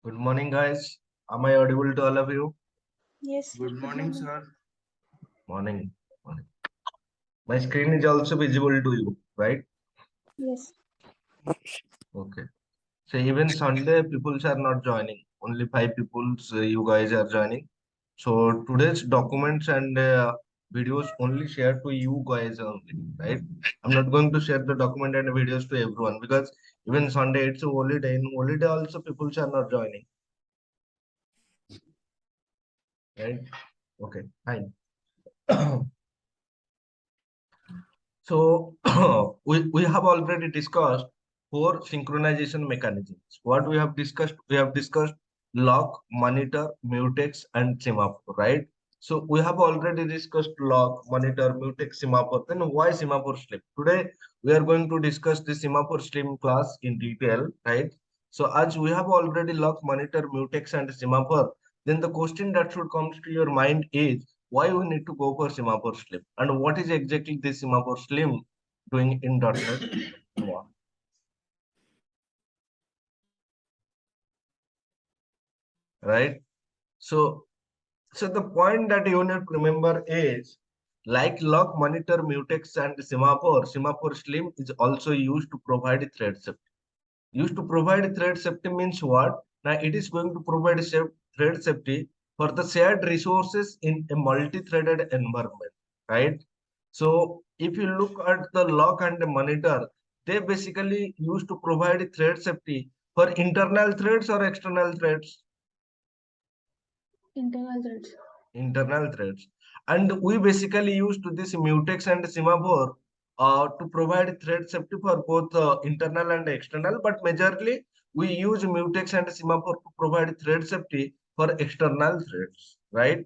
Good morning, guys. Am I audible to all of you? Yes. Good morning, sir. Morning. Morning. My screen is also visible to you, right? Yes. Okay. So even Sunday, people are not joining. Only 5 people, you guys are joining. So today's documents and videos only share to you guys only, right? I'm not going to share the document and videos to everyone because even Sunday it's a holiday. In holiday also people are not joining, right? Okay, fine. So we have already discussed 4 synchronization mechanisms. What we have discussed? We have discussed lock, monitor, mutex, and semaphore, right? So we have already discussed lock, monitor, mutex, semaphore. Then why semaphore slim? Today we are going to discuss the semaphore slim class in detail, right? So as we have already lock, monitor, mutex, and semaphore, then the question that should come to your mind is why we need to go for Semaphore Slim and what is exactly this Semaphore Slim doing in .NET 1, right? So, so the point that you need to remember is like log, monitor, mutex, and Semaphore Slim is also used to provide thread safety. Used to provide thread safety means what? Now it is going to provide thread safety for the shared resources in a multi-threaded environment, right? So if you look at the log and the monitor, they basically used to provide thread safety for internal threads or external threads. Internal threads. Internal threads. And we basically used to this mutex and semaphore to provide thread safety for both internal and external, but majorly we use mutex and semaphore to provide thread safety for external threads, right?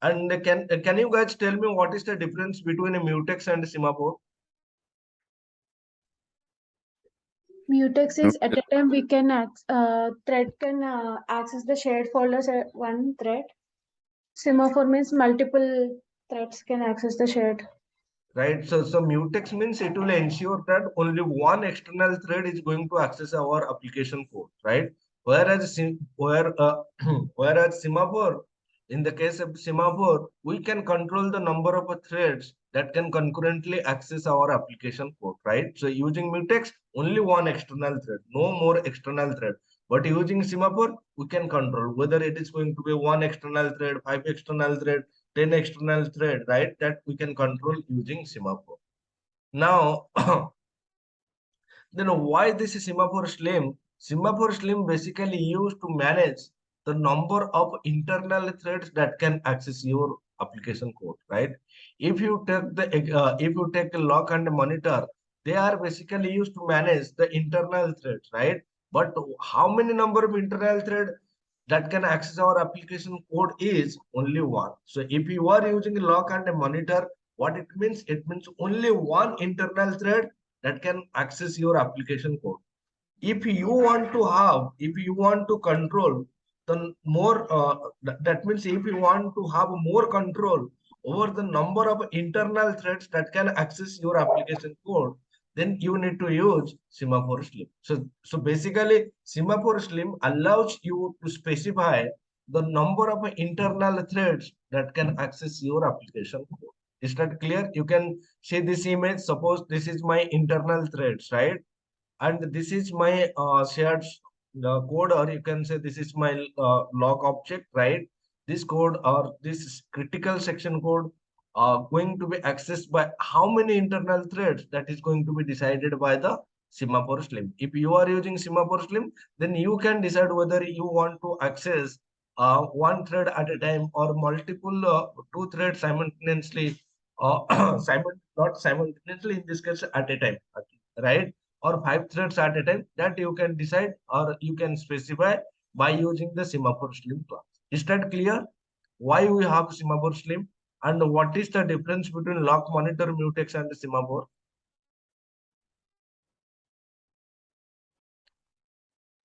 And can you guys tell me what is the difference between a mutex and semaphore? Mutex is at a time we can thread can access the shared folders at one thread. Semaphore means multiple threads can access the shared. Right, so mutex means it will ensure that only one external thread is going to access our application code, right? Whereas semaphore, in the case of semaphore, we can control the number of threads that can concurrently access our application code, right? So using mutex, only one external thread, no more external thread. But using semaphore, we can control whether it is going to be one external thread, 5 external thread, 10 external thread, right? That we can control using semaphore. Now, then why this is semaphore slim? Semaphore slim basically used to manage the number of internal threads that can access your application code, right? If you take a lock and a monitor, they are basically used to manage the internal threads, right? But how many number of internal thread that can access our application code is only one. So if you are using a lock and a monitor, what it means? It means only one internal thread that can access your application code. If you want to control the more, that means if you want to have more control over the number of internal threads that can access your application code, then you need to use semaphore slim. So basically, semaphore slim allows you to specify the number of internal threads that can access your application code. Is that clear? You can see this image. Suppose this is my internal threads, right? And this is my shared code, or you can say this is my log object, right? This code or this critical section code going to be accessed by how many internal threads, that is going to be decided by the semaphore slim. If you are using semaphore slim, then you can decide whether you want to access one thread at a time or multiple two threads simultaneously, not simultaneously, in this case at a time, right? Or 5 threads at a time, that you can decide or you can specify by using the semaphore slim class. Is that clear? Why we have semaphore slim and what is the difference between lock, monitor, mutex, and semaphore?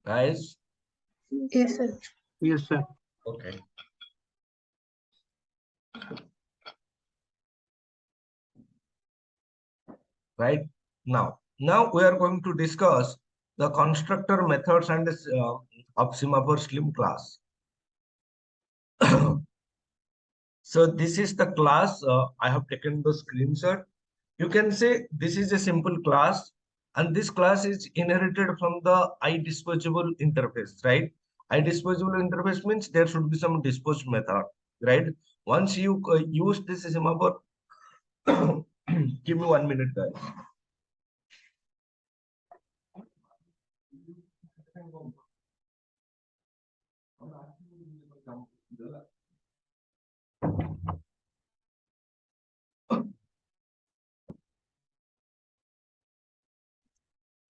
Guys, Yes, sir. Yes, sir. okay. Right, now we are going to discuss the constructor methods and of SemaphoreSlim class. So this is the class. I have taken the screenshot. You can say this is a simple class, and this class is inherited from the iDisposable interface, right? iDisposable interface means there should be some dispose method, right? Once you use this semaphore, give me 1 minute, guys.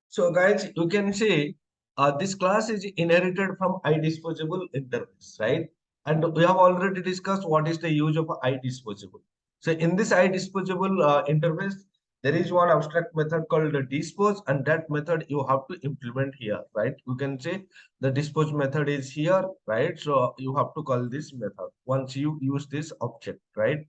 So guys, you can see this class is inherited from iDisposable interface, right? And we have already discussed what is the use of iDisposable. So in this iDisposable interface, there is one abstract method called the dispose, and that method you have to implement here, right? You can say the dispose method is here, right? So you have to call this method once you use this object, right?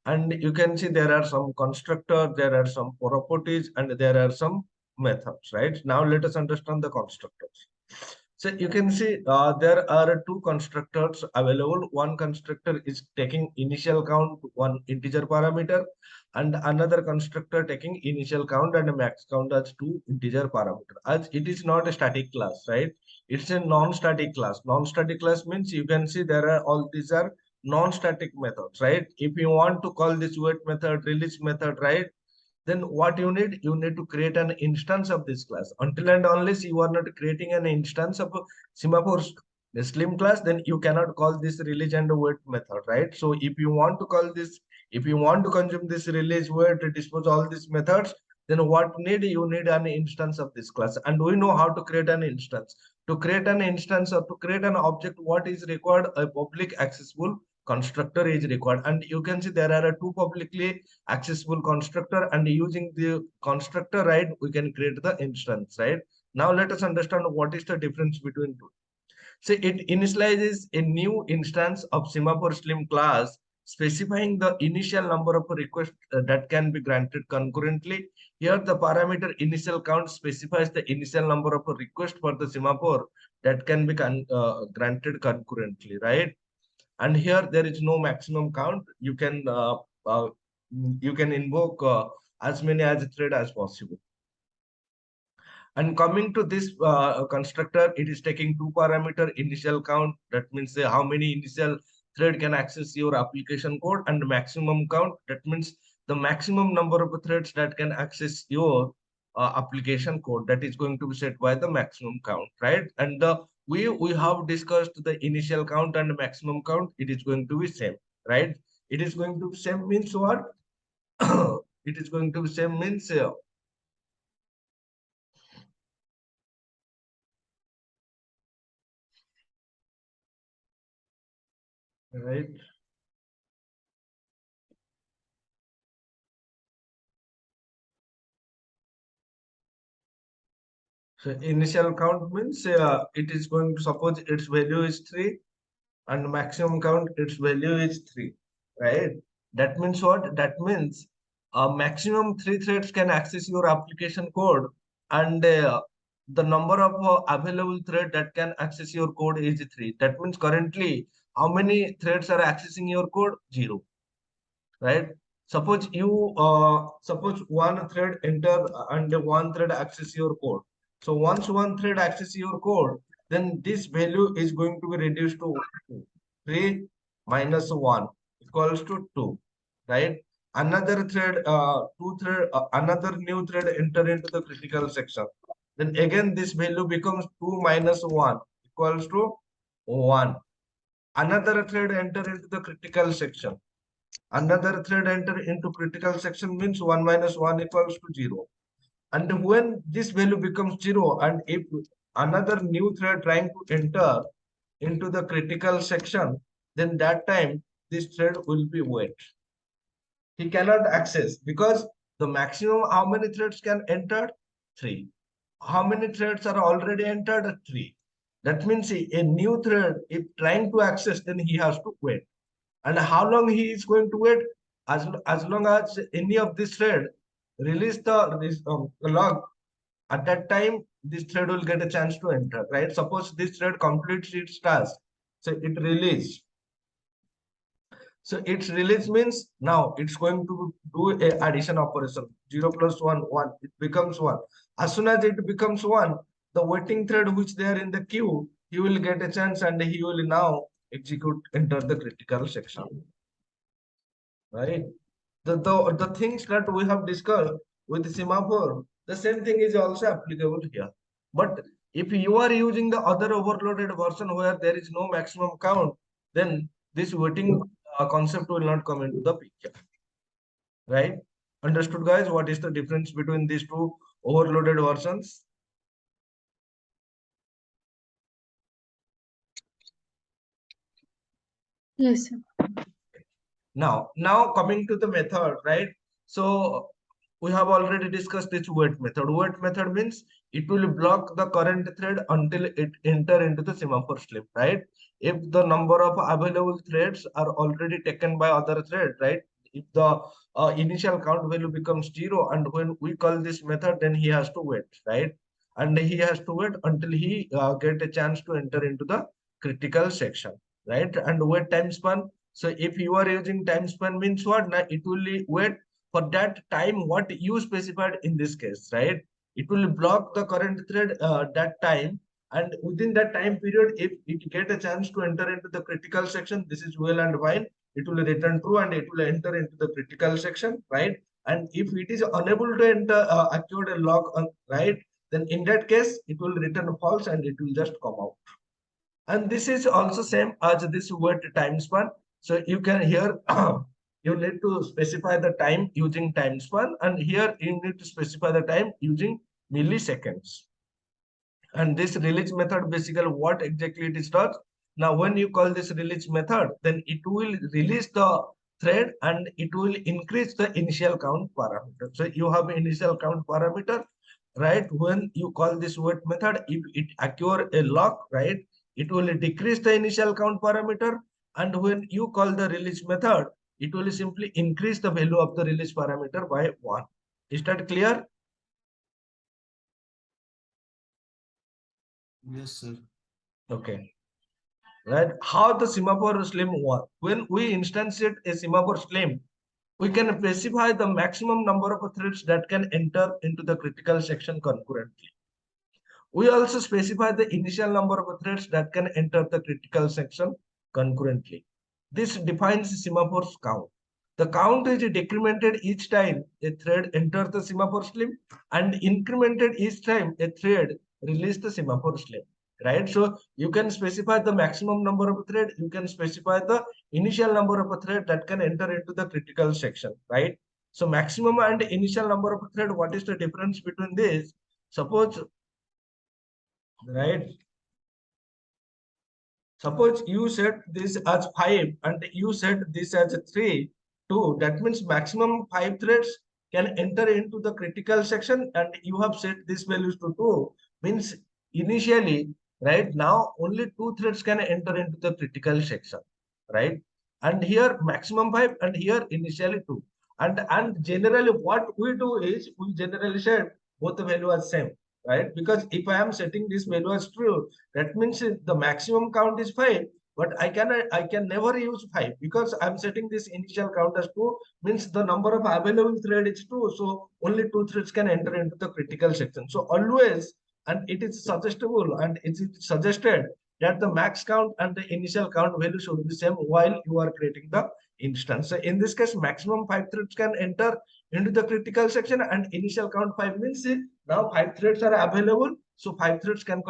And you can see there are some constructor, there are some properties, and there are some methods, right? Now let us understand the constructors. So you can see there are two constructors available. One constructor is taking initial count, one integer parameter, and another constructor taking initial count and a max count as two integer parameter. As it is not a static class, right? It's a non-static class. Non-static class means you can see there are all these are non-static methods, right? If you want to call this wait method, release method, right? Then what you need? You need to create an instance of this class. Until and unless you are not creating an instance of semaphore slim class, then you cannot call this release and wait method, right? So if you want to call this, if you want to consume this release, wait, dispose all these methods, then what need? You need an instance of this class. And we know how to create an instance. To create an instance or to create an object, what is required? A public accessible constructor is required. And you can see there are two publicly accessible constructor, and using the constructor, right, we can create the instance, right? Now let us understand what is the difference between two. So it initializes a new instance of SemaphoreSlim class, specifying the initial number of requests that can be granted concurrently. Here the parameter initial count specifies the initial number of requests for the semaphore that can be granted concurrently, right? And here there is no maximum count. You can invoke as many as thread as possible. And coming to this constructor, it is taking two parameter initial count. That means how many initial thread can access your application code, and maximum count. That means the maximum number of threads that can access your application code. That is going to be set by the maximum count, right? And we have discussed the initial count and maximum count. It is going to be same, right? It is going to be same means what? It is going to be same means right. So initial count means it is going to suppose its value is 3, and maximum count its value is 3, right? That means what? That means maximum 3 threads can access your application code, and the number of available thread that can access your code is 3. That means currently how many threads are accessing your code? 0, right? Suppose one thread enter and one thread access your code. So once one thread access your code, then this value is going to be reduced to 3 minus 1 equals to 2, right? Another new thread enter into the critical section. Then again this value becomes 2 minus 1 equals to 1. Another thread enter into the critical section. Another thread enter into critical section means 1 minus 1 equals to 0. And when this value becomes 0, and if another new thread trying to enter into the critical section, then that time this thread will be wait. He cannot access because the maximum how many threads can enter? 3. How many threads are already entered? 3. That means a new thread, if trying to access, then he has to wait. And how long he is going to wait? As long as any of this thread release the log, at that time this thread will get a chance to enter, right? Suppose this thread completes its task, so it release. So its release means now it's going to do a addition operation. 0 plus 1, 1. It becomes 1. As soon as it becomes 1, the waiting thread which they are in the queue, he will get a chance and he will now execute, enter the critical section. Right? The things that we have discussed with semaphore, the same thing is also applicable here. But if you are using the other overloaded version where there is no maximum count, then this waiting concept will not come into the picture. Right? Understood, guys? What is the difference between these two overloaded versions? Yes, sir. Now coming to the method, right? So we have already discussed this wait method. Wait method means it will block the current thread until it enter into the semaphore slip, right? If the number of available threads are already taken by other thread, right? If the initial count value becomes 0, and when we call this method, then he has to wait, right? And he has to wait until he get a chance to enter into the critical section, right? And wait time span. So if you are using time span means what? Now it will wait for that time what you specified in this case, right? It will block the current thread that time, and within that time period, if it get a chance to enter into the critical section, this is well and fine. It will return true and it will enter into the critical section, right? And if it is unable to enter activate a lock, right, then in that case it will return false and it will just come out. And this is also same as this wait time span. So you can here you need to specify the time using time span, and here you need to specify the time using milliseconds. And this release method basically what exactly it does. Now when you call this release method, then it will release the thread and it will increase the initial count parameter. So you have initial count parameter, right? When you call this wait method, if it occur a lock, right, it will decrease the initial count parameter. And when you call the release method, it will simply increase the value of the release parameter by 1. Is that clear? Yes, sir. Okay. Right? How the SemaphoreSlim work? When we instantiate a SemaphoreSlim, we can specify the maximum number of threads that can enter into the critical section concurrently. We also specify the initial number of threads that can enter the critical section concurrently. This defines semaphore's count. The count is decremented each time a thread enters the SemaphoreSlim and incremented each time a thread releases the SemaphoreSlim. Right? So you can specify the maximum number of thread, you can specify the initial number of a thread that can enter into the critical section, right? So maximum and initial number of thread, what is the difference between this? Suppose, right? Suppose you set this as 5 and you set this as 3, 2. That means maximum 5 threads can enter into the critical section, and you have set this values to 2. Means initially, right now, only 2 threads can enter into the critical section, right? And here maximum 5 and here initially 2. And generally what we do is we generally set both the value as same, right? Because if I am setting this value as true, that means the maximum count is 5, but I can never use 5 because I'm setting this initial count as 2, means the number of available thread is 2, so only 2 threads can enter into the critical section. So always, and it is suggestible and it is suggested that the max count and the initial count value should be same while you are creating the instance. So in this case, maximum 5 threads can enter into the critical section, and initial count 5 means now 5 threads are available, so 5 threads can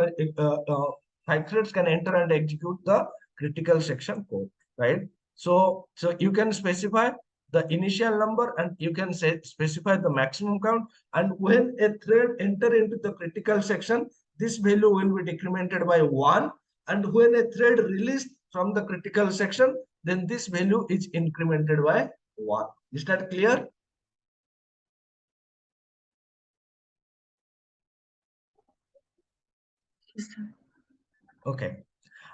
enter and execute the critical section code, right? So you can specify the initial number and you can specify the maximum count, and when a thread enter into the critical section, this value will be decremented by 1, and when a thread released from the critical section, then this value is incremented by 1. Is that clear? Yes, sir. Okay.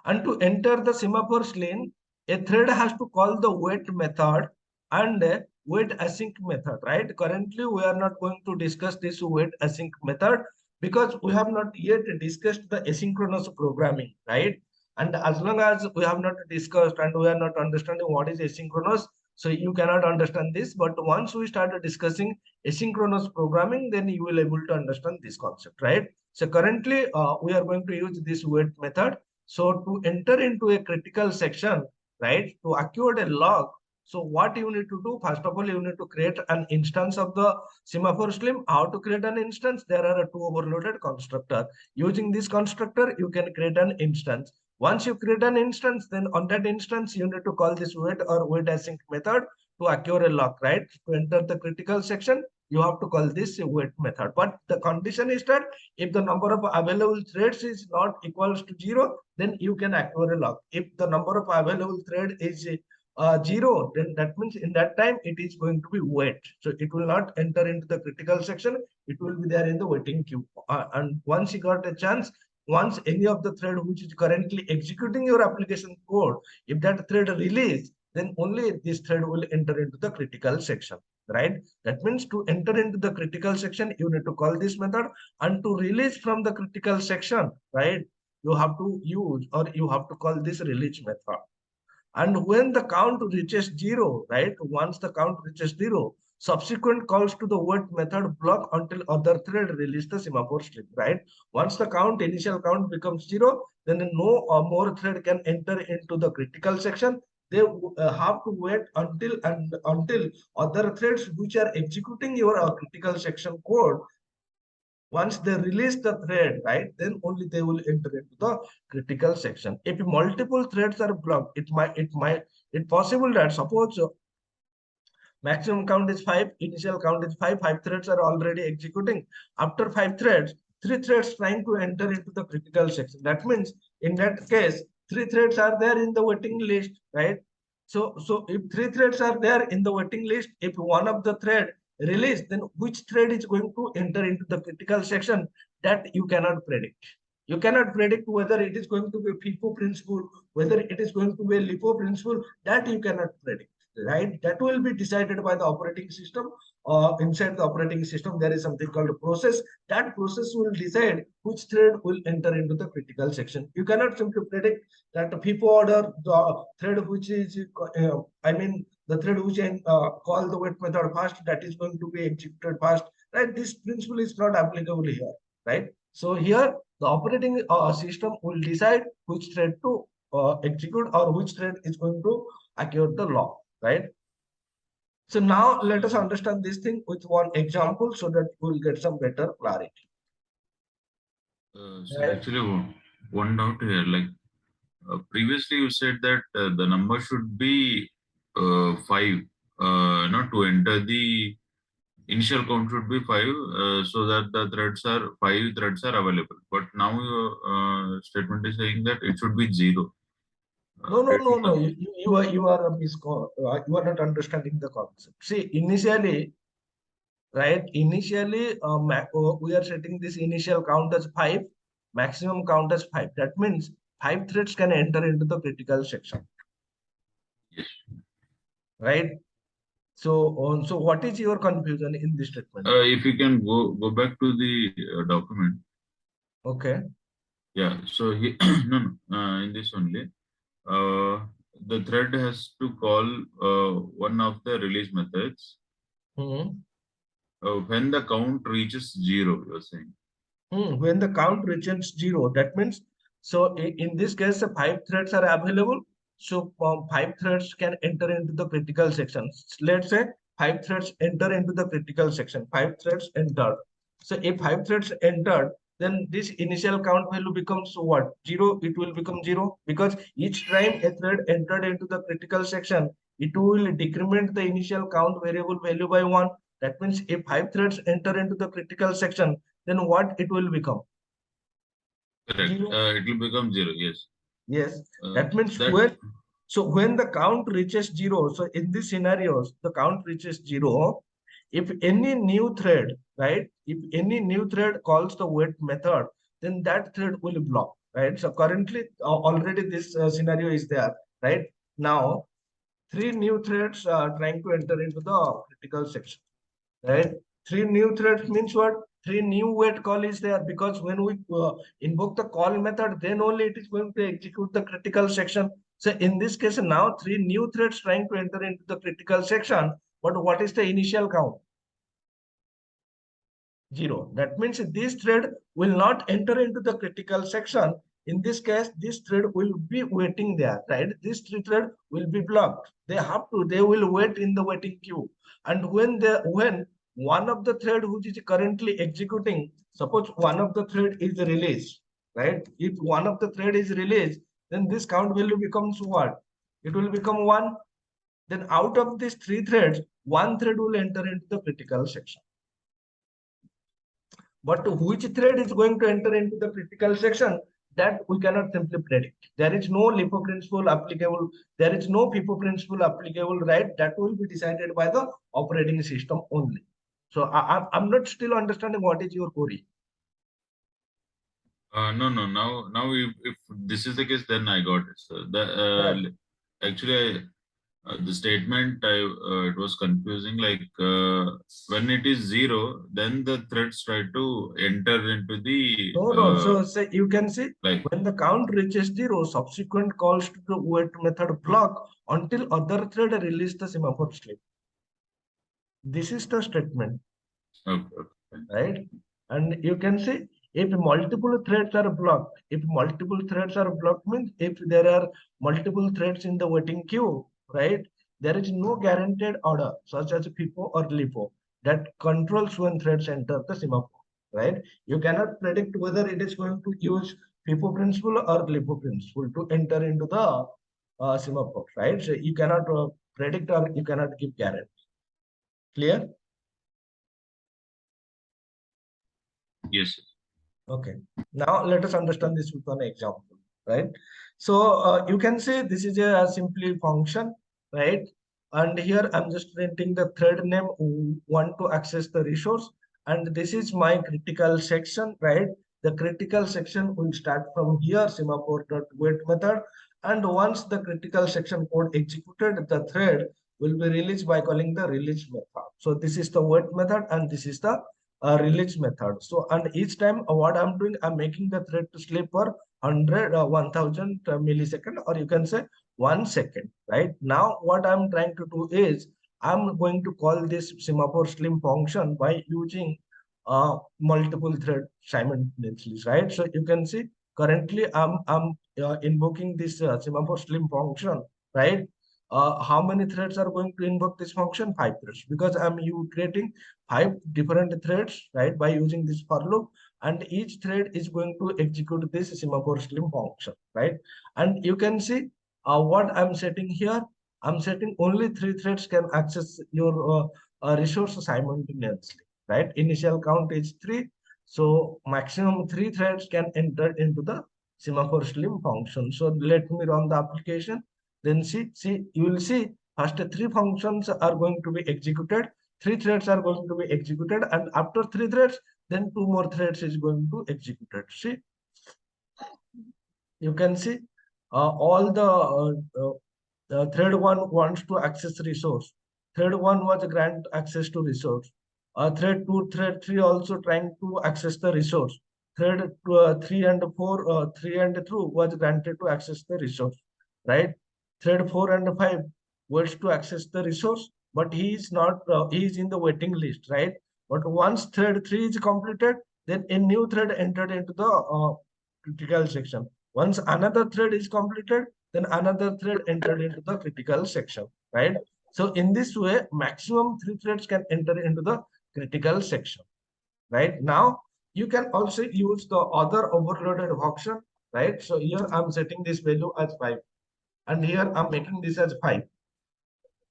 And to enter the SemaphoreSlim, a thread has to call the wait method and wait async method, right? Currently, we are not going to discuss this wait async method. because we have not yet discussed the asynchronous programming, right? And as long as we have not discussed and we are not understanding what is asynchronous, so you cannot understand this. But once we start discussing asynchronous programming, then you will able to understand this concept, right? So currently we are going to use this wait method. So to enter into a critical section, right, to accrue a log, so what you need to do, first of all, you need to create an instance of the SemaphoreSlim. How to create an instance? There are two overloaded constructor. Using this constructor, you can create an instance. Once you create an instance, then on that instance, you need to call this wait or wait async method to accrue a lock, right? To enter the critical section, you have to call this wait method. But the condition is that if the number of available threads is not equals to 0, then you can accrue a lock. If the number of available thread is 0, then that means in that time it is going to be wait. So it will not enter into the critical section. It will be there in the waiting queue. And once you got a chance, once any of the thread which is currently executing your application code, if that thread release, then only this thread will enter into the critical section, right? That means to enter into the critical section, you need to call this method, and to release from the critical section, right, you have to use or you have to call this release method. And when the count reaches 0, right? Once the count reaches 0, subsequent calls to the wait method block until other thread release the SemaphoreSlim, right? Once the initial count becomes 0, then no more thread can enter into the critical section. They have to wait until other threads which are executing your critical section code, once they release the thread, right, then only they will enter into the critical section. If multiple threads are blocked, it possible that suppose maximum count is 5, initial count is 5, 5 threads are already executing. After 5 threads, 3 threads trying to enter into the critical section. That means in that case, 3 threads are there in the waiting list, right? So if 3 threads are there in the waiting list, if one of the thread release, then which thread is going to enter into the critical section, that you cannot predict. You cannot predict whether it is going to be FIFO principle, whether it is going to be a LIFO principle, that you cannot predict, right? That will be decided by the operating system. Inside the operating system, there is something called a process. That process will decide which thread will enter into the critical section. You cannot simply predict that the FIFO order, the thread which is, the thread which call the wait method first, that is going to be executed first, right? This principle is not applicable here, right? So here, the operating system will decide which thread to execute or which thread is going to accrue the lock, right? So now let us understand this thing with one example so that we will get some better clarity. Sir, actually, one doubt here. Like previously, you said that the number should be 5, not to enter the initial count should be 5, so that the 5 threads are available. But now your statement is saying that it should be 0. No. You are you are not understanding the concept. See, initially, right? Initially, we are setting this initial count as 5, maximum count as 5. That means 5 threads can enter into the critical section, Yes. right? So what is your confusion in this statement? If you can go back to the document. Okay. Yeah. So he, no, in this only, the thread has to call one of the release methods when the count reaches 0. You're saying. When the count reaches 0, that means, so in this case, 5 threads are available. So 5 threads can enter into the critical section. Let's say 5 threads enter into the critical section. 5 threads entered. So if 5 threads entered, then this initial count value becomes what? 0. It will become 0 because each time a thread entered into the critical section, it will decrement the initial count variable value by 1. That means if 5 threads enter into the critical section, then what it will become? Correct. 0. It will become 0. Yes. Yes. That means That. when the count reaches 0, so in these scenarios, the count reaches 0. If any new thread, right? If any new thread calls the wait method, then that thread will block, right? So currently, already this scenario is there, right? Now, 3 new threads are trying to enter into the critical section, right? 3 new threads means what? 3 new wait call is there, because when we invoke the call method, then only it is going to execute the critical section. So in this case, now 3 new threads trying to enter into the critical section. But what is the initial count? 0. That means this thread will not enter into the critical section. In this case, this thread will be waiting there, right? This thread will be blocked. They will wait in the waiting queue. And when one of the thread which is currently executing, suppose one of the thread is released, right? If one of the thread is released, then this count value becomes what? It will become 1. Then out of these 3 threads, 1 thread will enter into the critical section. But which thread is going to enter into the critical section, that we cannot simply predict. There is no LIFO principle applicable. There is no FIFO principle applicable, right? That will be decided by the operating system only. So I'm not still understanding what is your query. No. Now, if this is the case, then I got it. So actually, the statement it was confusing. Like when it is 0, then the threads try to enter into the. No. So say you can see, like when the count reaches 0, subsequent calls to the wait method block until other thread release the semaphore slip. This is the statement. okay. Right? And you can see, if multiple threads are blocked, means if there are multiple threads in the waiting queue, right? There is no guaranteed order, such as FIFO or LIFO, that controls when threads enter the semaphore, right? You cannot predict whether it is going to use FIFO principle or LIFO principle to enter into the semaphore, right? So you cannot predict, or you cannot give guarantee. Clear? Yes. Okay. Now let us understand this with an example, right? So you can say this is a simply function, right? And here I'm just printing the thread name want to access the resource, and this is my critical section, right? The critical section will start from here, semaphore.wait method, and once the critical section code executed, the thread will be released by calling the release method. So this is the wait method, and this is the release method. So, and each time what I'm doing, I'm making the thread to sleep for 100 1000 millisecond, or you can say 1 second, right? Now what I'm trying to do is, I'm going to call this SemaphoreSlim function by using multiple thread simultaneously, right? So you can see currently I'm invoking this SemaphoreSlim function, right? How many threads are going to invoke this function? 5 threads, because I'm creating 5 different threads, right, by using this for loop, and each thread is going to execute this SemaphoreSlim function, right? And you can see what I'm setting here. I'm setting only 3 threads can access your resource simultaneously, right? Initial count is 3, so maximum 3 threads can enter into the SemaphoreSlim function. So let me run the application. Then see, you will see first 3 functions are going to be executed, 3 threads are going to be executed, and after 3 threads, then 2 more threads is going to executed. See, you can see all the thread 1 wants to access resource. Thread 1 was grant access to resource. Thread 2, thread 3 also trying to access the resource. Thread 3 and 4, 3 and 2 was granted to access the resource, right? Thread 4 and 5 wants to access the resource, but he is not, he is in the waiting list, right? But once thread 3 is completed, then a new thread entered into the critical section. Once another thread is completed, then another thread entered into the critical section, right? So in this way, maximum 3 threads can enter into the critical section, right? Now, you can also use the other overloaded function, right? So here I'm setting this value as 5, and here I'm making this as 5,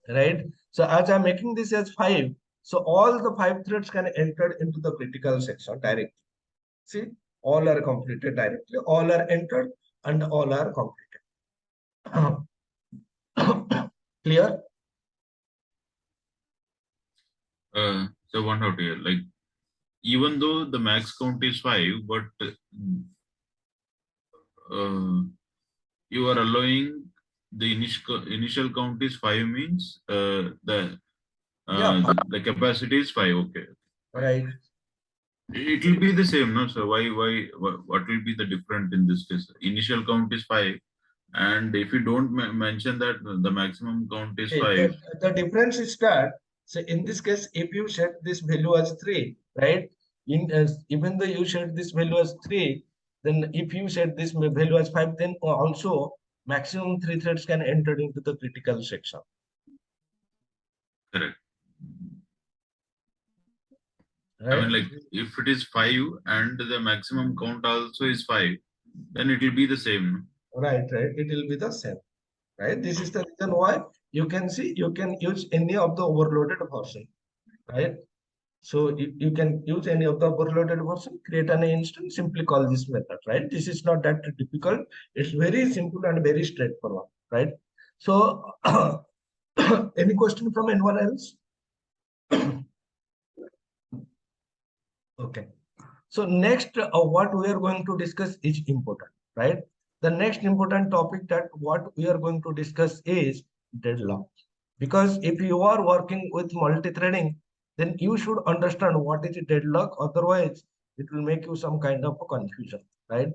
right? So as I'm making this as 5, so all the 5 threads can enter into the critical section directly. See, all are completed directly, all are entered, and all are completed. Clear? So one out here, like even though the max count is 5, but you are allowing the initial count is 5, means the capacity is 5. Okay. Right. It will be the same, no? So what will be the different in this case? Initial count is 5, and if you don't mention that the maximum count is Okay, 5. the difference is that, so in this case, if you set this value as 3, right? Even though you set this value as 3, then if you set this value as 5, then also maximum 3 threads can enter into the critical section. Correct. I Right? mean, like, if it is 5 and the maximum count also is 5, then it will be the same. Right, right. It will be the same. Right? This is the reason why you can see you can use any of the overloaded version. Right? So you can use any of the overloaded version, create an instance, simply call this method, right? This is not that difficult. It's very simple and very straightforward, right? So any question from anyone else? Okay. So next, what we are going to discuss is important, right? The next important topic that what we are going to discuss is deadlock. Because if you are working with multi-threading, then you should understand what is deadlock. Otherwise, it will make you some kind of a confusion, right?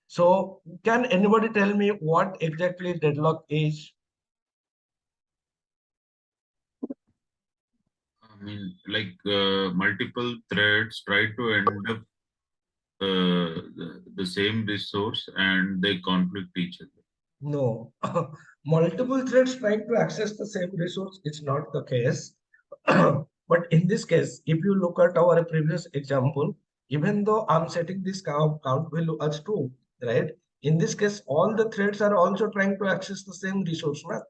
So can anybody tell me what exactly deadlock is? I mean, like multiple threads try to end up the same resource and they conflict each other. No, multiple threads trying to access the same resource is not the case. But in this case, if you look at our previous example, even though I'm setting this count value as 2, right? In this case, all the threads are also trying to access the same resource. Na?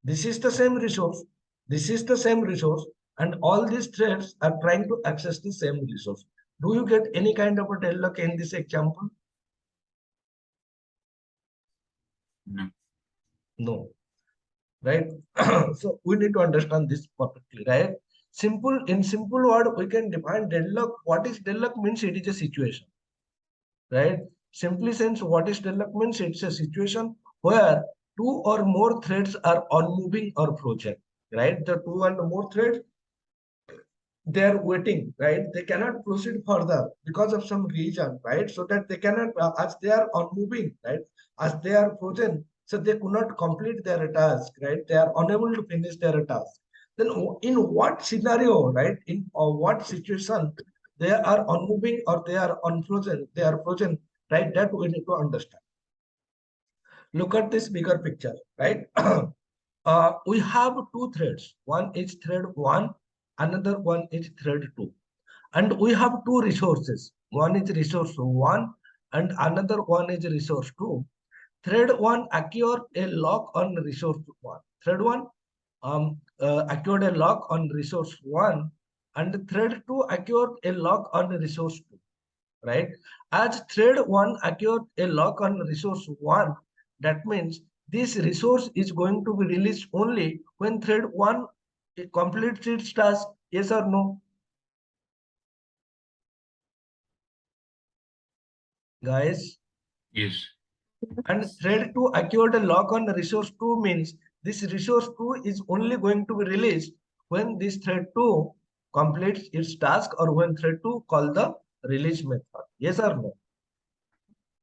This is the same resource. This is the same resource. And all these threads are trying to access the same resource. Do you get any kind of a deadlock in this example? No. No. Right? So we need to understand this perfectly, right? In simple word, we can define deadlock. What is deadlock means? It is a situation, right? Simply sense, what is deadlock means? It's a situation where two or more threads are unmoving or frozen, right? The two and more threads, they are waiting, right? They cannot proceed further because of some reason, right? So that they cannot, as they are unmoving, right? As they are frozen, so they could not complete their task, right? They are unable to finish their task. Then in what scenario, right? In what situation they are unmoving or they are unfrozen, they are frozen, right? That we need to understand. Look at this bigger picture, right? We have two threads. One is thread 1, another one is thread 2. And we have two resources. One is resource 1 and another one is resource 2. Thread 1 acquired a lock on resource 1. Thread 1 acquired a lock on resource 1 and thread 2 acquired a lock on resource 2. Right? As thread 1 acquired a lock on resource 1, that means this resource is going to be released only when thread 1 completes its task. Yes or no? Guys? Yes. And thread 2 acquired a lock on resource 2 means this resource 2 is only going to be released when this thread 2 completes its task or when thread 2 call the release method. Yes or no?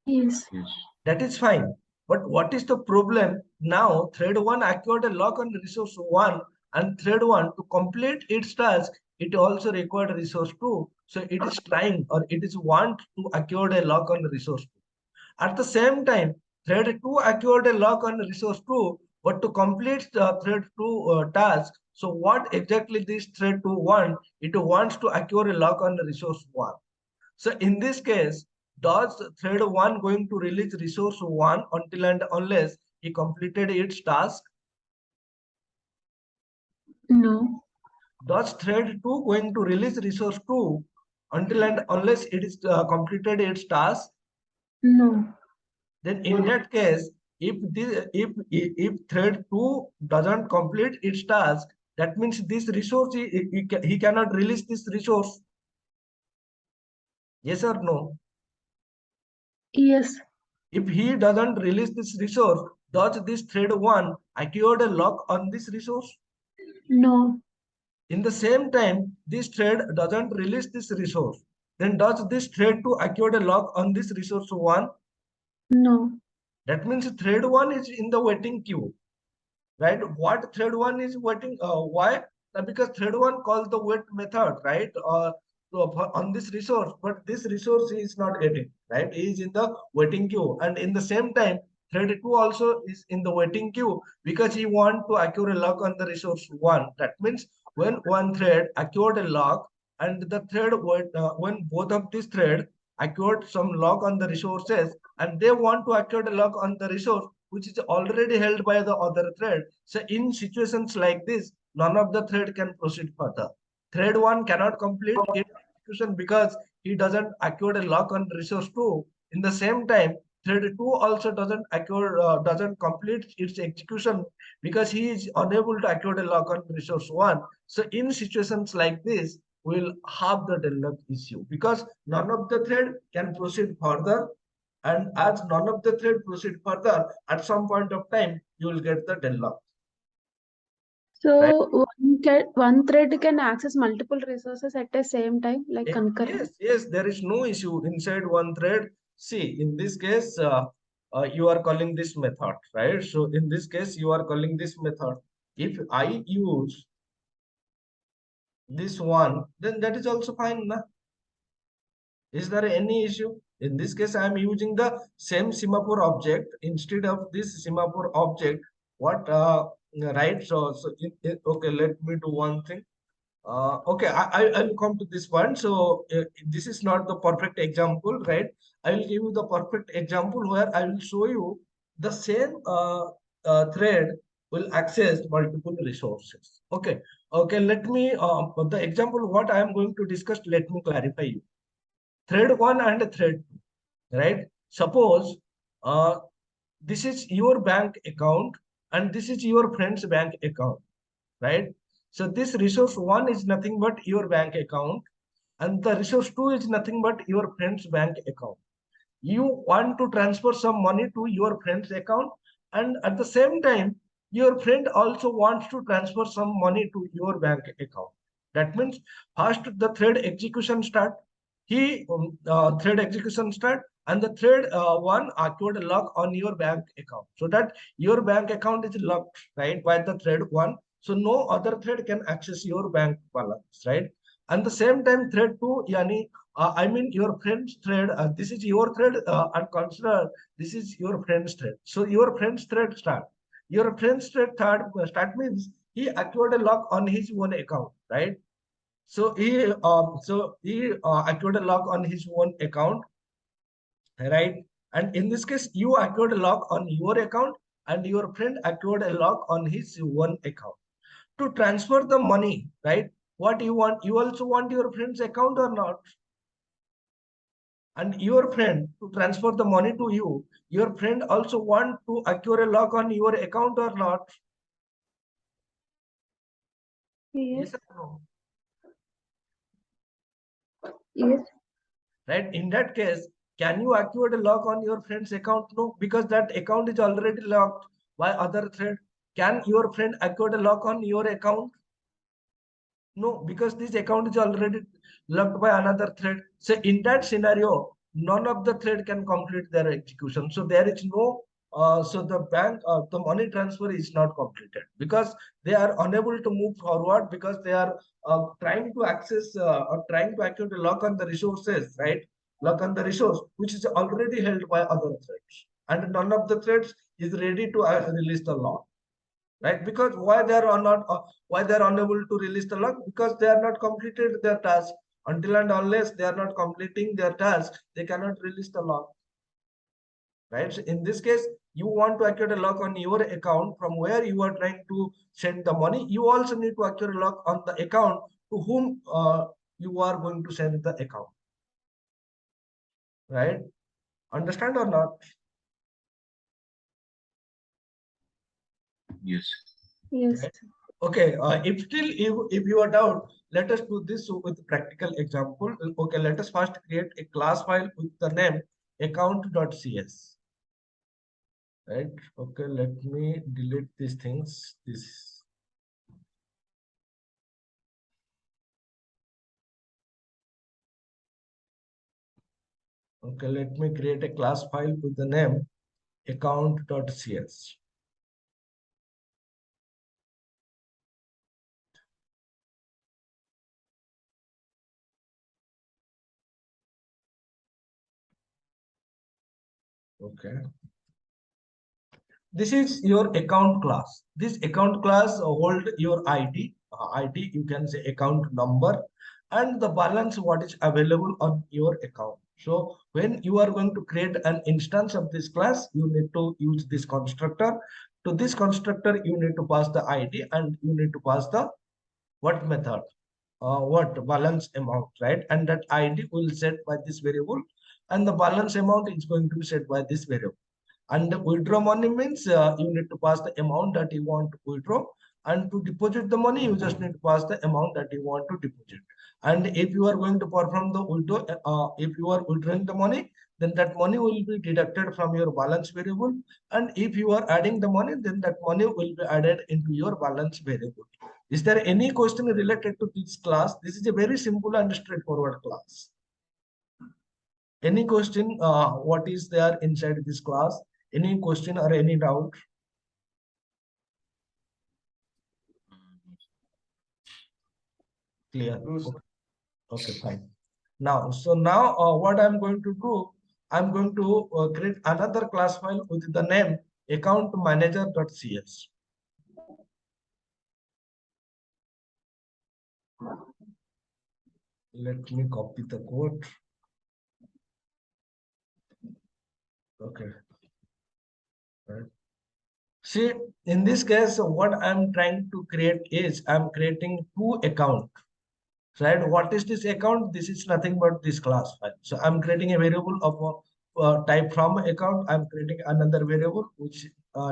Yes. Yes. That is fine. But what is the problem? Now thread 1 acquired a lock on resource 1 and thread 1 to complete its task, it also required resource 2. So it is trying or it is want to acquire a lock on resource 2. At the same time, thread 2 acquired a lock on resource 2, but to complete the thread 2 task, so what exactly this thread 2 want? It wants to acquire a lock on resource 1. So in this case, does thread 1 going to release resource 1 until and unless he completed its task? No. Does thread 2 going to release resource 2 until and unless it is completed its task? No. Then in that case, if thread 2 doesn't complete its task, that means this resource he cannot release this resource. Yes or no? Yes. If he doesn't release this resource, does this thread 1 acquired a lock on this resource? No. In the same time, this thread doesn't release this resource. then does this thread 2 acquire a lock on this resource 1? No. That means thread 1 is in the waiting queue, right? What thread 1 is waiting? Why? Because thread 1 calls the wait method, right? On this resource, but this resource is not getting, right? It is in the waiting queue, and in the same time, thread 2 also is in the waiting queue because he want to acquire a lock on the resource 1. That means when one thread acquired a lock and the thread when both of these thread acquired some lock on the resources and they want to acquire a lock on the resource which is already held by the other thread. So in situations like this, none of the thread can proceed further. Thread 1 cannot complete its execution because he doesn't acquire a lock on resource 2. In the same time, thread 2 also doesn't complete its execution because he is unable to acquire a lock on resource 1. So in situations like this, we'll have the deadlock issue because none of the thread can proceed further, and as none of the thread proceed further, at some point of time, you will get the deadlock. Right? So one thread can access multiple resources at the same time, like concurrently. Yes, there is no issue inside one thread. See, in this case, you are calling this method, right? So in this case, you are calling this method. If I use this one, then that is also fine. Na? Is there any issue? In this case, I am using the same semaphore object instead of this semaphore object. What, right? Okay, let me do one thing. Okay, I'll come to this one. So this is not the perfect example, right? I will give you the perfect example where I will show you the same thread will access multiple resources. Okay. Let me the example what I am going to discuss. Let me clarify you. Thread 1 and thread 2, right? Suppose this is your bank account and this is your friend's bank account, right? So this resource 1 is nothing but your bank account and the resource 2 is nothing but your friend's bank account. You want to transfer some money to your friend's account and at the same time, your friend also wants to transfer some money to your bank account. That means first the thread execution start. Thread execution start and the thread 1 acquired a lock on your bank account so that your bank account is locked, right, by the thread 1. So no other thread can access your bank balance, right? And the same time thread 2, yani I mean your friend's thread, this is your thread and consider this is your friend's thread. So your friend's thread start. Your friend's thread start means he acquired a lock on his own account, right? So he acquired a lock on his own account, right? And in this case, you acquired a lock on your account and your friend acquired a lock on his own account. To transfer the money, right? What you want, you also want your friend's account or not? And your friend to transfer the money to you, your friend also want to acquire a lock on your account or not? Yes. Yes or no? Yes. Right? In that case, can you activate a lock on your friend's account? No, because that account is already locked by other thread. Can your friend activate a lock on your account? No, because this account is already locked by another thread. So in that scenario, none of the thread can complete their execution. So there is no, so the money transfer is not completed because they are unable to move forward because they are trying to access or trying to activate a lock on the resources, right? Lock on the resource, which is already held by other threads. And none of the threads is ready to release the lock, right? Because why they are not why they are unable to release the lock? Because they are not completed their task. Until and unless they are not completing their task, they cannot release the lock, right? So in this case, you want to activate a lock on your account from where you are trying to send the money. You also need to activate a lock on the account to whom you are going to send the account, right? Understand or not? Yes. Yes. Right? Okay, if you are doubt, let us do this with practical example. Okay, let us first create a class file with the name account.cs. Right? Okay, let me delete these things. This Okay, let me create a class file with the name account.cs. Okay. This is your account class. This account class hold your ID. ID, you can say account number and the balance what is available on your account. So when you are going to create an instance of this class, you need to use this constructor. To this constructor, you need to pass the ID and you need to pass the what method, what balance amount, right? And that ID will set by this variable and the balance amount is going to be set by this variable. And the withdraw money means you need to pass the amount that you want to withdraw. And to deposit the money, you just need to pass the amount that you want to deposit. And if you are going to perform the withdraw, if you are withdrawing the money, then that money will be deducted from your balance variable. And if you are adding the money, then that money will be added into your balance variable. Is there any question related to this class? This is a very simple and straightforward class. Any question? What is there inside this class? Any question or any doubt? Clear? Okay, okay, fine. Now, what I'm going to do, I'm going to create another class file with the name account manager.cs. Let me copy the code. Okay. Right. See, in this case, what I'm trying to create is I'm creating two accounts. Right? What is this account? This is nothing but this class file. So I'm creating a variable of type from account. I'm creating another variable which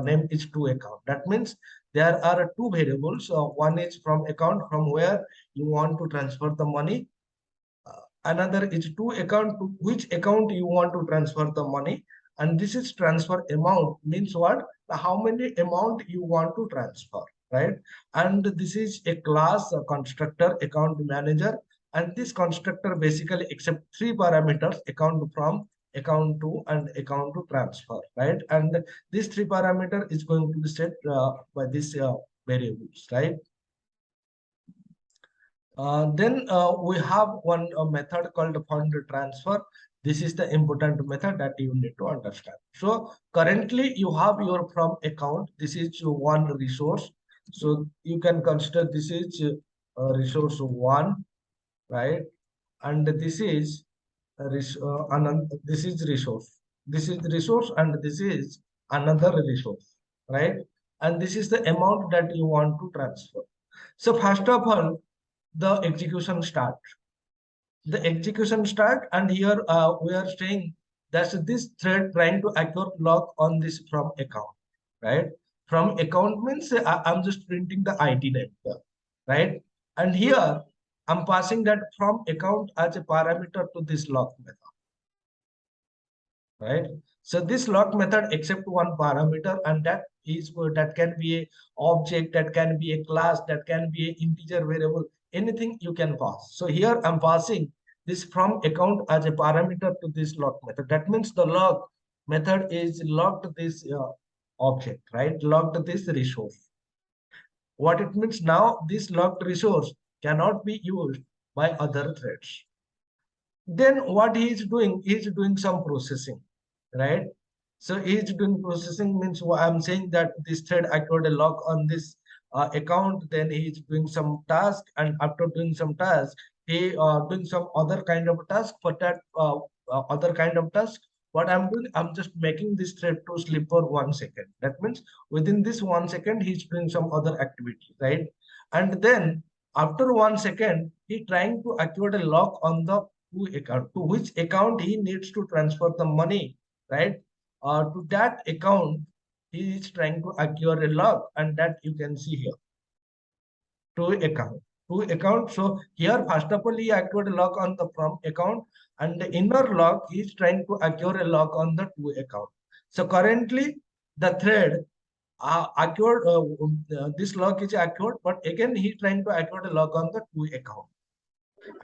name is to account. That means there are two variables. One is from account, from where you want to transfer the money. Another is to account, to which account you want to transfer the money. And this is transfer amount, means what? How many amount you want to transfer, right? And this is a class, a constructor, account manager. And this constructor basically accept three parameters: account from, account to, and account to transfer, right? And this three parameter is going to be set by this variables, right? Then we have one method called fund transfer. This is the important method that you need to understand. So currently you have your from account. This is one resource. So you can consider this is resource one, right? And this is this is resource. This is the resource and this is another resource, right? And this is the amount that you want to transfer. So first of all, the execution start. The execution start, and here we are saying that this thread trying to acquire lock on this from account, right? From account means I'm just printing the ID name here, right? And here I'm passing that from account as a parameter to this lock method, right? So this lock method accept one parameter, and that is that can be a object, that can be a class, that can be an integer variable, anything you can pass. So here I'm passing this from account as a parameter to this lock method. That means the lock method is locked this object, right? Locked this resource. What it means now, this locked resource cannot be used by other threads. Then what he is doing, some processing, right? So he is doing processing means I'm saying that this thread acquired a lock on this account, then he is doing some task, and after doing some task, he doing some other kind of task. For that other kind of task, what I'm doing, I'm just making this thread to sleep for 1 second. That means within this 1 second, he's doing some other activity, right? And then after 1 second, he trying to acquire a lock on the account, to which account he needs to transfer the money, right? To that account, he is trying to acquire a lock, and that you can see here. To account, to account. So here, first of all, he acquired a lock on the from account, and the inner lock he is trying to acquire a lock on the to account. So currently, the thread acquired this lock is acquired, but again he trying to acquire a lock on the to account.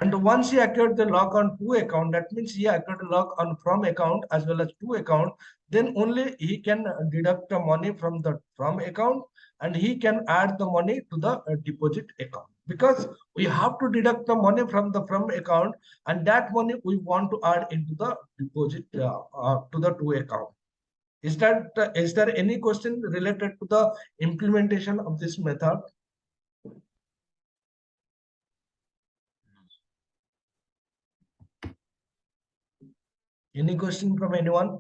And once he acquired the lock on to account, that means he acquired a lock on from account as well as to account, then only he can deduct the money from the from account, and he can add the money to the deposit account, because we have to deduct the money from the from account, and that money we want to add into the deposit to the to account. Is there any question related to the implementation of this method? Any question from anyone?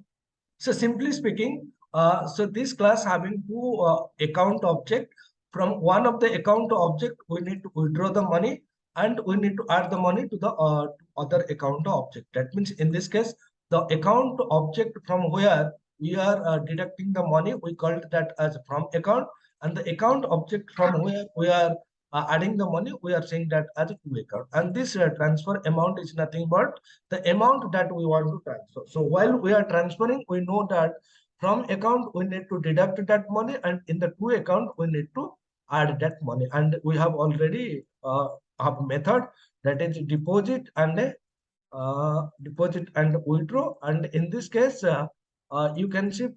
So simply speaking, so this class having two account object. From one of the account object, we need to withdraw the money, and we need to add the money to the other account object. That means in this case, the account object from where we are deducting the money, we called that as from account, and the account object from where we are adding the money, we are saying that as a to account. And this transfer amount is nothing but the amount that we want to transfer. So while we are transferring, we know that from account we need to deduct that money, and in the to account we need to add that money. And we have already have a method that is deposit and withdraw. And in this case, you can see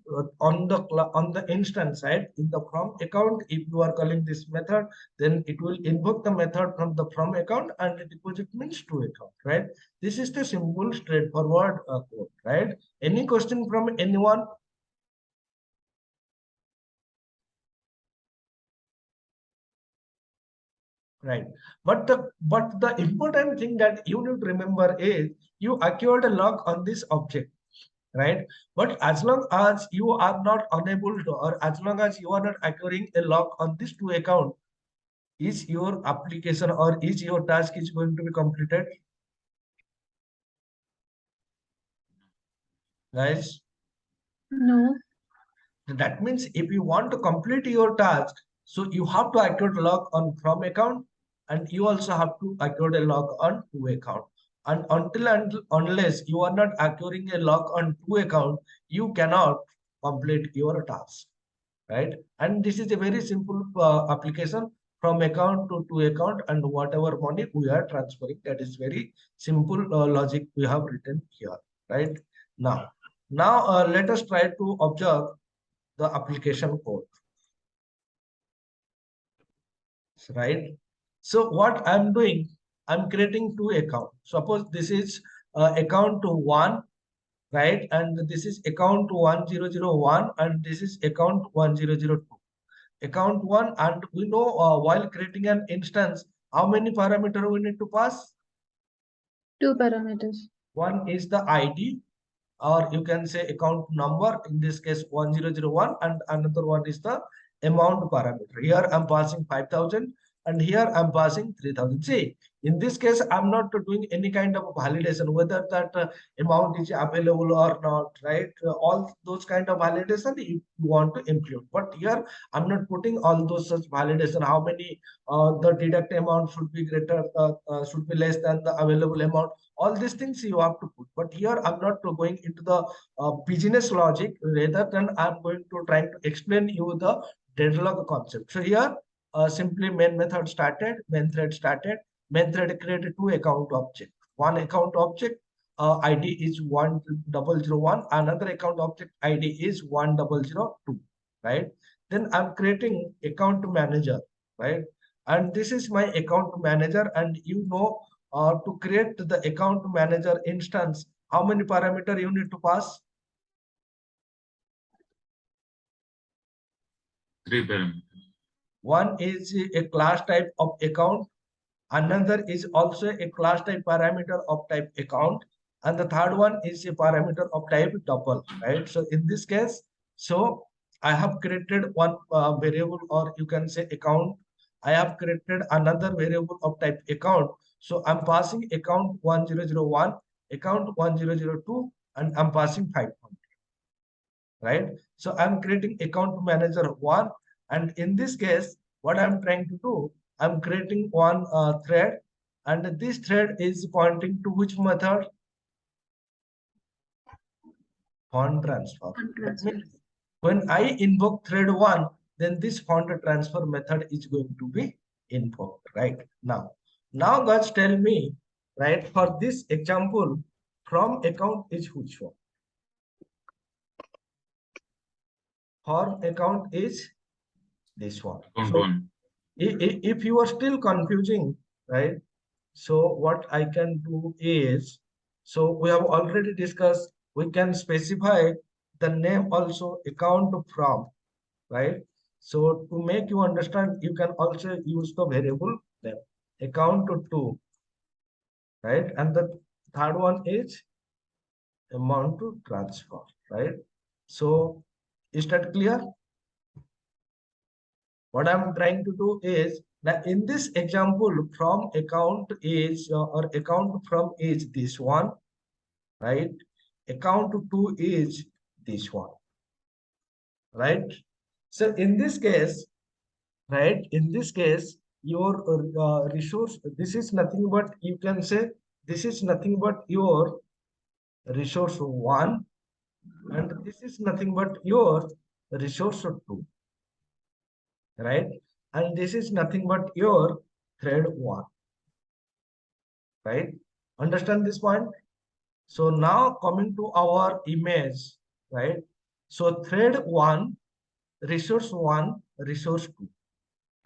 on the instance side in the from account, if you are calling this method, then it will invoke the method from the from account, and the deposit means to account, right? This is the simple straightforward code, right? Any question from anyone? Right. But the important thing that you need to remember is you acquired a lock on this object, right? But as long as you are not unable to, or as long as you are not acquiring a lock on this to account, is your application or is your task is going to be completed? Guys, No. that means if you want to complete your task, so you have to acquire lock on from account, and you also have to acquire a lock on to account. And until and unless you are not acquiring a lock on to account, you cannot complete your task, right? And this is a very simple application from account to account, and whatever money we are transferring, that is very simple logic we have written here, right? Now let us try to observe the application code, right? So what I'm doing, I'm creating two accounts. Suppose this is account to one, right? And this is account 1001, and this is account 1002. Account one, and we know while creating an instance, how many parameter we need to pass? 2 parameters. One is the ID, or you can say account number, in this case 1001, and another one is the amount parameter. Here I'm passing 5,000, and here I'm passing 3,000. See, in this case I'm not doing any kind of validation whether that amount is available or not, right? All those kind of validation you want to include, but here I'm not putting all those such validation, how many the deduct amount should be greater, should be less than the available amount. All these things you have to put, but here I'm not going into the business logic, rather than I'm going to try to explain you the deadlock concept. So here simply main method started, main thread started, main thread created two account object. One account object ID is 1001, another account object ID is 1002, right? Then I'm creating account manager, right? And this is my account manager, and you know, to create the account manager instance, how many parameter you need to pass? 3 parameters. One is a class type of account, another is also a class type parameter of type account, and the third one is a parameter of type tuple, right? So in this case, so I have created one variable, or you can say account. I have created another variable of type account. So I'm passing account 1001, account 1002, and I'm passing 500, right? So I'm creating account manager one, and in this case, what I'm trying to do, I'm creating one thread, and this thread is pointing to which method? Fund transfer. That means when I invoke thread one, then this fund transfer method is going to be invoked, right? Now guys, tell me, right? For this example, from account is which one? From account is this one. Account So one. if you are still confusing, right? So what I can do is, so we have already discussed, we can specify the name also account from, right? So to make you understand, you can also use the variable name account to, right? And the third one is amount to transfer, right? So is that clear? What I'm trying to do is that in this example, from account is or account from is this one, right? Account to is this one, right? So in this case, right? In this case, your resource, this is nothing but, you can say, this is nothing but your resource one, and this is nothing but your resource two, right? And this is nothing but your thread one, right? Understand this point? So now coming to our image, right? So thread one, resource two.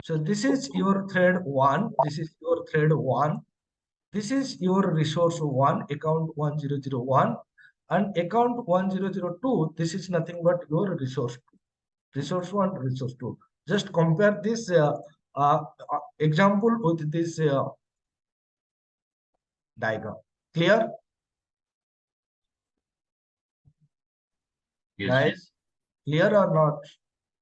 So this is your thread one, this is your thread one, this is your resource one, account 1001, and account 1002, this is nothing but your resource two. Resource one, resource two. Just compare this example with this diagram. Clear? Yes. Guys, clear or not?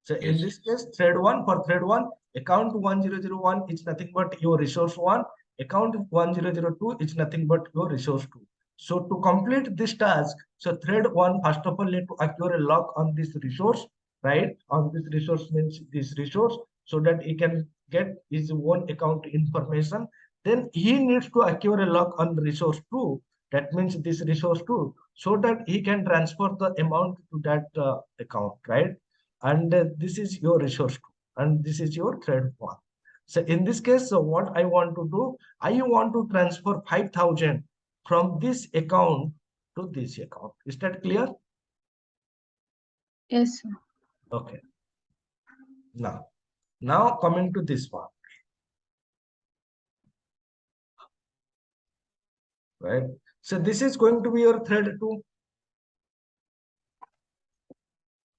So in Yes. this case, thread one, for thread one, account 1001 is nothing but your resource one, account 1002 is nothing but your resource two. So to complete this task, so thread one first of all need to acquire a lock on this resource, right? On this resource means this resource, so that he can get his own account information. Then he needs to acquire a lock on resource two. That means this resource two, so that he can transfer the amount to that account, right? And this is your resource two, and this is your thread one. So in this case, so what I want to do, I want to transfer 5,000 from this account to this account. Is that clear? Yes, sir. Okay. Now coming to this one, right? So this is going to be your thread two,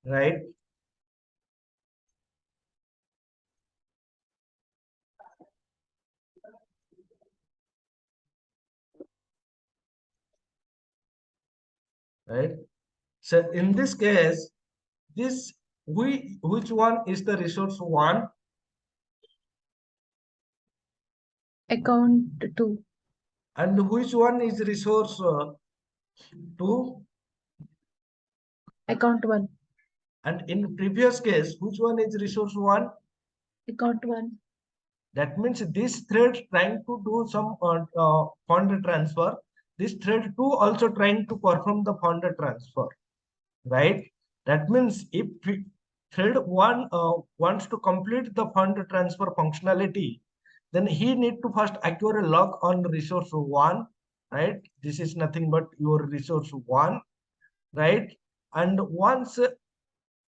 right? Right. So in this case, this which one is the resource one? Account 2. And which one is resource two? Account 1. And in previous case, which one is resource one? Account 1. That means this thread trying to do some fund transfer. This thread two also trying to perform the fund transfer, right? That means if thread one wants to complete the fund transfer functionality, then he need to first acquire a lock on resource one, right? This is nothing but your resource one, right? And once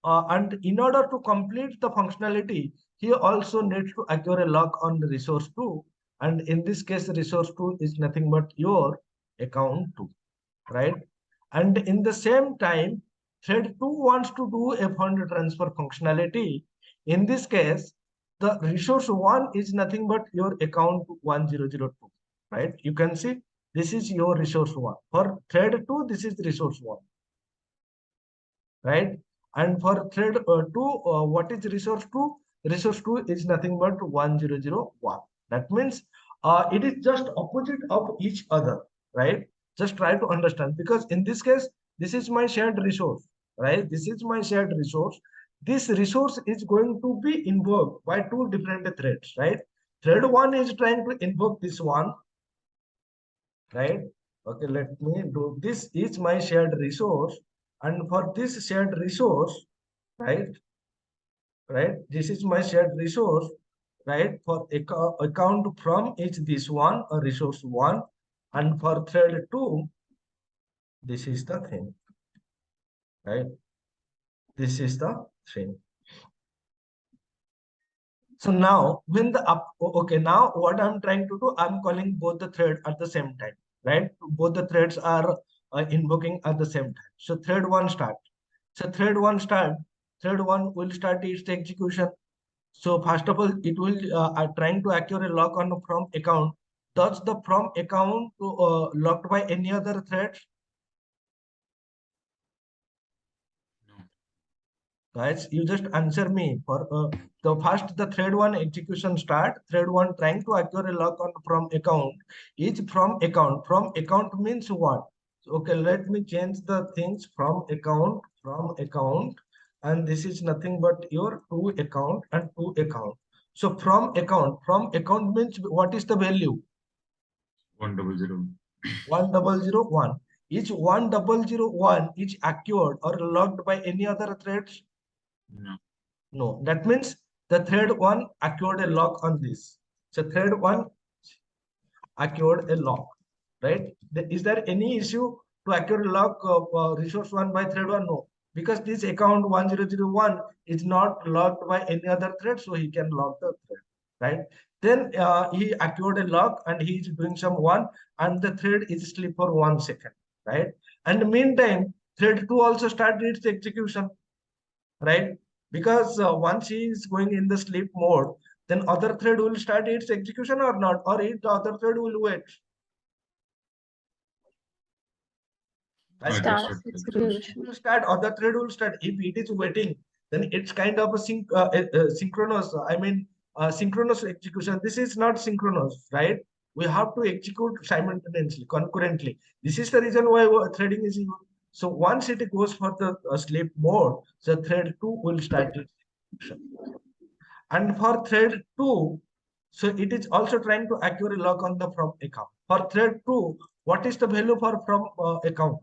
and in order to complete the functionality, he also needs to acquire a lock on the resource two. And in this case, resource two is nothing but your account two, right? And in the same time, thread two wants to do a fund transfer functionality. In this case, the resource one is nothing but your account 1002, right? You can see this is your resource one. For thread two, this is resource one, right? And for thread two, what is resource two? Resource two is nothing but 1001. That means it is just opposite of each other, right? Just try to understand, because in this case, this is my shared resource, right? This is my shared resource. This resource is going to be invoked by two different threads, right? Thread one is trying to invoke this one, right? Okay, let me do, this is my shared resource, and for this shared resource, right, this is my shared resource, right? For account from is this one, a resource one, And for thread 2, this is the thing, right? This is the thing. So now when the okay, now what I'm trying to do, I'm calling both the thread at the same time, right? Both the threads are invoking at the same time. So thread 1 start. So thread 1 will start its execution. So first of all, it will trying to acquire a lock on from account. Does the from account locked by any other thread? Guys, you just answer me. For the first, the thread 1 execution start. Thread 1 trying to acquire a lock on from account. Is from account. From account means what? Okay, let me change the things from account. And this is nothing but your to account and to account. So from account means what is the value? 1001. 1001. Each 1001 is acquired or locked by any other threads? No. No, that means the thread 1 acquired a lock on this. So thread 1 acquired a lock, right? Is there any issue to acquire a lock of resource 1 by thread 1? No, because this account 1001 is not locked by any other thread, so he can lock the thread, right? Then he acquired a lock and he is doing some one, and the thread is asleep for 1 second, right? And meantime, thread 2 also started its execution, right? Because once he is going in the sleep mode, then other thread will start its execution or not, or the other thread will wait. Start It execution. It will start, other thread will start. If it is waiting, then it's kind of a synchronous. I mean, synchronous execution. This is not synchronous, right? We have to execute simultaneously, concurrently. This is the reason why threading is used. So once it goes for the sleep mode, the thread 2 will start its execution. And for thread 2, so it is also trying to acquire a lock on the from account. For thread 2, what is the value for from account?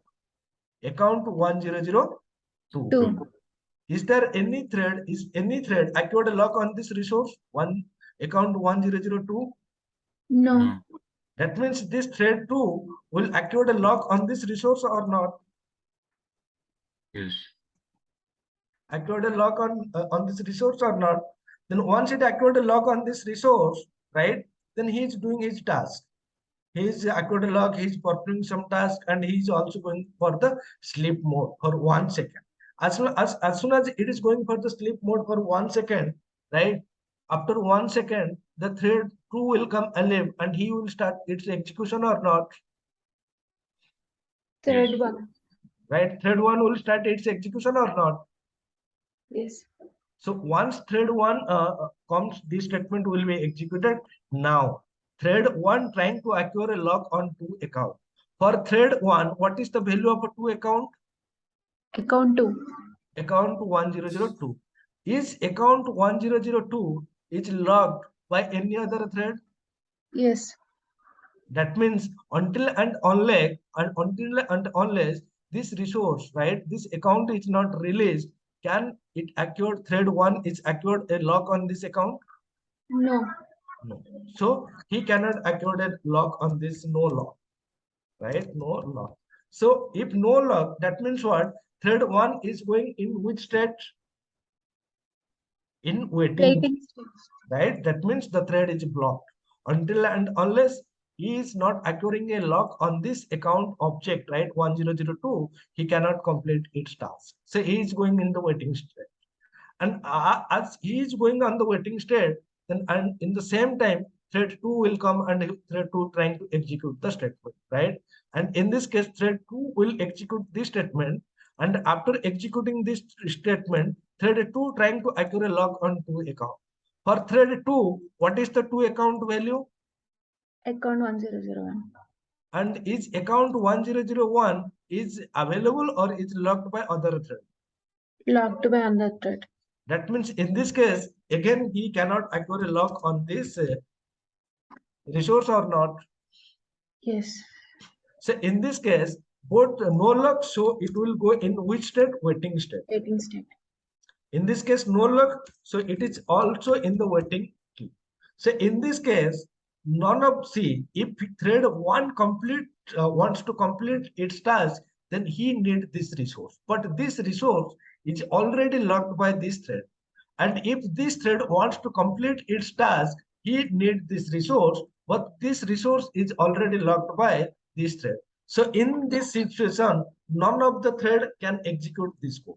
Account 1002. 2. Is any thread acquired a lock on this resource? Account 1002? No. No. That means this thread 2 will acquire a lock on this resource or not? Yes. Acquired a lock on this resource or not? Then once it acquired a lock on this resource, right? Then he is doing his task. He is acquired a lock, he is performing some task, and he is also going for the sleep mode for 1 second. As soon as it is going for the sleep mode for 1 second, right? After 1 second, the thread 2 will come alive and he will start its execution or not? Thread Yes. 1. Right? Thread 1 will start its execution or not? Yes. So once thread 1 comes, this statement will be executed. Now, thread 1 trying to acquire a lock on 2 account. For thread 1, what is the value of a 2 account? Account 2. Account 1002. Is account 1002 is locked by any other thread? Yes. That means until and unless this resource, right, this account is not released, can it acquire thread 1 is acquired a lock on this account? No. No. So he cannot acquire a lock on this, no lock, right? No lock. So if no lock, that means what? Thread 1 is going in which state? In waiting, Waiting state. right? That means the thread is blocked until and unless he is not acquiring a lock on this account object, right? 1002, he cannot complete its task. So he is going in the waiting state. And as he is going on the waiting state, then and in the same time, thread 2 will come and thread 2 trying to execute the statement, right? And in this case, thread 2 will execute this statement. And after executing this statement, thread 2 trying to acquire a lock on 2 account. For thread 2, what is the 2 account value? Account 1001. And is account 1001 is available or is locked by other thread? Locked by another thread. That means in this case, again, he cannot acquire a lock on this resource or not. Yes. So in this case, both no lock, so it will go in which state? Waiting state. Waiting state. In this case, no lock, so it is also in the waiting queue. So in this case, if thread one wants to complete its task, then he need this resource. But this resource is already locked by this thread. And if this thread wants to complete its task, he need this resource, but this resource is already locked by this thread. So in this situation, none of the thread can execute this code.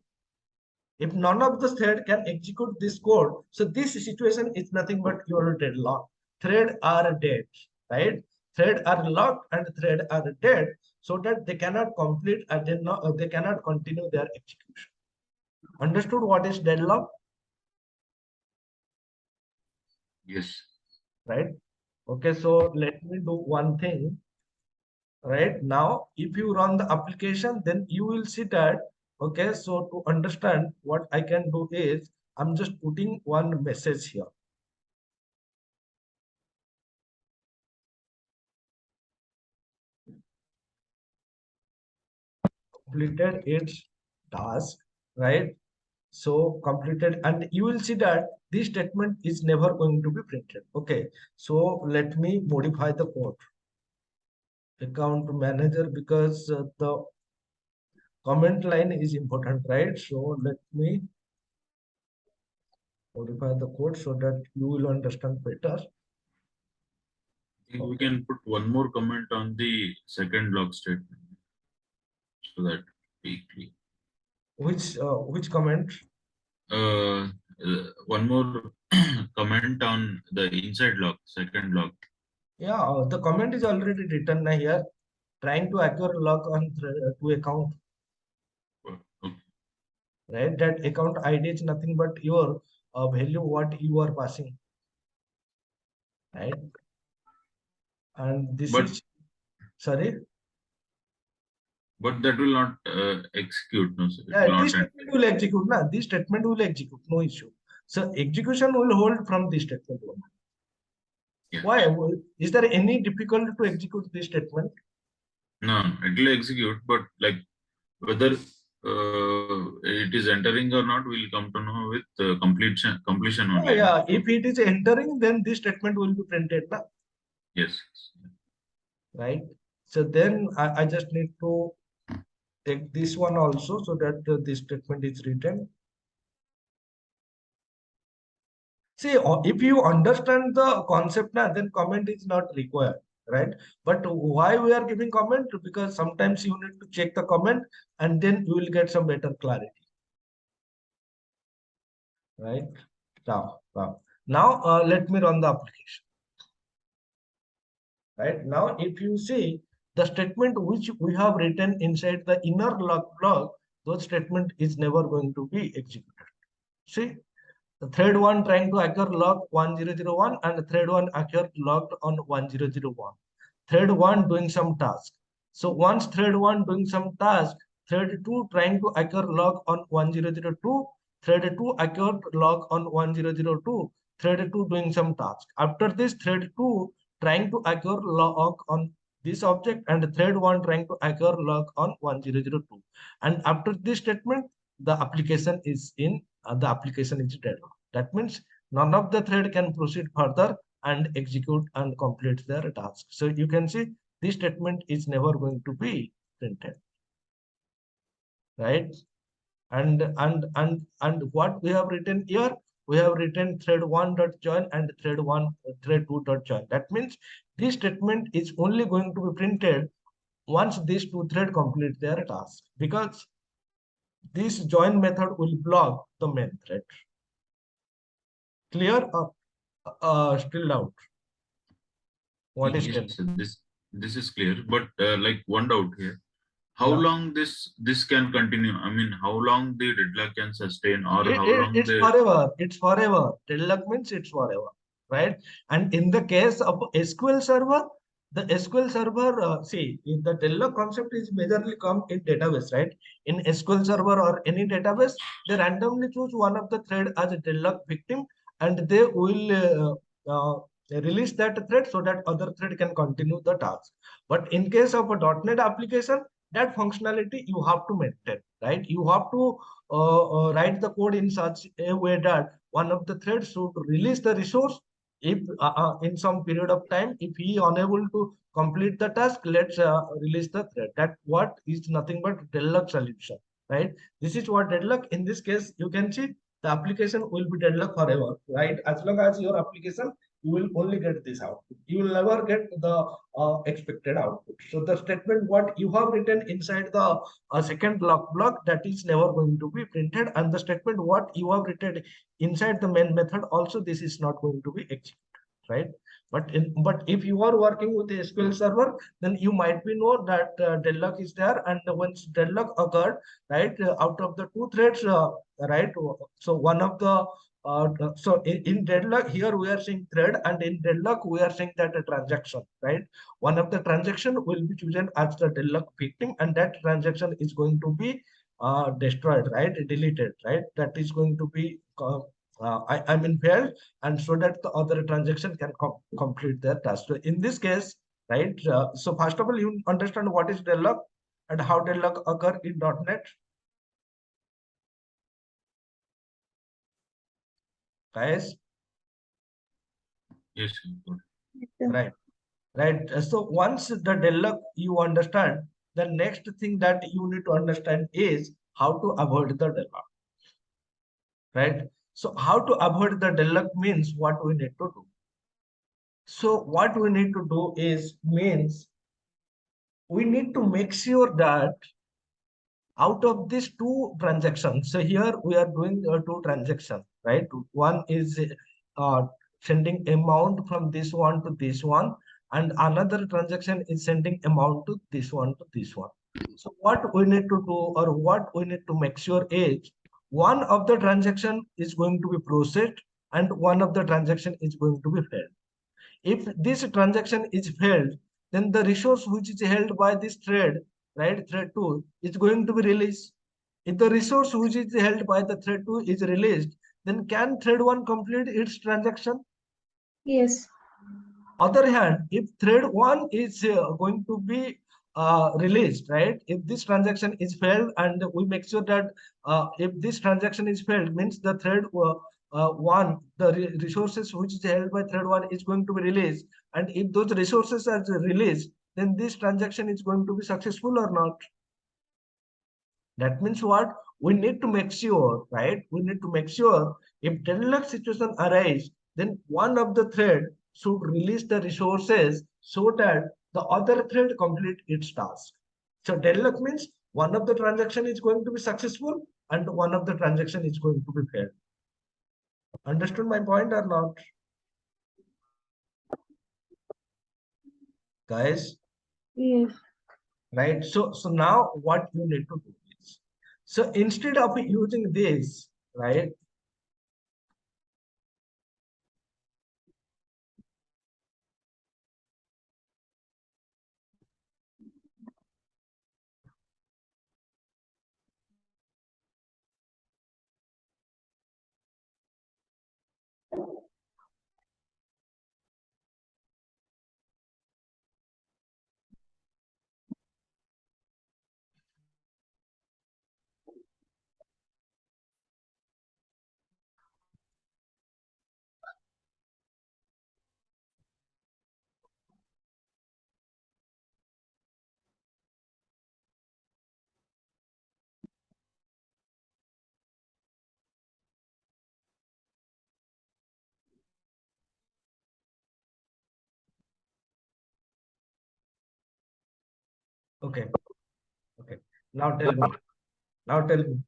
If none of the thread can execute this code, so this situation is nothing but your deadlock. Thread are dead, right? Thread are locked and thread are dead, so that they cannot complete and they cannot continue their execution. Understood what is deadlock? Yes. Right? Okay, so let me do one thing. Right now, if you run the application, then you will see that. Okay, so to understand, what I can do is I'm just putting one message here. Completed its task, right? So completed, and you will see that this statement is never going to be printed. Okay, so let me modify the code. Account manager, because the comment line is important, right? So let me modify the code so that you will understand better. I think we can put one more comment on the second log statement so that we clear. Which comment? One more comment on the inside log, second log. Yeah, the comment is already written here. Trying to acquire log on to account. Okay. Right, that account ID is nothing but your value what you are passing, right? And this But is, sorry, but that will not execute. No, sir. It yeah, will this not enter. statement will execute. This statement will execute, no issue. So execution will hold from this statement only. Yeah. Why? Is there any difficulty to execute this statement? No, it will execute, but like whether it is entering or not, we'll come to know with completion Yeah, only. yeah. If it is entering, then this statement will be printed, Yes. right? So then I just need to take this one also so that this statement is written. See, if you understand the concept now, then comment is not required, right? But why we are giving comment? Because sometimes you need to check the comment and then you will get some better clarity, right? Now let me run the application. Right now, if you see the statement which we have written inside the inner lock block, those statement is never going to be executed. See, the thread one trying to acquire log 1001 and thread one acquire logged on 1001. Thread one doing some task. So once thread one doing some task, thread two trying to acquire log on 1002, thread two acquired log on 1002, thread two doing some task. After this, thread two trying to acquire log on this object and thread one trying to acquire log on 1002. And after this statement, the application is deadlock. That means none of the thread can proceed further and execute and complete their task. So you can see this statement is never going to be printed, right? And what we have written here, we have written thread one dot join and thread two dot join. That means this statement is only going to be printed once these two thread complete their task, because this join method will block the main thread. Clear or still doubt? What is Yes, still? this is clear, but like one doubt here. How Yeah. long this can continue? I mean, how long the deadlock can sustain, or how long It's the forever. It's forever. Deadlock means it's forever, right? And in the case of SQL server, the SQL server, see, in the deadlock concept is majorly come in database, right? In SQL server or any database, they randomly choose one of the thread as a deadlock victim, and they will release that thread so that other thread can continue the task. But in case of a .NET application, that functionality you have to maintain, right? You have to write the code in such a way that one of the threads should release the resource If in some period of time, if he unable to complete the task, let's release the thread. That what is nothing but deadlock solution, right? This is what deadlock. In this case, you can see the application will be deadlock forever, right? As long as your application, you will only get this output. You will never get the expected output. So the statement what you have written inside the second block, that is never going to be printed, and the statement what you have written inside the main method also, this is not going to be executed, right? But if you are working with a SQL server, then you might be know that deadlock is there, and once deadlock occurred, right, out of the two threads, right, so one of the so in deadlock here we are seeing thread, and in deadlock we are saying that a transaction, right? One of the transaction will be chosen as the deadlock victim, and that transaction is going to be destroyed, right, deleted, right? That is going to be I mean failed, and so that the other transaction can complete their task. So in this case, right, so first of all, you understand what is deadlock and how deadlock occur in .NET, guys. Yes, good. Right, right. So once the deadlock you understand, the next thing that you need to understand is how to avoid the deadlock, right? So how to avoid the deadlock means what we need to do. So what we need to do is means we need to make sure that out of these two transactions, so here we are doing two transactions, right? One is uh, sending amount from this one to this one, and another transaction is sending amount to this one to this one. So what we need to do, or what we need to make sure is one of the transaction is going to be processed and one of the transaction is going to be failed. If this transaction is failed, then the resource which is held by this thread, right, thread 2, is going to be released. If the resource which is held by the thread 2 is released, then can thread 1 complete its transaction? Yes. Other hand, if thread 1 is going to be released, right, if this transaction is failed, and we make sure that if this transaction is failed, means the thread 1, the resources which is held by thread 1 is going to be released, and if those resources are released, then this transaction is going to be successful or not. That means what? We need to make sure, right? We need to make sure if deadlock situation arise, then one of the thread should release the resources so that the other thread complete its task. So deadlock means one of the transaction is going to be successful and one of the transaction is going to be failed. Understood my point or not? Guys? Yes. Right? So now what you need to do is, so instead of using this, right? Okay, okay. Now tell me. Now tell me.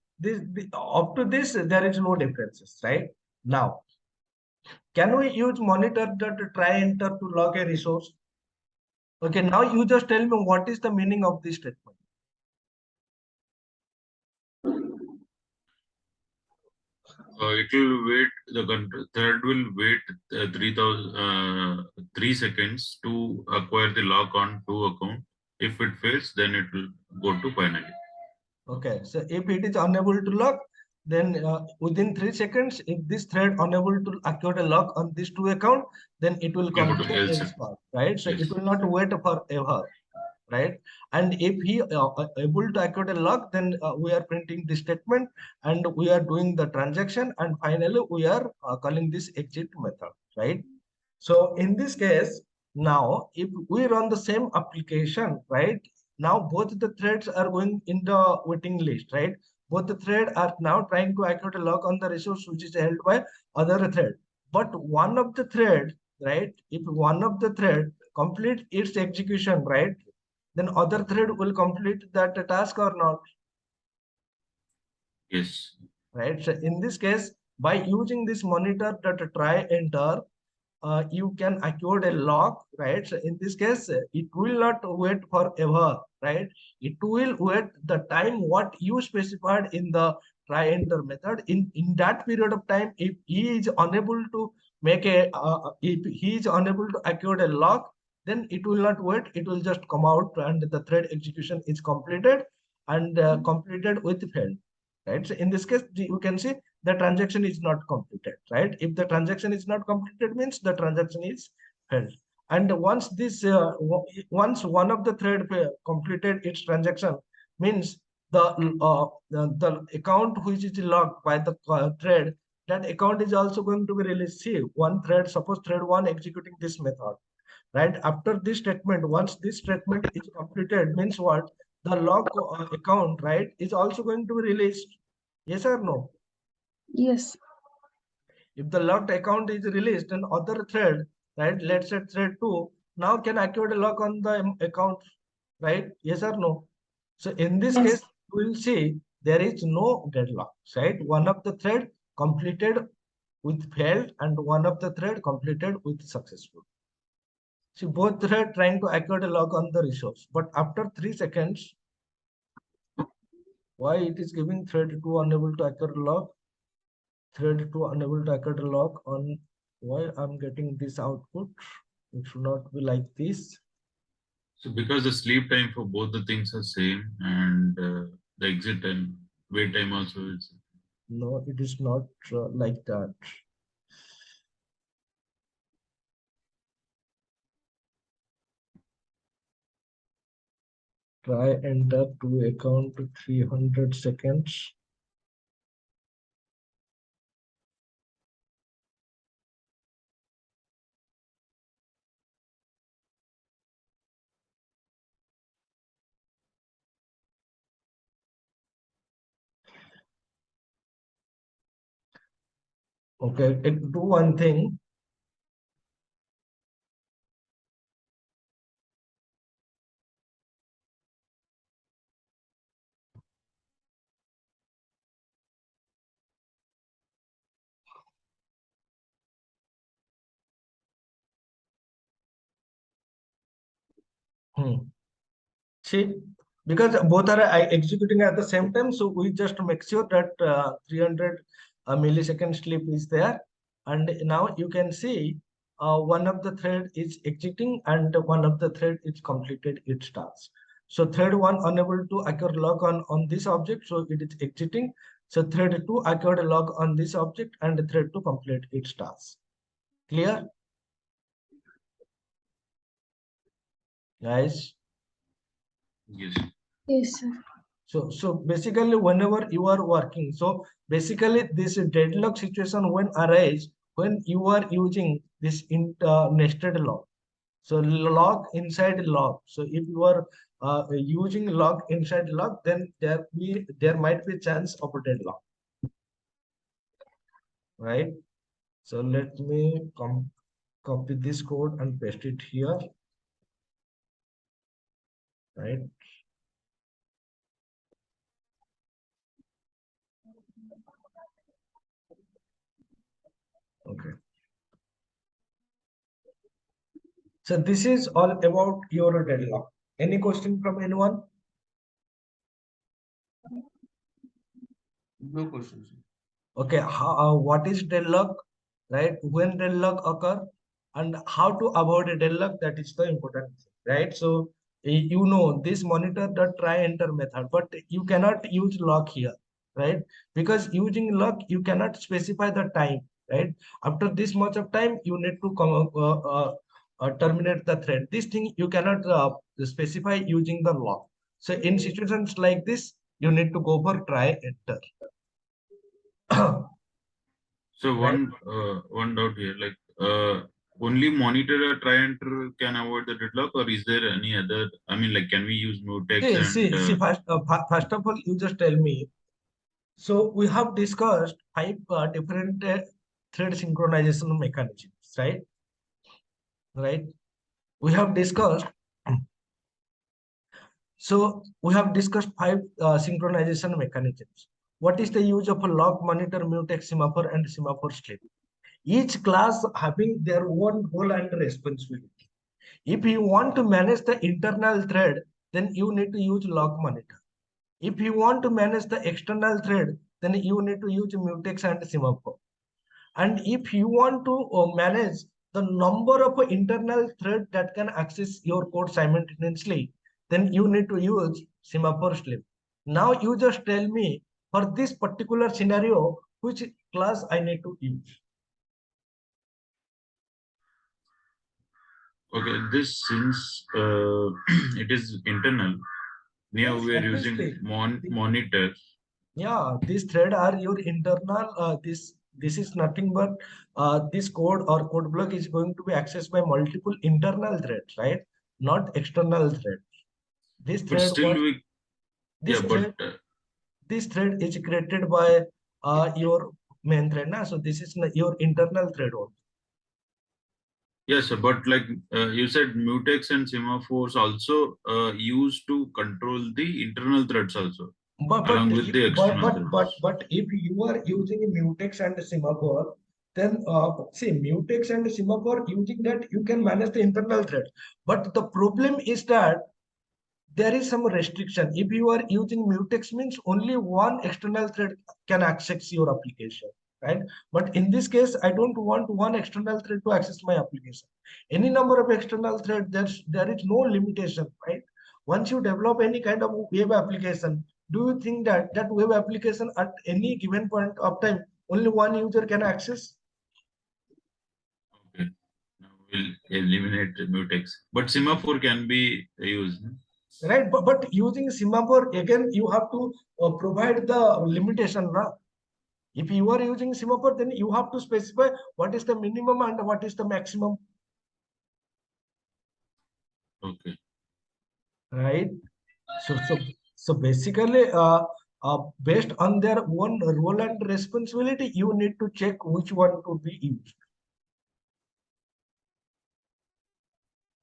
Up to this, there is no differences, right? Now, can we use Monitor.TryEnter to log a resource? Okay, now you just tell me what is the meaning of this statement. It will wait, the thread will wait 3 seconds to acquire the lock on to account. If it fails, then it will go to finally. Okay, so if it is unable to lock, then within 3 seconds, if this thread unable to acquire a lock on this two account, then it will It will come go to to the else. else part, right? So Yes. it will not wait forever, right? And if he able to acquire a lock, then we are printing this statement and we are doing the transaction, and finally we are calling this exit method, right? So in this case, now if we run the same application, right? Now both the threads are going in the waiting list, right? Both the thread are now trying to activate a lock on the resource which is held by other thread. But one of the thread, right? If one of the thread complete its execution, right? Then other thread will complete that task or not, Yes. right? So in this case, by using this Monitor.TryEnter, you can activate a lock, right? So in this case, it will not wait forever, right? It will wait the time what you specified in the try enter method. In that period of time, if he is unable to make a, if he is unable to activate a lock, then it will not wait. It will just come out and the thread execution is completed and completed with failed, right? So in this case, you can see the transaction is not completed, right? If the transaction is not completed, means the transaction is failed. And once this once one of the thread completed its transaction, means the account which is locked by the thread, that account is also going to be released. See, one thread, suppose thread one executing this method, right? After this statement, once this statement is completed, means what? The lock account, right, is also going to be released. Yes or no? Yes. If the locked account is released, then other thread, right? Let's say thread 2 now can activate a lock on the account, right? Yes or no? So in this Yes. case, we will see there is no deadlock, right? One of the thread completed with failed and one of the thread completed with successful. See, both thread trying to activate a lock on the resource, but after 3 seconds, why it is giving thread 2 unable to activate a lock? Thread 2 unable to activate a lock on, why I'm getting this output? It should not be like this. So because the sleep time for both the things are same, and the exit and wait time also is. No, it is not like that. Try enter to account 300 seconds. Okay, do one thing. See, because both are executing at the same time, so we just make sure that 300 millisecond sleep is there. And now you can see one of the thread is exiting and one of the thread is completed its task. So thread 1 unable to acquire log on this object, so it is exiting. So thread 2 acquired a log on this object and thread 2 complete its task. Clear? Guys? Yes. Yes, sir. So basically, whenever you are working, so basically this deadlock situation when arise when you are using this nested log. So log inside log. So if you are using log inside log, then there might be chance of a deadlock, right? So let me copy this code and paste it here, right? Okay. So this is all about your deadlock. Any question from anyone? No questions. Okay, what is deadlock, right? When deadlock occur and how to avoid a deadlock, that is the important thing, right? So you know this Monitor.TryEnter method, but you cannot use lock here, right? Because using lock, you cannot specify the time, right? After this much of time, you need to come terminate the thread. This thing you cannot specify using the lock. So in situations like this, you need to go for try enter. So Right? one doubt here, like only Monitor.TryEnter can avoid the deadlock, or is there any other? I mean, like, can we use Mutex and First of all, you just tell me. So we have discussed 5 different thread synchronization mechanisms, right? Right. We have discussed. So we have discussed 5 synchronization mechanisms. What is the use of a lock, monitor, mutex, semaphore, and SemaphoreSlim? Each class having their own role and responsibility. If you want to manage the internal thread, then you need to use lock monitor. If you want to manage the external thread, then you need to use mutex and semaphore. And if you want to manage the number of internal thread that can access your code simultaneously, then you need to use SemaphoreSlim. Now you just tell me for this particular scenario, which class I need to use. okay, this since it is internal, now Yes, we are using obviously. Monitor. Yeah, these thread are your internal. This is nothing but this code or code block is going to be accessed by multiple internal threads, right? Not external thread. This But thread still was we, this yeah, but thread this thread is created by your main thread. Nah? So this is your internal thread only. yes, but like you said, Mutex and Semaphores also used to control the internal threads also, along with the external threads. But if you are using a mutex and a semaphore, then see mutex and semaphore using that you can manage the internal thread. But the problem is that there is some restriction. If you are using mutex means only one external thread can access your application, right? But in this case, I don't want one external thread to access my application. Any number of external thread, there is no limitation, right? Once you develop any kind of web application, do you think that that web application at any given point of time only one user can access? Okay, now we'll eliminate the Mutex, but Semaphore can be used. Right, but using semaphore again, you have to provide the limitation, na? If you are using semaphore, then you have to specify what is the minimum and what is the maximum, Okay. right? So basically, based on their own role and responsibility, you need to check which one to be used.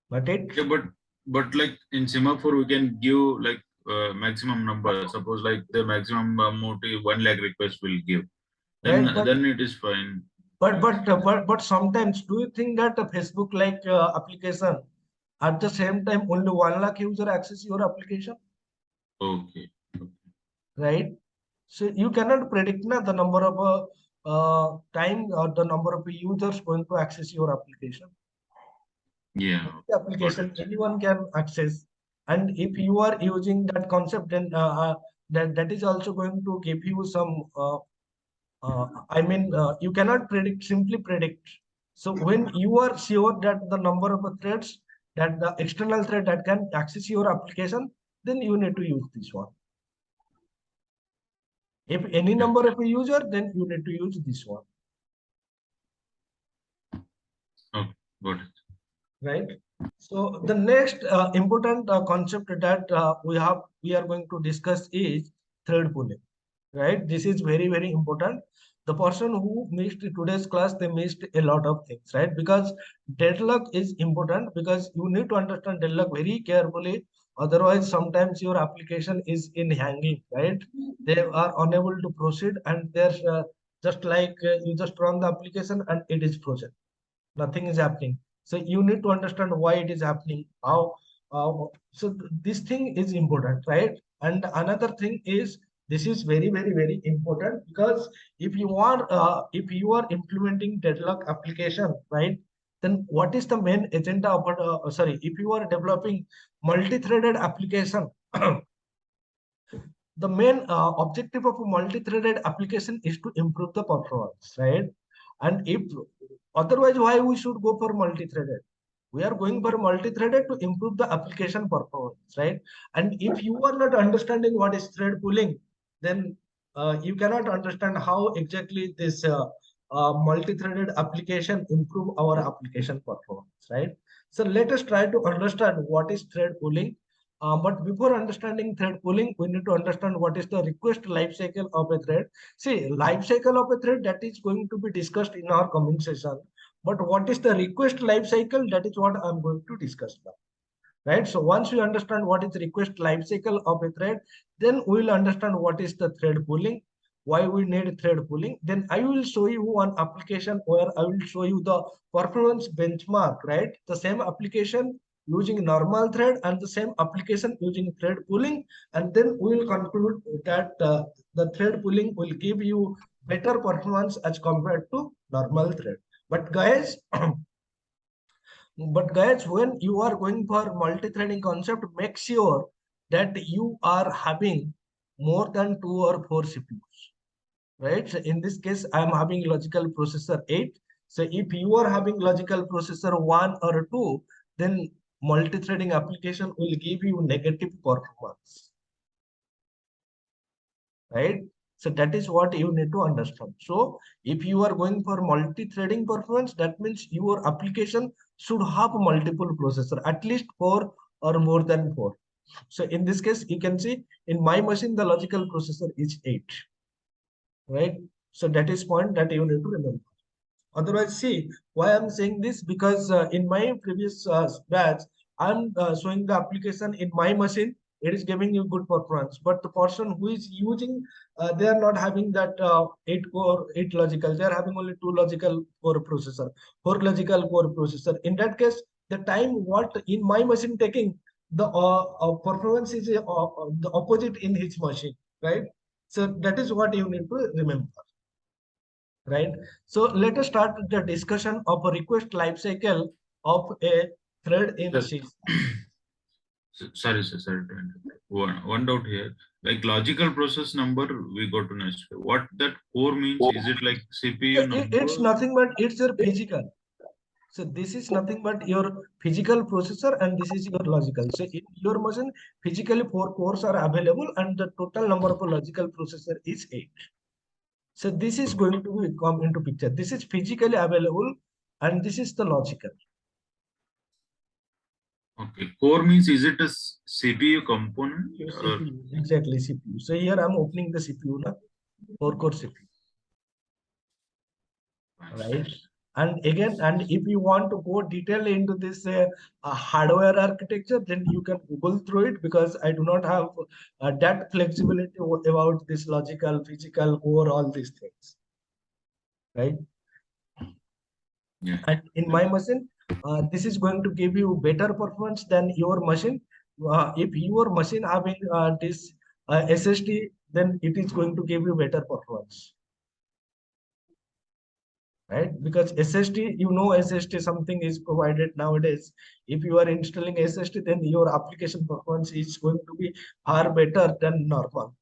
But it Yeah, but like in Semaphore, we can give like maximum number. Suppose like the maximum amount is 1 lakh request will give. right, Then it is fine. but sometimes, do you think that a Facebook like application at the same time only 1 lakh user access your application, Okay. right? So you cannot predict na, the number of time or the number of users going to access your application. Yeah. The Got application it. anyone can access, and if you are using that concept, then that is also going to give you some. I mean, you cannot simply predict. So when you are sure that the number of threads, that the external thread that can access your application, then you need to use this one. If any Yeah. number of a user, then you need to use this one, Okay. Got it. right? So the next important concept that we are going to discuss is thread pooling, right? This is very important. The person who missed today's class, they missed a lot of things, right? Because deadlock is important, because you need to understand deadlock very carefully. Otherwise, sometimes your application is in hanging, right? They are unable to proceed, and there's just like you just run the application and it is frozen. Nothing is happening. So you need to understand why it is happening, how. So this thing is important, right? And another thing is, this is very important, because if you are implementing deadlock application, right, then what is the main agenda of sorry, if you are developing multi-threaded application, the main objective of a multi-threaded application is to improve the performance, right? And if otherwise, why we should go for multi-threaded? We are going for multi-threaded to improve the application performance, right? And if you are not understanding what is thread pooling, then you cannot understand how exactly this multi-threaded application improve our application performance, right? So let us try to understand what is thread pooling. But before understanding thread pooling, we need to understand what is the request lifecycle of a thread. See, lifecycle of a thread, that is going to be discussed in our coming session. But what is the request lifecycle? That is what I'm going to discuss now, right? So once we understand what is request lifecycle of a thread, then we will understand what is the thread pooling, why we need thread pooling. Then I will show you one application where I will show you the performance benchmark, right? The same application using normal thread and the same application using thread pooling, and then we will conclude that the thread pooling will give you better performance as compared to normal thread. But guys, but guys, when you are going for multi-threading concept, make sure that you are having more than 2 or 4 CPUs, right? So in this case, I'm having logical processor 8. So if you are having logical processor 1 or 2, then multi-threading application will give you negative performance, right? So that is what you need to understand. So if you are going for multi-threading performance, that means your application should have multiple processor, at least 4 or more than 4. So in this case, you can see in my machine, the logical processor is 8, right? So that is point that you need to remember. Otherwise, see why I'm saying this, because in my previous batch, I'm showing the application in my machine. It is giving you good performance, but the person who is using, they are not having that 8 core, 8 logical. They are having only 2 logical core processor, 4 logical core processor. In that case, the time what in my machine taking, the performance is the opposite in his machine, right? So that is what you need to remember, right? So let us start the discussion of a request lifecycle of a thread in Sir, C. sorry, sir, sorry to interrupt. One doubt here. Like logical process number, we got to next. What that core means? Is it like CPU It's number? nothing but it's your physical. So this is nothing but your physical processor and this is your logical. So in your machine, physically 4 cores are available and the total number of a logical processor is 8. So this is going to come into picture. This is physically available and this is the logical. Okay. Core means is it a CPU component or CPU, exactly CPU. So here I'm opening the CPU now, 4 core CPU. Right, and again, and if you want to go detail into this hardware architecture, then you can google through it, because I do not have that flexibility about this logical, physical core, all these things, right? yeah? And in my machine, this is going to give you better performance than your machine. If your machine having this ssd, then it is going to give you better performance, right? Because SSD, you know, SSD something is provided nowadays. If you are installing SSD, then your application performance is going to be far better than normal,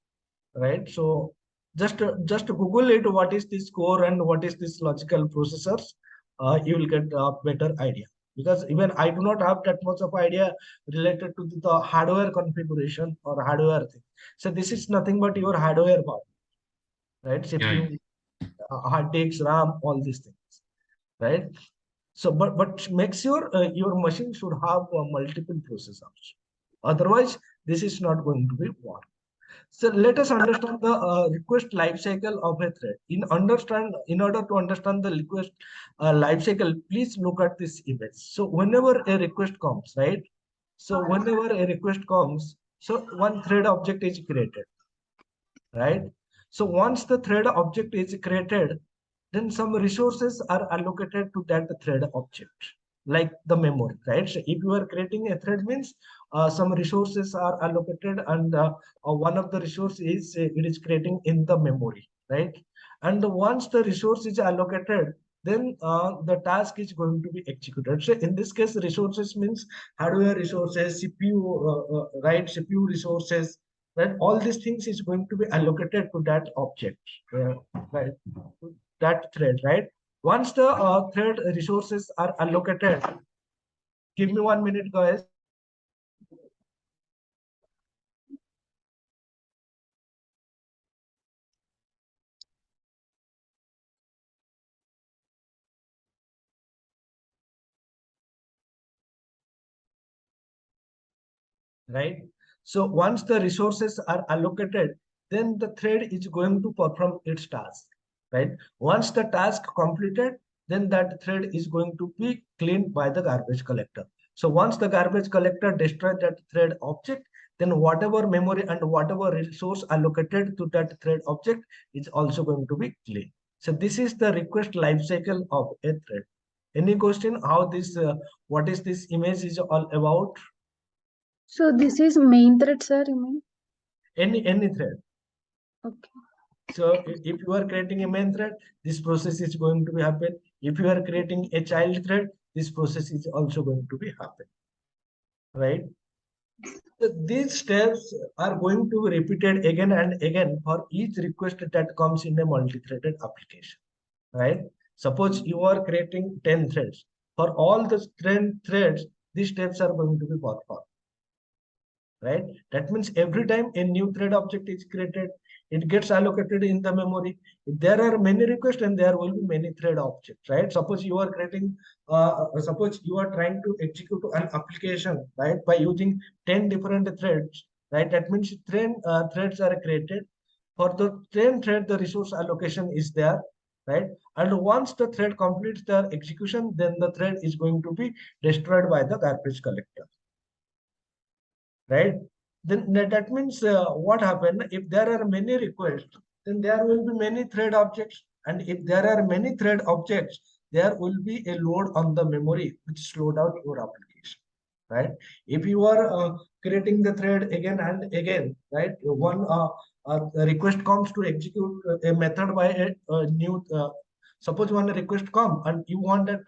right? So just Google it. What is this core and what is this logical processors? You will get a better idea. Because even I do not have that much of idea related to the hardware configuration or hardware thing. So this is nothing but your hardware part, right? Yeah, CPU, hard disks, RAM, all these things, right? So, but make sure your machine should have multiple processors. Otherwise, this is not going to be work. So let us understand the request lifecycle of a thread. In order to understand the request lifecycle, please look at this image. So whenever a request comes, right? So whenever a request comes, so one thread object is created, right? So once the thread object is created, then some resources are allocated to that thread object, like the memory, right? So if you are creating a thread means some resources are allocated, and one of the resource is it is creating in the memory, right? And once the resource is allocated, then the task is going to be executed. So in this case, resources means hardware resources, CPU, right? CPU resources, right? All these things is going to be allocated to that object, right? That thread, right? Once the thread resources are allocated, give me 1 minute, guys. right? So once the resources are allocated, then the thread is going to perform its task, right? Once the task completed, then that thread is going to be cleaned by the garbage collector. So once the garbage collector destroys that thread object, then whatever memory and whatever resource allocated to that thread object is also going to be cleaned. So this is the request lifecycle of a thread. Any question how this, what is this image is all about? So this is main thread, sir, you mean? Any thread. Okay. So if you are creating a main thread, this process is going to be happen. If you are creating a child thread, this process is also going to be happen, right? So these steps are going to be repeated again and again for each request that comes in a multi-threaded application, right? Suppose you are creating 10 threads. For all the 10 threads, these steps are going to be performed, right? That means every time a new thread object is created, it gets allocated in the memory. If there are many requests, and there will be many thread objects, right? Suppose you are creating, suppose you are trying to execute an application, right, by using 10 different threads, right? That means 10 threads are created. For the 10 thread, the resource allocation is there, right? And once the thread completes their execution, then the thread is going to be destroyed by the garbage collector, right? Then that means what happened if there are many requests, then there will be many thread objects, and if there are many thread objects, there will be a load on the memory which slow down your application, right? If you are creating the thread again and again, right, one request comes to execute a method by a new suppose one request come and you want that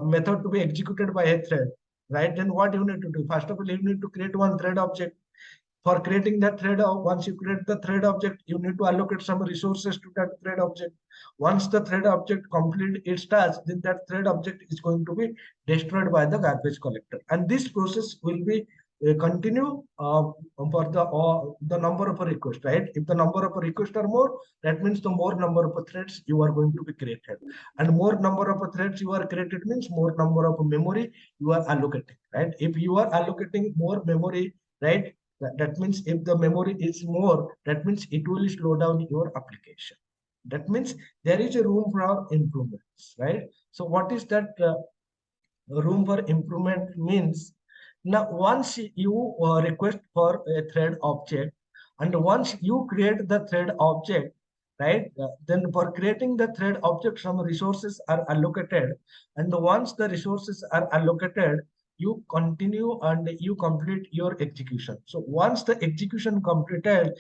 method to be executed by a thread, right? Then what you need to do? First of all, you need to create one thread object. For creating that thread, once you create the thread object, you need to allocate some resources to that thread object. Once the thread object complete its task, then that thread object is going to be destroyed by the garbage collector. And this process will be continue for the number of requests, right? If the number of requests are more, that means the more number of threads you are going to be created. And more number of threads you are created means more number of memory you are allocating, right? If you are allocating more memory, right, that means if the memory is more, that means it will slow down your application. That means there is a room for improvements, right? So what is that room for improvement means? Now, once you request for a thread object, and once you create the thread object, right, then for creating the thread object, some resources are allocated. And once the resources are allocated, you continue and you complete your execution. So once the execution completed,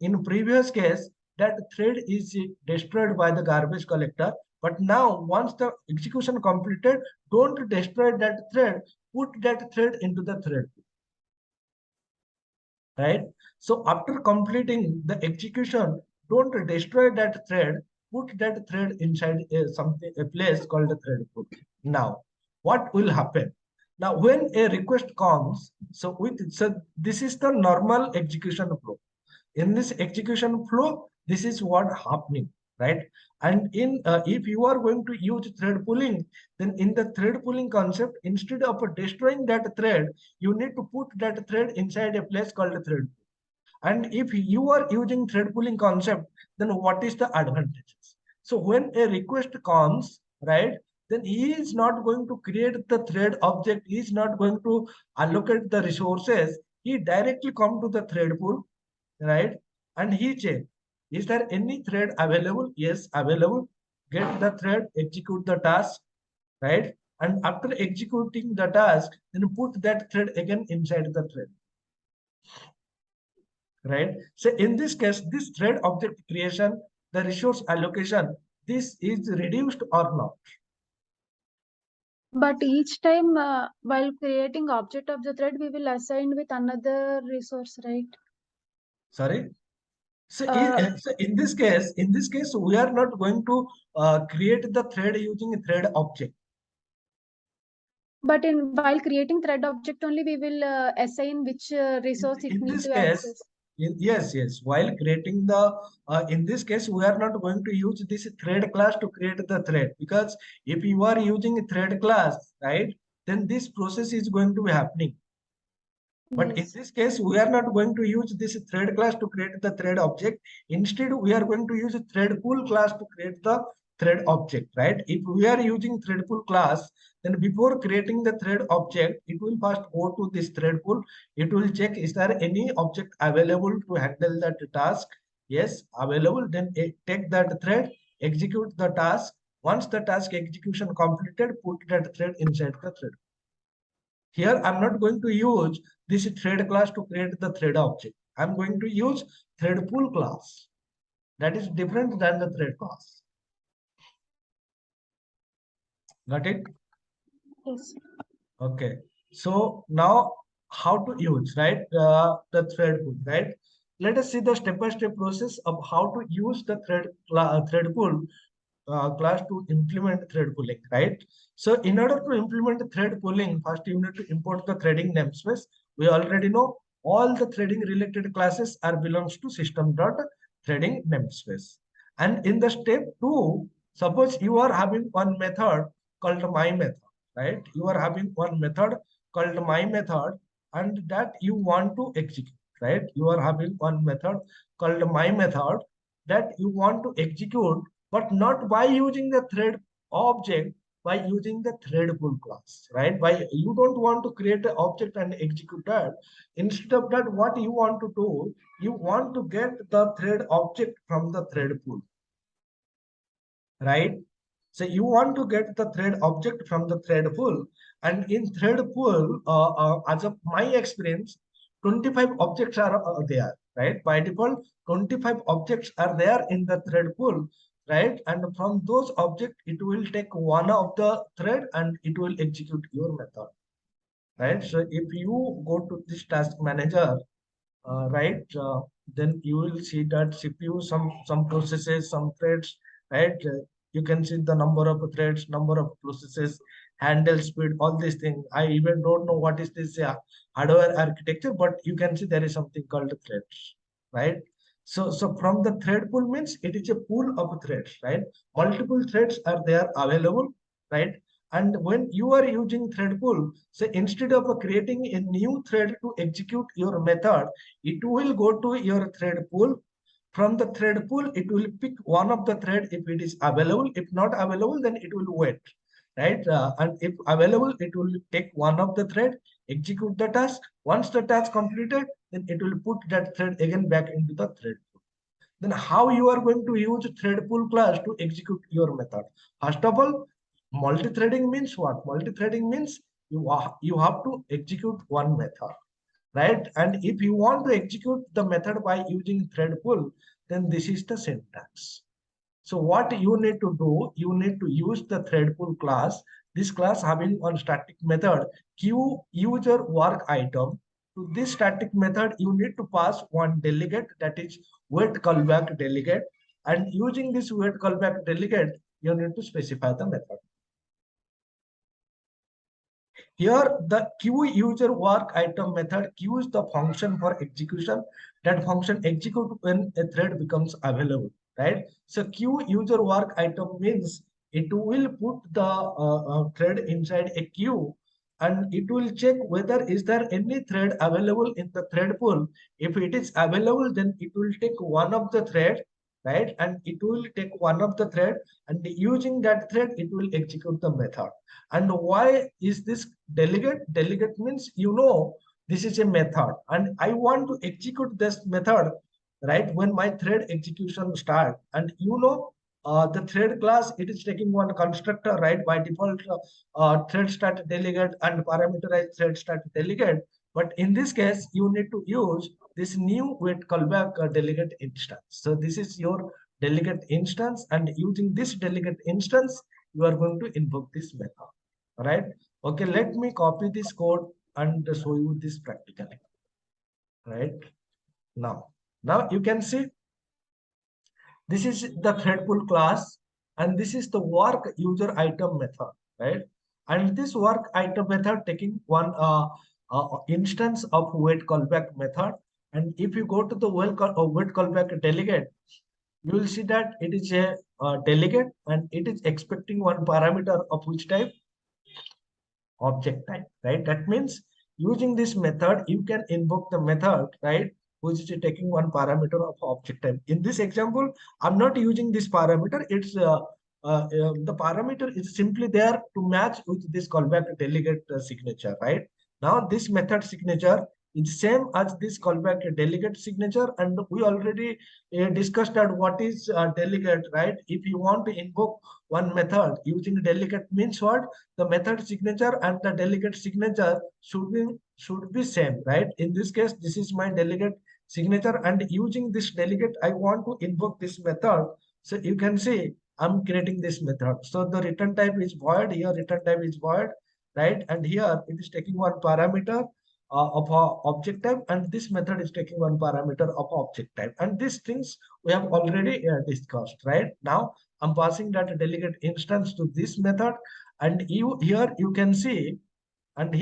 in previous case, that thread is destroyed by the garbage collector. But now, once the execution completed, don't destroy that thread, put that thread into the thread, right? So after completing the execution, don't destroy that thread, put that thread inside a place called the thread pool. Now, what will happen? Now, when a request comes, so this is the normal execution flow. In this execution flow, this is what happening, right? And in if you are going to use thread pooling, then in the thread pooling concept, instead of destroying that thread, you need to put that thread inside a place called a thread pool. And if you are using thread pooling concept, then what is the advantages? So when a request comes, right, then he is not going to create the thread object, he is not going to allocate the resources, he directly come to the thread pool, right? And he check, is there any thread available? Yes, available. Get the thread, execute the task, right? And after executing the task, then put that thread again inside the thread, right? So in this case, this thread object creation, the resource allocation, this is reduced or not? But each time while creating object of the thread, we will assign with another resource, right? Sorry. So Uh, in this case, we are not going to create the thread using a thread object. but in while creating thread object only, we will assign which resource it In need this to case, access. yes, while creating the, in this case, we are not going to use this thread class to create the thread, because if you are using a thread class, right, then this process is going to be happening. But in Yes. this case, we are not going to use this thread class to create the thread object. Instead, we are going to use a thread pool class to create the thread object, right? If we are using thread pool class, then before creating the thread object, it will first go to this thread pool. It will check, is there any object available to handle that task? Yes, available. Then take that thread, execute the task. Once the task execution completed, put that thread inside the thread. Here, I'm not going to use this thread class to create the thread object. I'm going to use thread pool class. That is different than the thread class. Got it? Yes. Okay. So now how to use, right? The thread pool, right? Let us see the step-by-step process of how to use the thread pool class to implement thread pooling, right? So in order to implement thread pooling, first you need to import the threading namespace. We already know all the threading related classes are belongs to system.threading namespace. And in the step 2, suppose you are having one method called my method, right? You are having one method called my method and that you want to execute, right? You are having one method called my method that you want to execute, but not by using the thread object, by using the thread pool class, right? By you don't want to create an object and execute that. Instead of that, what you want to do, you want to get the thread object from the thread pool, right? So you want to get the thread object from the thread pool, and in thread pool, as of my experience, 25 objects are there, right? By default, 25 objects are there in the thread pool, right? And from those objects, it will take one of the thread and it will execute your method, right? So if you go to this task manager, right, then you will see that CPU, some processes, some threads, right? You can see the number of threads, number of processes, handle speed, all these things. I even don't know what is this hardware architecture, but you can see there is something called threads, right? So from the thread pool means it is a pool of threads, right? Multiple threads are there available, right? And when you are using thread pool, so instead of creating a new thread to execute your method, it will go to your thread pool. From the thread pool, it will pick one of the thread if it is available. If not available, then it will wait, right? And if available, it will take one of the thread, execute the task. Once the task completed, then it will put that thread again back into the thread pool. Then how you are going to use thread pool class to execute your method? First of all, multi-threading means what? Multi-threading means you have to execute one method, right? And if you want to execute the method by using thread pool, then this is the syntax. So what you need to do, you need to use the thread pool class. This class having one static method, queue user work item. To this static method, you need to pass one delegate, that is wait callback delegate. And using this wait callback delegate, you need to specify the method. Here, the queue user work item method queues the function for execution. That function execute when a thread becomes available, right? So queue user work item means it will put the thread inside a queue and it will check whether is there any thread available in the thread pool. If it is available, then it will take one of the thread, right? And it will take one of the thread and using that thread, it will execute the method. And why is this delegate? Delegate means, this is a method and I want to execute this method, right? When my thread execution start, and the thread class, it is taking one constructor, right? By default, thread start delegate and parameterized thread start delegate. But in this case, you need to use this new wait callback delegate instance. So this is your delegate instance, and using this delegate instance, you are going to invoke this method. All right. Okay, let me copy this code and show you this practically. Right now you can see this is the thread pool class, and this is the work user item method, right? And this work item method taking one instance of wait callback method. And if you go to the wait callback delegate, you will see that it is a delegate and it is expecting one parameter of which type? Object type, right? That means using this method, you can invoke the method, right, which is taking one parameter of object type. In this example, I'm not using this parameter. It's the parameter is simply there to match with this callback delegate signature, right? Now this method signature is same as this callback delegate signature, and we already discussed that what is delegate, right? If you want to invoke one method using delegate means what? The method signature and the delegate signature should be same, right? In this case, this is my delegate signature, and using this delegate, I want to invoke this method. So you can see I'm creating this method. So the return type is void. Here return type is void, right? And here it is taking one parameter of a object type, and this method is taking one parameter of object type. And these things we have already discussed, right? Now I'm passing that delegate instance to this method, and here you can see, I'm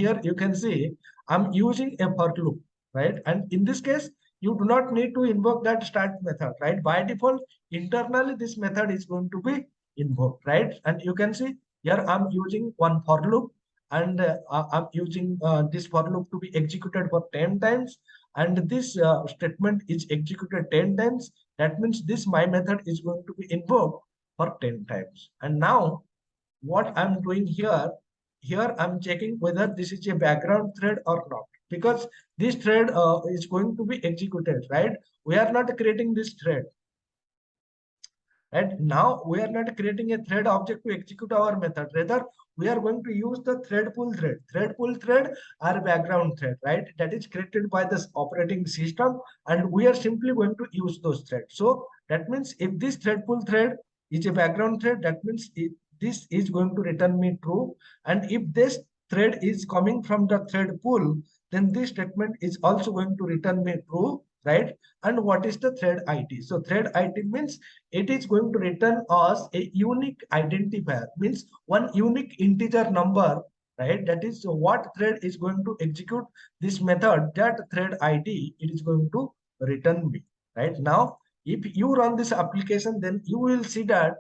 using a for loop, right? And in this case, you do not need to invoke that start method, right? By default, internally this method is going to be invoked, right? And you can see here I'm using one for loop, and I'm using this for loop to be executed for 10 times, and this statement is executed 10 times. That means this my method is going to be invoked for 10 times. And now what I'm doing here I'm checking whether this is a background thread or not, because this thread is going to be executed, right? We are not creating this thread, right? Now we are not creating a thread object to execute our method. Rather, we are going to use the thread pool thread or background thread, right? That is created by this operating system, and we are simply going to use those threads. So that means if this thread pool thread is a background thread, that means this is going to return me true. And if this thread is coming from the thread pool, then this statement is also going to return me true, right? And what is the thread ID? So thread ID means it is going to return us a unique identifier, means one unique integer number, right? That is what thread is going to execute this method, that thread ID it is going to return me, right? Now if you run this application, then you will see that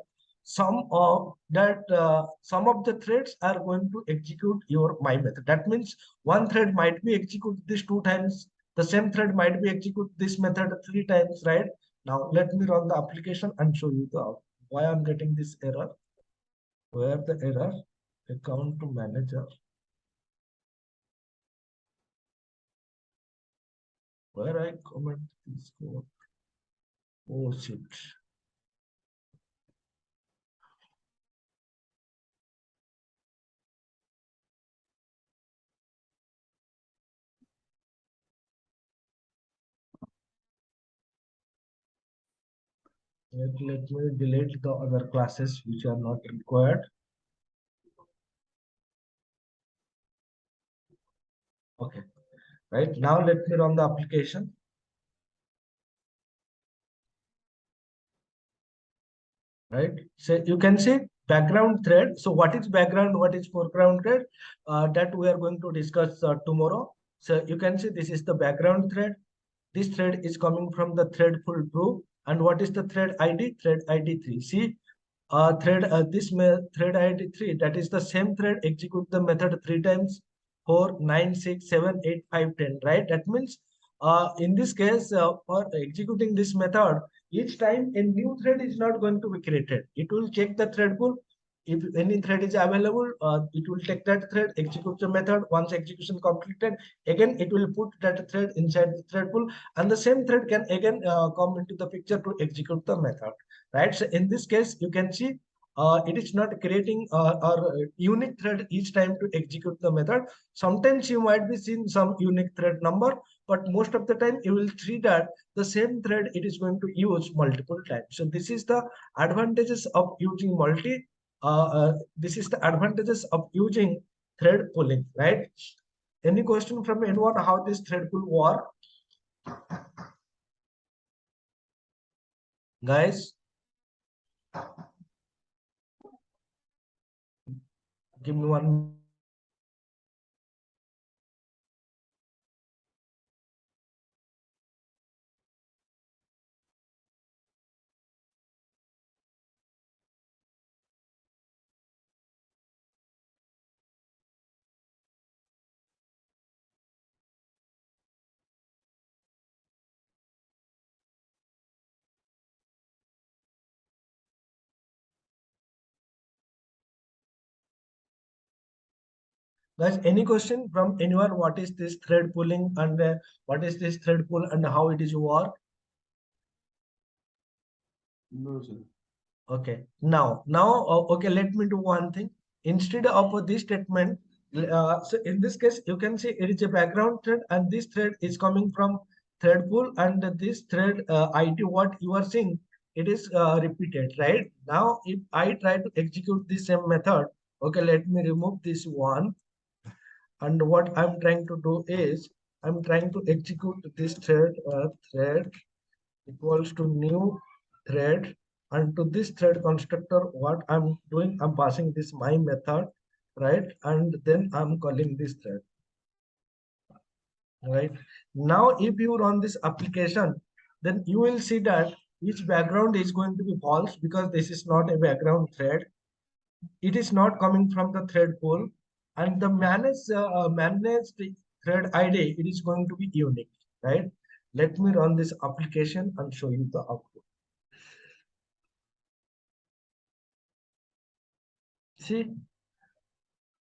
some of the threads are going to execute your my method. That means one thread might be execute this 2 times, the same thread might be execute this method 3 times, right? Now let me run the application and show you the why I'm getting this error. Where the error? Account to manager. Where I comment this code? Oh shit. Let me delete the other classes which are not required. Okay. Right. Now let me run the application. Right. So you can say background thread. So what is background? What is foreground thread? That we are going to discuss tomorrow. So you can see this is the background thread. This thread is coming from the thread full true. And what is the thread ID? Thread ID 3. See, thread ID 3, that is the same thread execute the method 3 times, 4, 9, 6, 7, 8, 5, 10, right? That means in this case, for executing this method, each time a new thread is not going to be created. It will check the thread pool. If any thread is available, it will take that thread, execute the method. Once execution completed, again it will put that thread inside the thread pool, and the same thread can again come into the picture to execute the method, right? So in this case, you can see it is not creating a unique thread each time to execute the method. Sometimes you might be seeing some unique thread number, but most of the time you will see that the same thread it is going to use multiple times. So this is the advantages of using this is the advantages of using thread pooling, right? Any question from anyone how this thread pool work, guys? Give me one. Guys, any question from anyone? What is this thread pooling and what is this thread pool and how it is work? No, sir. Okay. Now, okay. Let me do one thing. Instead of this statement, so in this case, you can see it is a background thread, and this thread is coming from thread pool, and this thread ID what you are seeing, it is repeated, right? Now, if I try to execute the same method, okay, let me remove this one. And what I'm trying to do is I'm trying to execute this thread equals to new thread, and to this thread constructor what I'm doing, I'm passing this my method, right? And then I'm calling this thread, right? Now if you run this application, then you will see that each background is going to be false because this is not a background thread. It is not coming from the thread pool, and the managed thread ID, it is going to be unique, right? Let me run this application and show you the output. See,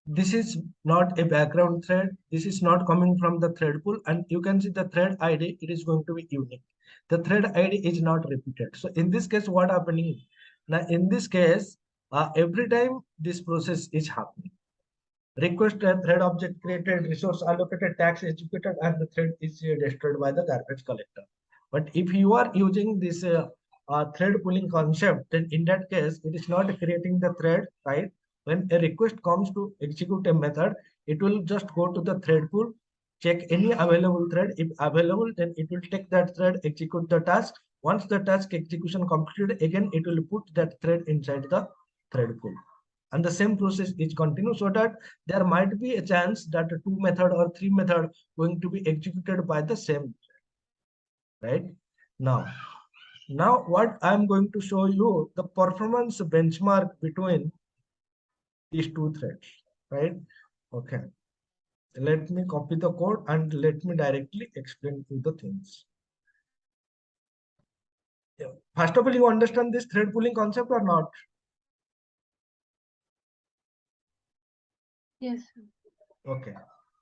this is not a background thread. This is not coming from the thread pool, and you can see the thread ID, it is going to be unique. The thread ID is not repeated. So in this case, what happening? Now in this case, every time this process is happening, request a thread object created, resource allocated, tags executed, and the thread is destroyed by the garbage collector. But if you are using this thread pooling concept, then in that case, it is not creating the thread, right? When a request comes to execute a method, it will just go to the thread pool, check any available thread. If available, then it will take that thread, execute the task. Once the task execution completed, again, it will put that thread inside the thread pool. And the same process is continued, so that there might be a chance that two method or three method going to be executed by the same thread, right? Now what I'm going to show you the performance benchmark between these two threads, right? Okay, let me copy the code and let me directly explain you the things. Yeah. First of all, you understand this thread pooling concept or not? Yes. Okay.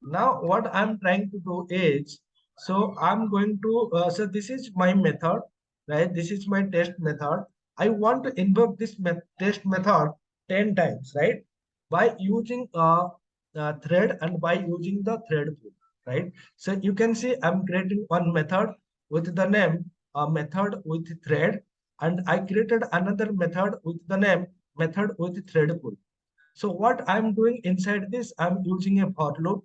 Now what I'm trying to do is, so I'm going to, so this is my method, right? This is my test method. I want to invoke this test method 10 times, right? By using a thread and by using the thread pool, right? So you can see I'm creating one method with the name method with thread, and I created another method with the name method with thread pool. So what I'm doing inside this, I'm using a for loop,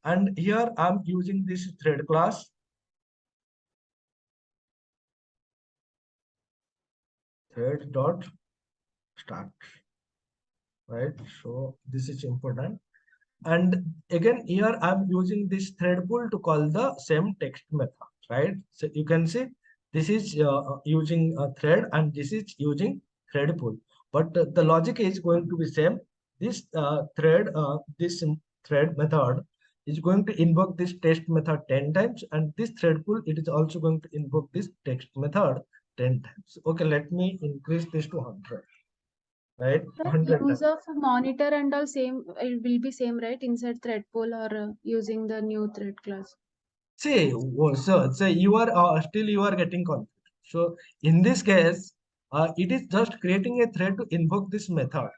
and here I'm using this thread class, thread dot start, right? So this is important. And again, here I'm using this thread pool to call the same text method, right? So you can see this is using a thread and this is using thread pool, but the logic is going to be same. This this thread method is going to invoke this text method 10 times, and this thread pool, it is also going to invoke this text method 10 times. Okay, let me increase this to 100, right? The 100 use times. of monitor and all same, it will be same, right? Inside thread pool or using the new thread class. See, so you are still you are getting confused. So in this case, it is just creating a thread to invoke this method.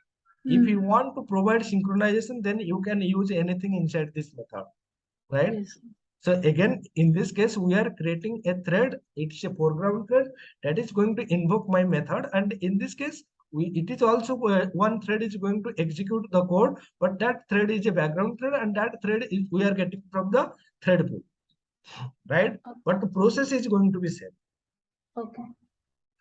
If you want to provide synchronization, then you can use anything inside this method, right? Yes. So again, in this case, we are creating a thread. It's a foreground thread that is going to invoke my method, and in this case, it is also one thread is going to execute the code, but that thread is a background thread, and that thread is we are getting from the thread pool, right? Okay. But the process is going to be same, Okay.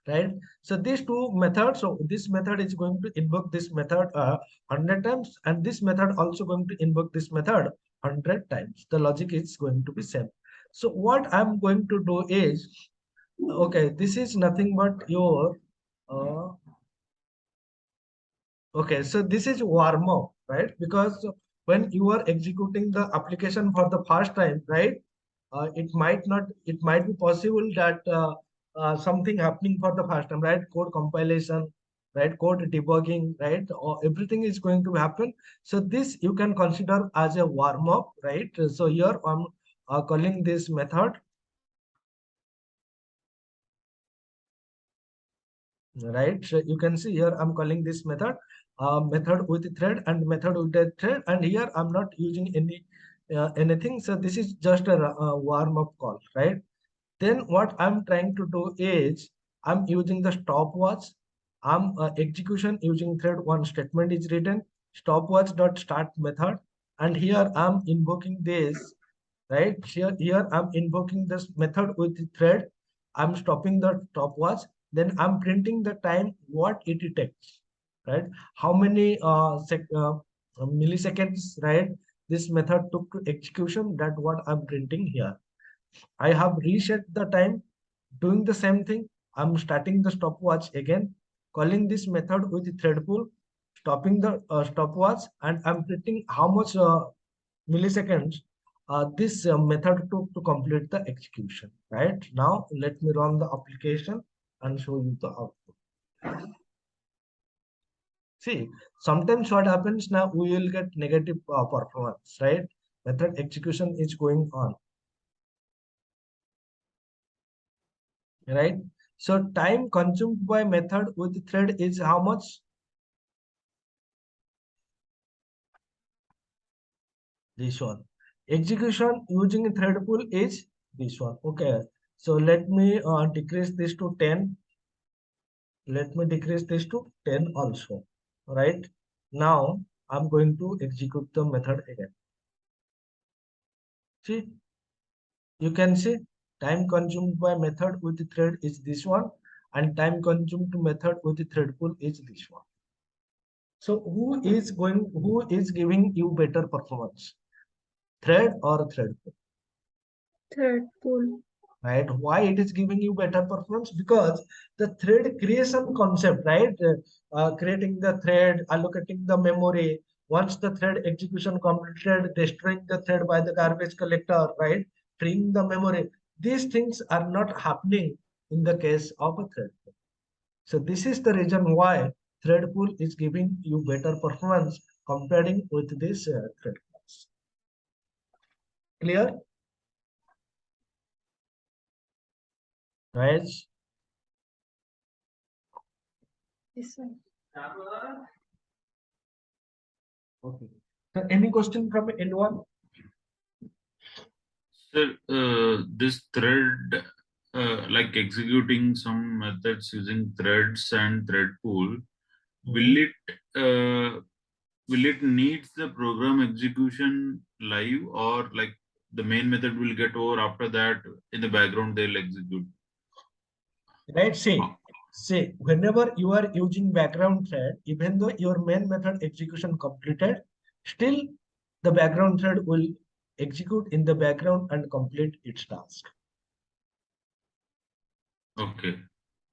right? So these two methods, so this method is going to invoke this method 100 times, and this method also going to invoke this method 100 times. The logic is going to be same. So what I'm going to do is, okay, this is nothing but your okay, so this is warm up, right? Because when you are executing the application for the first time, right? It might be possible that something happening for the first time, right? Code compilation, right? Code debugging, right? Or everything is going to happen. So this you can consider as a warm up, right? So here I'm calling this method, right? So you can see here I'm calling this method method with thread and method with a thread, and here I'm not using anything. So this is just a warm up call, right? Then what I'm trying to do is I'm using the stopwatch. I'm execution using thread one statement is written stopwatch dot start method, and here I'm invoking this, right? Here I'm invoking this method with the thread. I'm stopping the stopwatch. Then I'm printing the time what it takes, right? How many milliseconds, right? This method took to execution. That what I'm printing here. I have reset the time, doing the same thing. I'm starting the stopwatch again, calling this method with the thread pool, stopping the stopwatch, and I'm printing how much milliseconds this method took to complete the execution. Right now, let me run the application and show you the output. See, sometimes what happens now, we will get negative performance, right? Method execution is going on, right? So time consumed by method with thread is how much? This one. Execution using thread pool is this one. Okay. So let me decrease this to 10. Let me decrease this to 10 also. Right. Now I'm going to execute the method again. See, you can see time consumed by method with the thread is this one, and time consumed to method with the thread pool is this one. So who is giving you better performance? Thread or thread pool? Thread pool. Right? Why it is giving you better performance? Because the thread creation concept, right? Creating the thread, allocating the memory. Once the thread execution completed, destroying the thread by the garbage collector, right? Freeing the memory. These things are not happening in the case of a thread pool. So this is the reason why thread pool is giving you better performance comparing with this thread class. Clear? Right? This one. Okay. So any question from anyone? Sir, this thread, like executing some methods using threads and thread pool, uh, will it need the program execution live, or like the main method will get over after that in the background they'll execute? Right? Say, whenever you are using background thread, even though your main method execution completed, still the background thread will execute in the background and complete its task. Okay.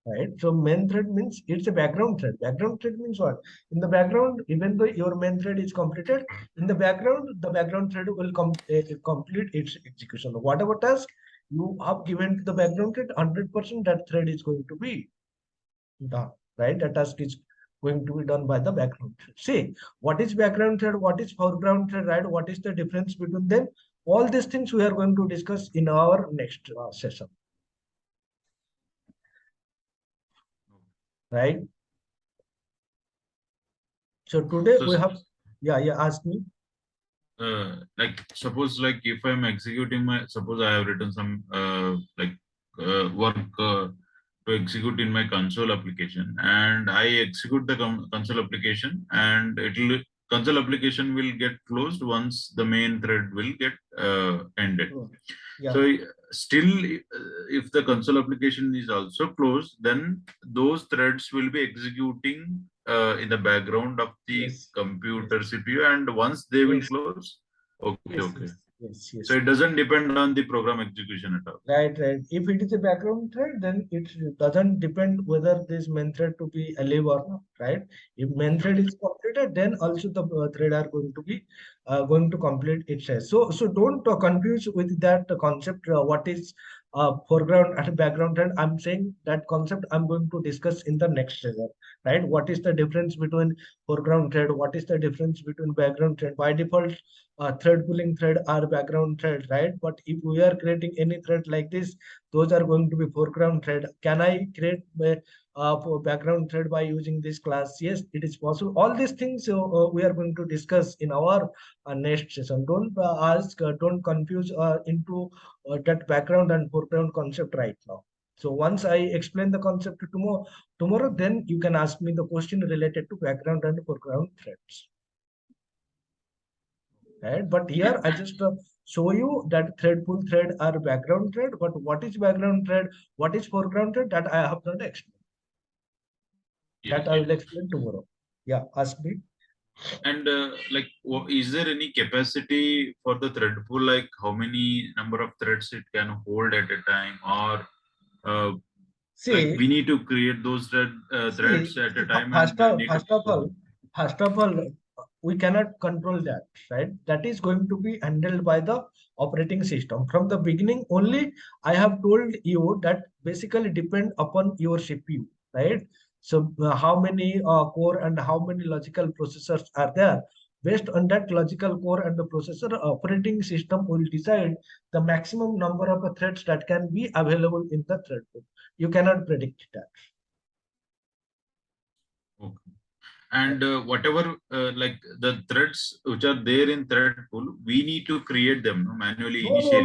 Right? So main thread means it's a background thread. Background thread means what? In the background, even though your main thread is completed, in the background thread will complete its execution. Whatever task you have given to the background thread, 100% that thread is going to be done, right? The task is going to be done by the background thread. See, what is background thread? What is foreground thread, right? What is the difference between them? All these things we are going to discuss in our next session, right? So today So, we have, yeah, ask me. like suppose like if I'm executing suppose I have written some work to execute in my console application, and I execute the console application, and console application will get closed once the main thread will get ended. Yeah. So still, if the console application is also closed, then those threads will be executing in the background of the computer CPU, and once they will close, okay. Yes. So it doesn't depend on the program execution at all. Right. If it is a background thread, then it doesn't depend whether this main thread to be alive or not, right? If main thread is completed, then also the thread are going to be going to complete its test. So don't confuse with that concept. What is foreground and background thread? I'm saying that concept I'm going to discuss in the next session, right? What is the difference between foreground thread? What is the difference between background thread? By default, thread pulling thread are background thread, right? But if we are creating any thread like this, those are going to be foreground thread. Can I create for background thread by using this class? Yes, it is possible. All these things we are going to discuss in our next session. Don't don't confuse into that background and foreground concept right now. So once I explain the concept tomorrow, then you can ask me the question related to background and foreground threads. Right? But here I just show you that thread pull thread are background thread. But what is background thread? What is foreground thread? That I have not explained. That I will explain tomorrow. Yeah, ask me. And like, is there any capacity for the thread pool? Like, how many number of threads it can hold at a time, or like See, we need to create those threads at a time and need to. first of all, we cannot control that, right? That is going to be handled by the operating system. From the beginning, only I have told you that basically depend upon your CPU, right? So how many core and how many logical processors are there? Based on that logical core and the processor, operating system will decide the maximum number of threads that can be available in the thread pool. You cannot predict that. Okay. And whatever like the threads which are there in thread pool, we need to create them manually initially.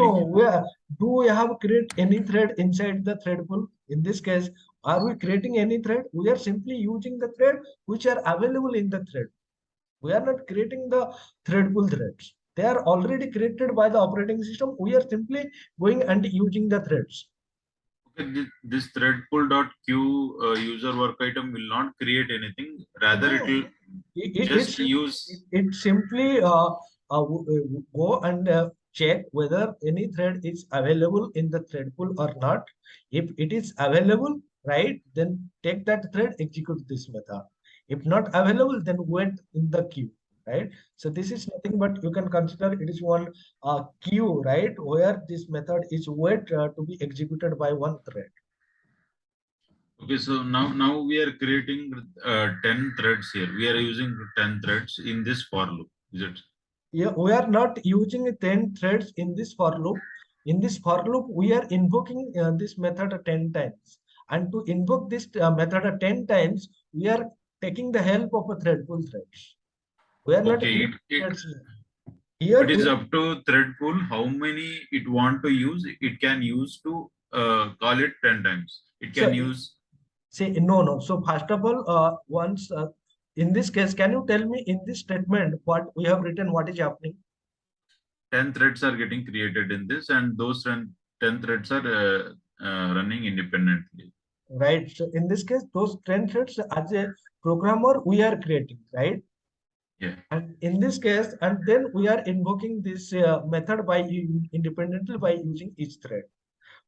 Do we have create any thread inside the thread pool? In this case, are we creating any thread? We are simply using the thread which are available in the thread. We are not creating the thread pool threads. They are already created by the operating system. We are simply going and using the threads. Okay, this thread pool dot queue user work item will not create anything. Rather, it will just use. It simply go and check whether any thread is available in the thread pool or not. If it is available, right, then take that thread, execute this method. If not available, then wait in the queue, right? So this is nothing but you can consider it is one queue, right, where this method is wait to be executed by one thread. Okay, so now we are creating 10 threads here. We are using 10 threads in this for loop. Is it? Yeah, we are not using 10 threads in this for loop. In this for loop, we are invoking this method 10 times. And to invoke this method 10 times, we are taking the help of a thread pool threads. We are not Okay, threads. Here it is up to thread pool how many it want to use. It can use to call it 10 times. It can use. Say no. So first of all, once in this case, can you tell me in this statement what we have written? What is happening? 10 threads are getting created in this, and those 10 threads are running independently. Right. So in this case, those 10 threads as a programmer we are creating, right? Yeah. And in this case, and then we are invoking this method by independently by using each thread.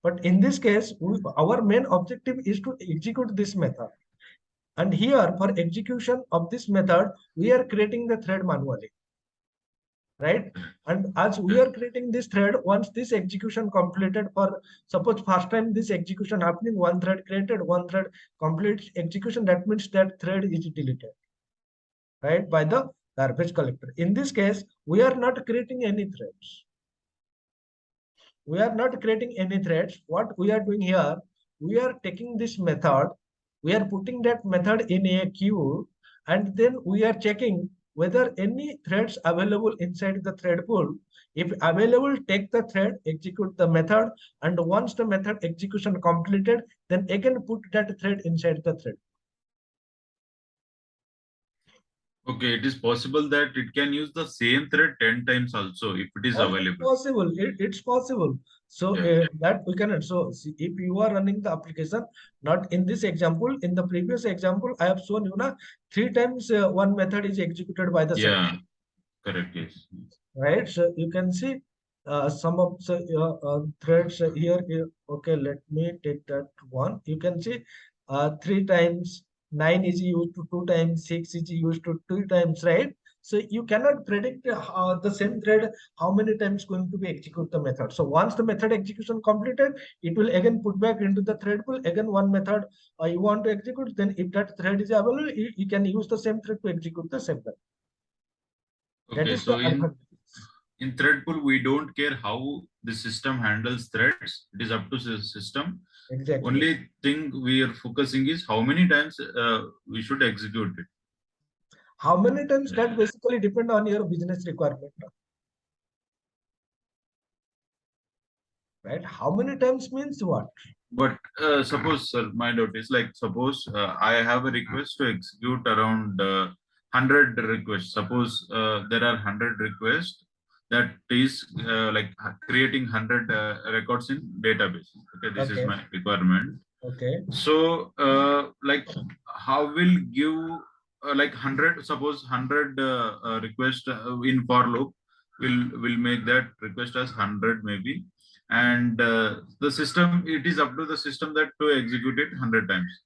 But in this case, our main objective is to execute this method. And here, for execution of this method, we are creating the thread manually, right? And as we are creating this thread, once this execution completed, for suppose first time this execution happening, one thread created, one thread complete execution, that means that thread is deleted, right, by the garbage collector. In this case, we are not creating any threads. We are not creating any threads. What we are doing here, we are taking this method, we are putting that method in a queue, and then we are checking whether any threads available inside the thread pool. If available, take the thread, execute the method, and once the method execution completed, then again put that thread inside the thread. Okay, it is possible that it can use the same thread 10 times also if it is available. Possible. It's possible. So that we cannot. So see, if you are running the application, not in this example, in the previous example, I have shown you na 3 times one method is executed by the same. Correct. Yes. Right. So you can see some of the threads here. Okay, let me take that one. You can see 3 times 9 is used to 2 times, 6 is used to 2 times, right? So you cannot predict the same thread how many times going to be execute the method. So once the method execution completed, it will again put back into the thread pool. Again, one method you want to execute, then if that thread is available, you can use the same thread to execute the same thread. That Okay, is so the advantage. in thread pool, we don't care how the system handles threads. It is up to the system. Exactly. Only thing we are focusing is how many times we should execute it. How many times, that basically depend on your business requirement, right? How many times means what? But suppose, sir, my doubt is like, suppose I have a request to execute around 100 requests. Suppose there are 100 requests, that is creating 100 records in database. Okay, this is Okay. my requirement. Okay. So like how will give like 100, suppose 100 request in for loop will make that request as 100 maybe, and the system, it is up to the system that to execute it 100 times.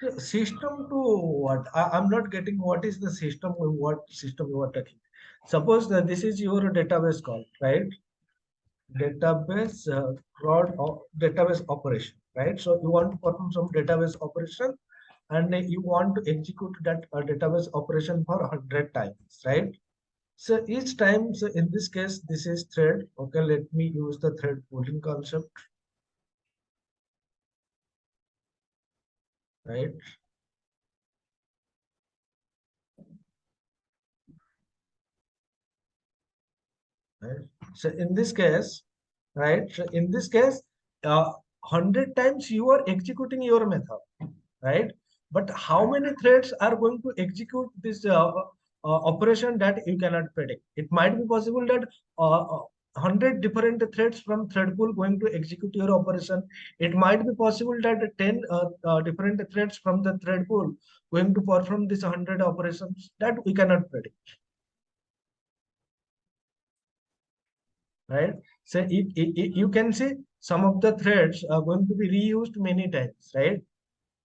The system to what? I'm not getting what is the system, what system you are talking. Suppose that this is your database call, right? Database database operation, right? So you want to perform some database operation, and you want to execute that database operation for 100 times, right? So each time, so in this case, this is thread. Okay, let me use the thread pooling concept, right? Right. So in this case, right? So in this case, 100 times you are executing your method, right? But how many threads are going to execute this operation, that you cannot predict. It might be possible that 100 different threads from thread pool going to execute your operation. It might be possible that 10 different threads from the thread pool going to perform this 100 operations, that we cannot predict. Right? So you can see some of the threads are going to be reused many times, right?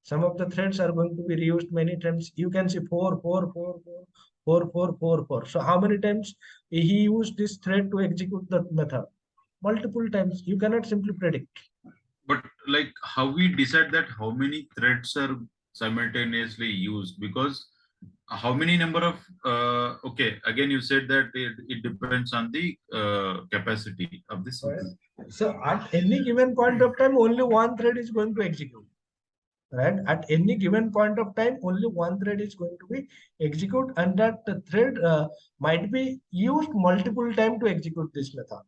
Some of the threads are going to be reused many times. You can see 4. So how many times he used this thread to execute the method? Multiple times. You cannot simply predict. But like how we decide that how many threads are simultaneously used, because how many number of okay, again you said that it depends on the capacity of the Right? system. So at any given point of time, only one thread is going to execute. Right? At any given point of time, only one thread is going to be execute, and that thread might be used multiple times to execute this method.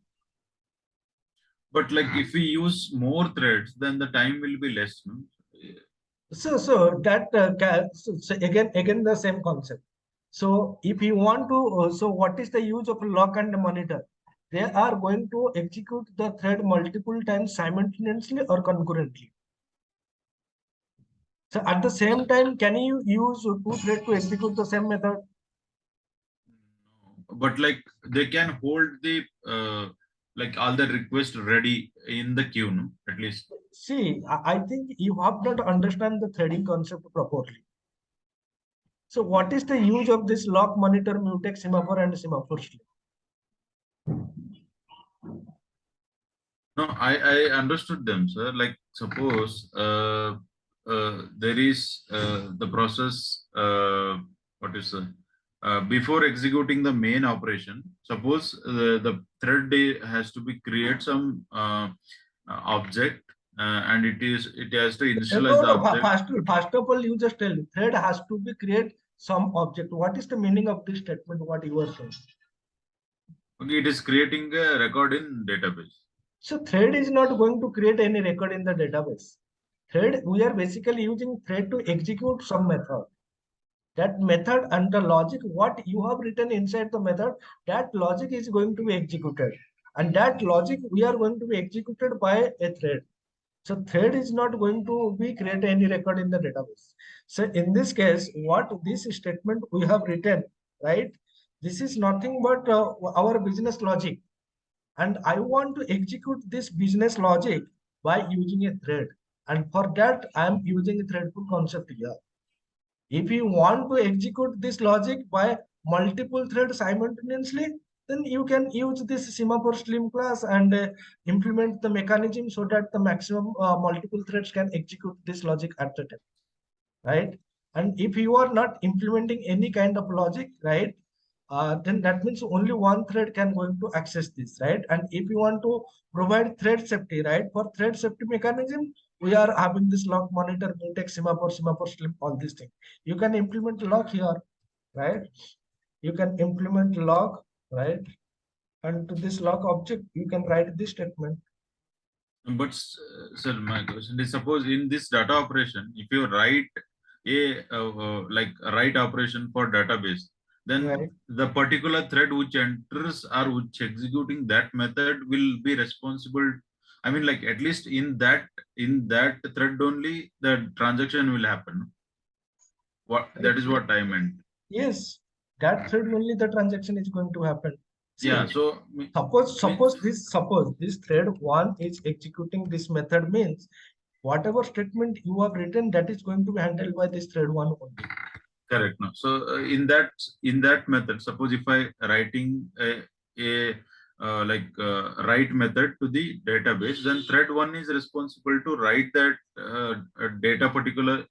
But like if we use more threads, then the time will be less, no? So that so again the same concept. So if you want to, so what is the use of lock and monitor? They are going to execute the thread multiple times simultaneously or concurrently. So at the same time, can you use two threads to execute the same method? But like they can hold the like all the requests ready in the queue, no? At least. See, I think you have not understand the threading concept properly. So what is the use of this lock, monitor, mutex, semaphore, and SemaphoreSlim? No, I understood them, sir. Like suppose there is the process, what is before executing the main operation, suppose the thread has to be create some object, and it has to initialize No, the no. object. First of all, you just tell me thread has to be create some object. What is the meaning of this statement? What you are saying? Okay, it is creating a record in database. So thread is not going to create any record in the database. Thread, we are basically using thread to execute some method. That method and the logic, what you have written inside the method, that logic is going to be executed. And that logic we are going to be executed by a thread. So thread is not going to be create any record in the database. So in this case, what this statement we have written, right? This is nothing but our business logic. And I want to execute this business logic by using a thread. And for that, I am using a thread pool concept here. If you want to execute this logic by multiple threads simultaneously, then you can use this SemaphoreSlim class and implement the mechanism so that the maximum multiple threads can execute this logic at the time, right? And if you are not implementing any kind of logic, right, then that means only one thread can going to access this, right? And if you want to provide thread safety, right, for thread safety mechanism, we are having this lock monitor, Mutex, SemaphoreSlim, all these things. You can implement lock here, right? You can implement lock, right? And to this lock object, you can write this statement. But sir, my question is, suppose in this data operation, if you write like a write operation for database, then Right. the particular thread which enters or which executing that method will be responsible. I mean, like at least in that thread only the transaction will happen. What that is what I meant. Yes, that thread only the transaction is going to happen. See, Yeah. So suppose this thread one is executing this method, means whatever statement you have written, that is going to be handled by this thread one only. correct. No. So in that method, suppose if I writing a write method to the database, then thread one is responsible to write that data particular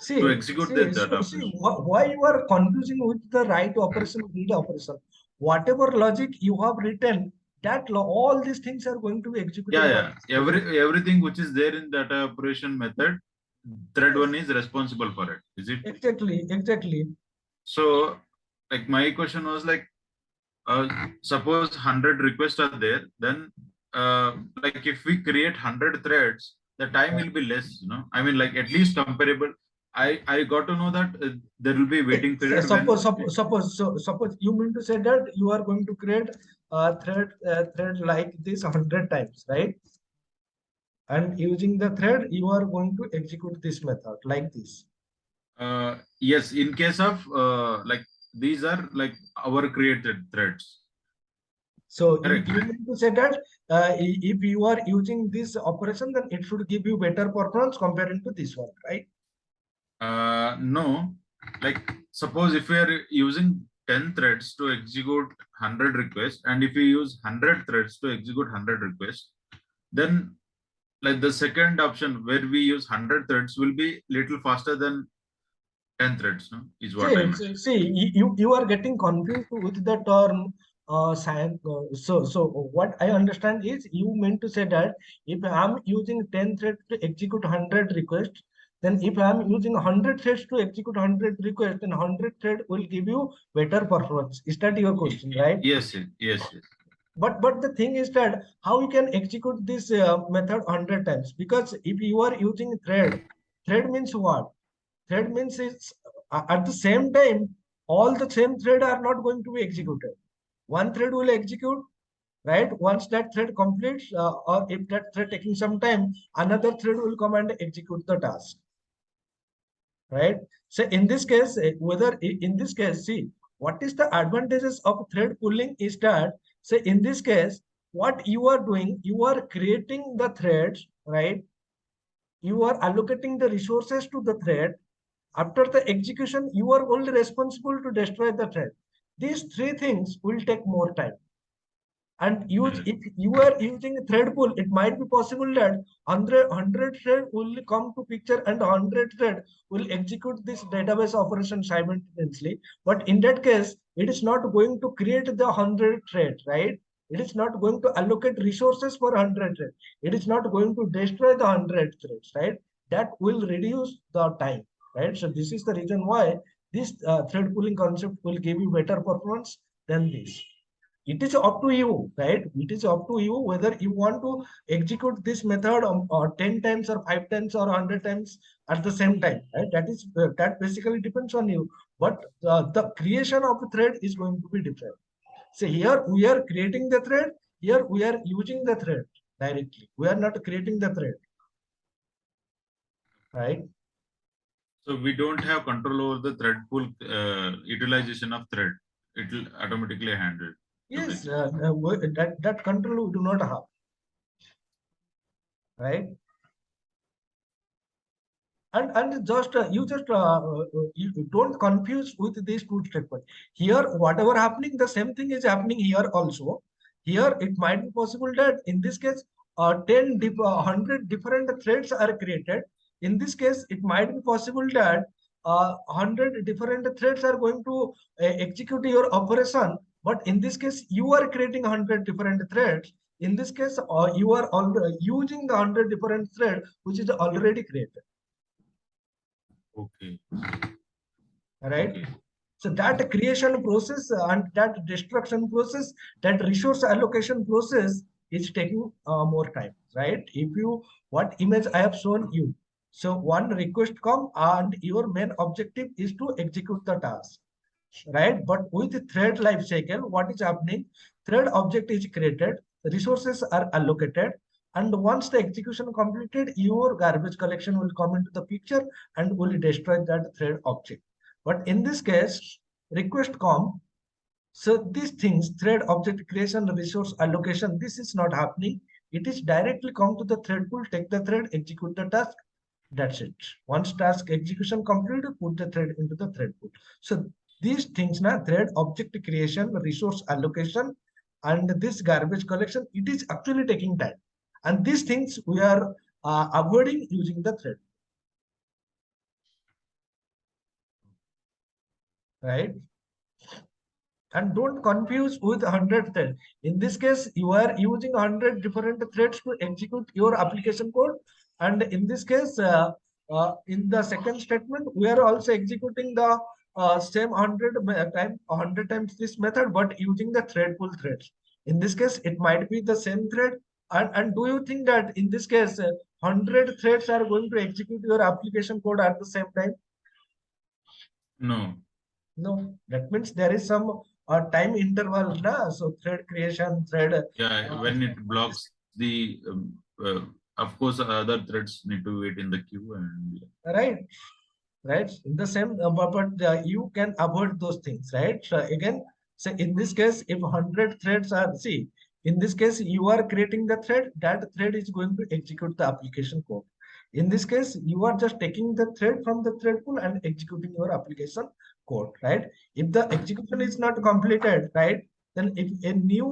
to execute that data operation. Why you are confusing with the write operation, read operation? Whatever logic you have written, all these things are going to be executed by Yeah. this thread. Everything which is there in data operation method, thread Yes, one is responsible for it. Is it? exactly. So, like my question was like, suppose 100 requests are there, then like if we create 100 threads, the time will be less, I mean, like at least comparable. I got to know that there will be waiting period when Suppose you mean to say that you are going to create a thread like this 100 times, right? And using the thread, you are going to execute this method like this. yes, in case of like these are like our created threads. So Correct. you mean to say that if you are using this operation, then it should give you better performance comparing to this one, right? No, like suppose if we are using 10 threads to execute 100 requests, and if we use 100 threads to execute 100 requests, then like the second option where we use 100 threads will be little faster than 10 threads, no? Is what I meant. You are getting confused with the term science. So what I understand is you meant to say that if I am using 10 threads to execute 100 requests, then if I am using 100 threads to execute 100 requests, then 100 thread will give you better performance. Is that your question, right? Yes, yes. But the thing is that how you can execute this method 100 times? Because if you are using thread means what? Thread means it's at the same time, all the same thread are not going to be executed. One thread will execute, right? Once that thread completes, or if that thread taking some time, another thread will come and execute the task, right? So in this case, in this case, see, what is the advantages of thread pooling is that, say in this case, what you are doing, you are creating the threads, right? You are allocating the resources to the thread. After the execution, you are only responsible to destroy the thread. These three things will take more time. And if you are using a thread pool, it might be possible that 100 thread will come to picture and 100 thread will execute this database operation simultaneously. But in that case, it is not going to create the 100 thread, right? It is not going to allocate resources for 100 thread. It is not going to destroy the 100 threads, right? That will reduce the time, right? So this is the reason why this thread pooling concept will give you better performance than this. It is up to you, right? It is up to you whether you want to execute this method 10 times or 5 times or 100 times at the same time, right? That basically depends on you. But the creation of a thread is going to be different. So here we are creating the thread, here we are using the thread directly. We are not creating the thread, right? So we don't have control over the thread pool utilization of thread. It will automatically handle. Yes, that control we do not have, right? And just you don't confuse with these two statements. Here, whatever happening, the same thing is happening here also. Here, it might be possible that in this case, 100 different threads are created. In this case, it might be possible that 100 different threads are going to execute your operation. But in this case, you are creating 100 different threads. In this case, you are already using the 100 different thread which is already created. Okay. Right. Okay. So that creation process and that destruction process, that resource allocation process is taking more time, right? If you, what image I have shown you, so one request come and your main objective is to execute the task, right? But with thread life cycle, what is happening? Thread object is created, resources are allocated, and once the execution completed, your garbage collection will come into the picture and will destroy that thread object. But in this case, request come. So these things, thread object creation, resource allocation, this is not happening. It is directly come to the thread pool, take the thread, execute the task. That's it. Once task execution completed, put the thread into the thread pool. So these things, now thread object creation, resource allocation, and this garbage collection, it is actually taking time. And these things we are avoiding using the thread. Right? And don't confuse with 100 threads. In this case, you are using 100 different threads to execute your application code. And in this case, in the second statement, we are also executing the same 100 times this method, but using the thread pool threads. In this case, it might be the same thread. And do you think that in this case, 100 threads are going to execute your application code at the same time? No. No, that means there is some time interval, na? So thread creation, thread. Yeah, when it blocks the, of course, other threads need to wait in the queue and. Right, right. In the same, but you can avoid those things, right? So again, so in this case, if 100 threads are, see, in this case, you are creating the thread, that thread is going to execute the application code. In this case, you are just taking the thread from the thread pool and executing your application code, right? If the execution is not completed, right, then if a new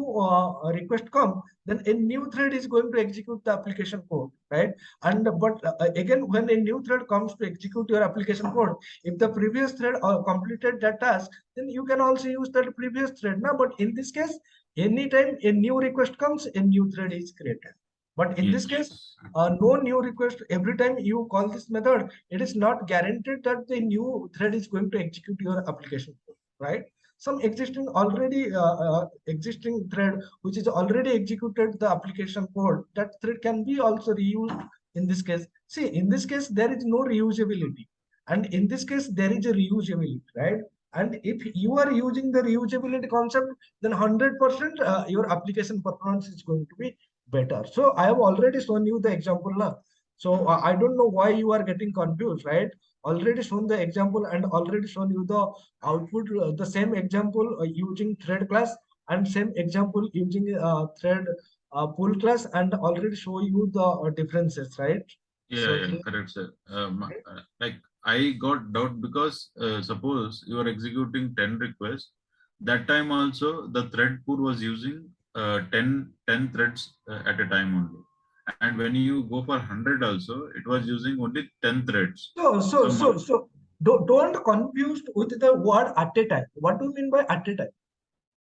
request comes, then a new thread is going to execute the application code, right? And but again, when a new thread comes to execute your application code, if the previous thread completed that task, then you can also use that previous thread now. But in this case, anytime a new request comes, a new thread is created. But in this case, no new request. Every time you call this method, it is not guaranteed that the new thread is going to execute your application code, right? Some existing thread which is already executed the application code, that thread can be also reused. In this case, see, in this case there is no reusability, and in this case there is a reusability, right? And if you are using the reusability concept, then 100% your application performance is going to be better. So I have already shown you the example now. So I don't know why you are getting confused, right? Already shown the example and already shown you the output, the same example using thread class and same example using thread pool class, and already show you the differences, right? Yeah, So yeah, correct, sir. Like I got doubt because suppose you are executing 10 requests, that time also the thread pool was using 10 threads at a time only. And when you go for 100 also, it was using only 10 threads. So don't confuse with the word at a time. What do you mean by at a time?